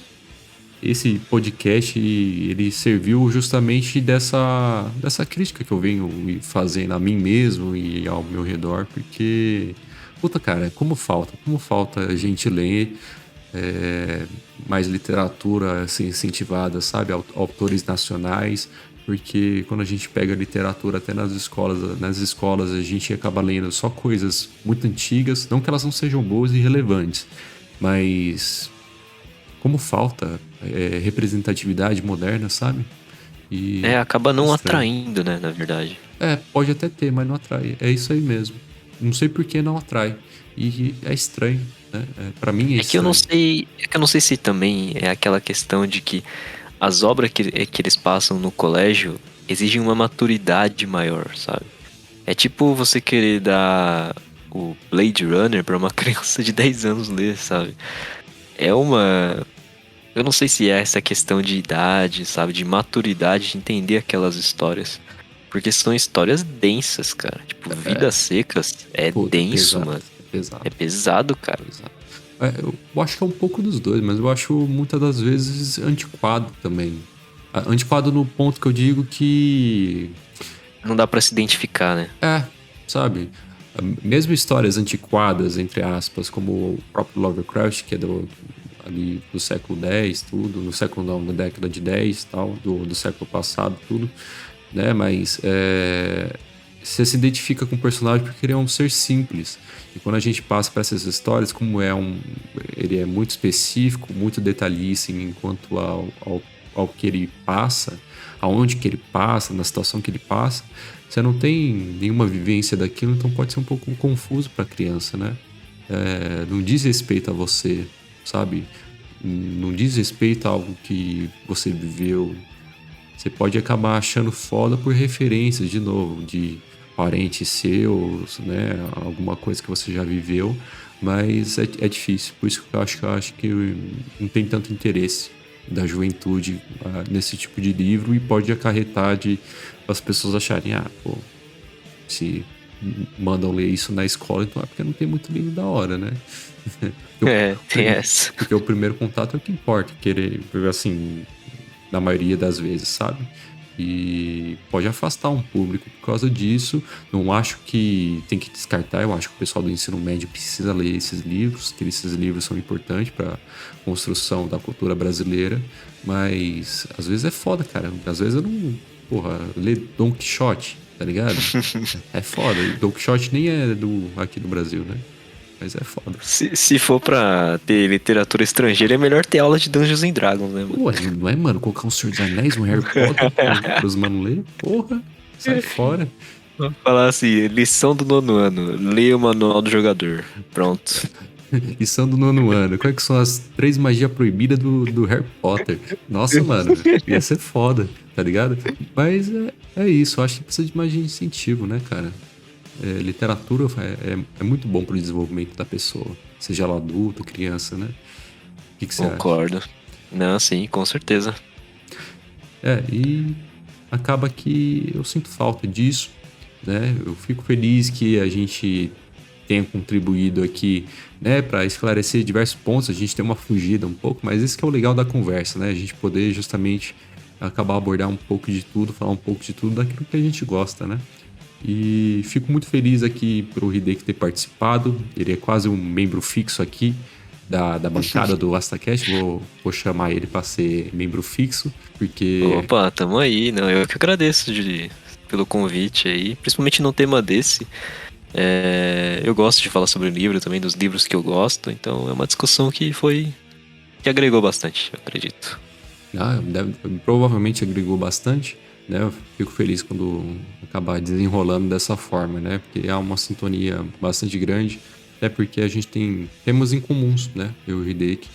esse podcast, ele serviu justamente dessa crítica que eu venho fazendo a mim mesmo e ao meu redor, porque, puta, cara, como falta a gente ler mais literatura assim, incentivada, sabe? Autores nacionais, porque quando a gente pega literatura até nas escolas a gente acaba lendo só coisas muito antigas, não que elas não sejam boas e relevantes, mas como falta representatividade moderna, sabe? E Acaba é não estranho. atraindo, né, na verdade. Pode até ter, mas não atrai. É isso aí mesmo. Não sei por que não atrai. E é estranho, né? Para mim é estranho. É que eu não sei se também é aquela questão de que as obras que eles passam no colégio exigem uma maturidade maior, sabe? É tipo você querer dar o Blade Runner pra uma criança de 10 anos ler, sabe? É uma. Eu não sei se é essa questão de idade, sabe? De maturidade, de entender aquelas histórias. Porque são histórias densas, cara. Tipo, Vidas Secas é Puta, é denso, pesado. mano. É É pesado. pesado, cara. Pesado. Eu acho que é um pouco dos dois, mas eu acho muitas das vezes antiquado também. Antiquado no ponto que eu digo que Não dá pra se identificar, né? sabe? Mesmo histórias antiquadas, entre aspas, como o próprio Lovecraft, que é ali do século X, tudo, no século não, na década de 10 tal, do século passado, tudo, né? Mas você se identifica com o personagem porque ele é um ser simples. E quando a gente passa para essas histórias, como ele é muito específico, muito detalhista enquanto ao que ele passa, aonde que ele passa, na situação que ele passa, você não tem nenhuma vivência daquilo, então pode ser um pouco confuso para a criança, né? Não diz respeito a você, sabe? Não diz respeito a algo que você viveu. Você pode acabar achando foda por referências, de novo, de parentes seus, né? Alguma coisa que você já viveu, mas é difícil. Por isso que eu acho que não tem tanto interesse da juventude nesse tipo de livro e pode acarretar de as pessoas acharem, pô, se mandam ler isso na escola, então é porque não tem muito livro da hora, né? Tem essa. Porque o primeiro contato é o que importa, querer, assim, na maioria das vezes, sabe? E pode afastar um público por causa disso. Não acho que tem que descartar, eu acho que o pessoal do ensino médio precisa ler esses livros, que esses livros são importantes para construção da cultura brasileira, mas às vezes é foda, cara. Às vezes eu não, porra, ler Don Quixote, tá ligado? É foda. E Don Quixote nem é aqui do Brasil, né? Mas é foda. Se for pra ter literatura estrangeira, é melhor ter aula de Dungeons and Dragons, né, mano? Ué, não é, mano? Colocar um Senhor dos Anéis, um Harry Potter pros mano ler? Porra, sai fora. Vamos falar assim, lição do 9º ano, leia o manual do jogador. Pronto. Lição do 9º ano. Quais que são as 3 magias proibidas do Harry Potter? Nossa, mano, ia ser foda, tá ligado? Mas é isso, eu acho que precisa de mais de incentivo, né, cara? Literatura é muito bom pro desenvolvimento da pessoa, seja ela adulta, criança, né? O que você acha? Concordo. Não, sim, com certeza. E acaba que eu sinto falta disso, né? Eu fico feliz que a gente tenha contribuído aqui, né, para esclarecer diversos pontos. A gente tem uma fugida um pouco, mas esse que é o legal da conversa, né? A gente poder justamente acabar abordar um pouco de tudo, falar um pouco de tudo daquilo que a gente gosta, né? E fico muito feliz aqui pro Hideki ter participado. Ele é quase um membro fixo aqui da bancada do AstaCast. Vou chamar ele para ser membro fixo, porque... Opa, tamo aí. Não, eu que agradeço pelo convite aí, principalmente num tema desse. Eu gosto de falar sobre o livro também, dos livros que eu gosto, então é uma discussão que agregou bastante, eu acredito. Provavelmente agregou bastante, né? Eu fico feliz quando acabar desenrolando dessa forma, né? Porque há uma sintonia bastante grande, até porque a gente temos em comuns, né? Eu e o Hideki.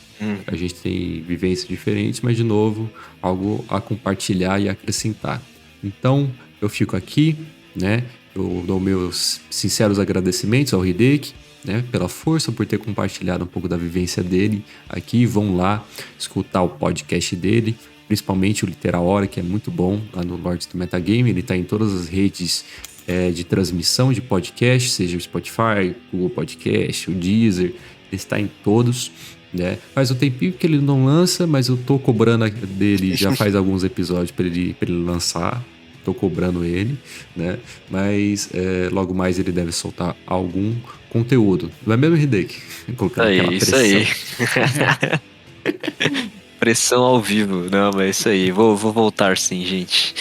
A gente tem vivências diferentes, mas de novo, algo a compartilhar e acrescentar. Então, eu fico aqui, né? Eu dou meus sinceros agradecimentos ao Hideki, né, pela força, por ter compartilhado um pouco da vivência dele aqui. Vão lá escutar o podcast dele, principalmente o Literal Hora, que é muito bom, lá no Lords do Metagame. Ele está em todas as redes de transmissão de podcast, seja o Spotify, o Podcast, o Deezer, ele está em todos, né? Faz um tempinho que ele não lança, mas eu tô cobrando dele já faz alguns episódios para ele lançar. Tô cobrando ele, né? Mas logo mais ele deve soltar algum conteúdo. Não é mesmo, Hideki? Colocando aquela pressão. Isso aí. Pressão ao vivo. Não, mas é isso aí. Vou voltar sim, gente.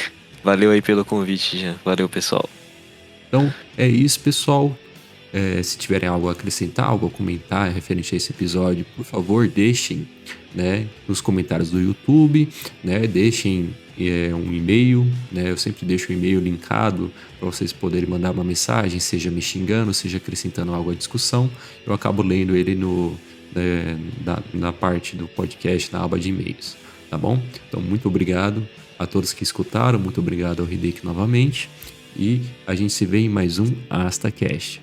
Valeu aí pelo convite, Jean. Valeu, pessoal. Então, é isso, pessoal. Se tiverem algo a acrescentar, algo a comentar referente a esse episódio, por favor, deixem, né, nos comentários do YouTube, né, deixem um e-mail, né, eu sempre deixo o e-mail linkado para vocês poderem mandar uma mensagem, seja me xingando, seja acrescentando algo à discussão. Eu acabo lendo ele na parte do podcast, na aba de e-mails, tá bom? Então, muito obrigado a todos que escutaram, muito obrigado ao Hideki novamente, e a gente se vê em mais um AstaCast.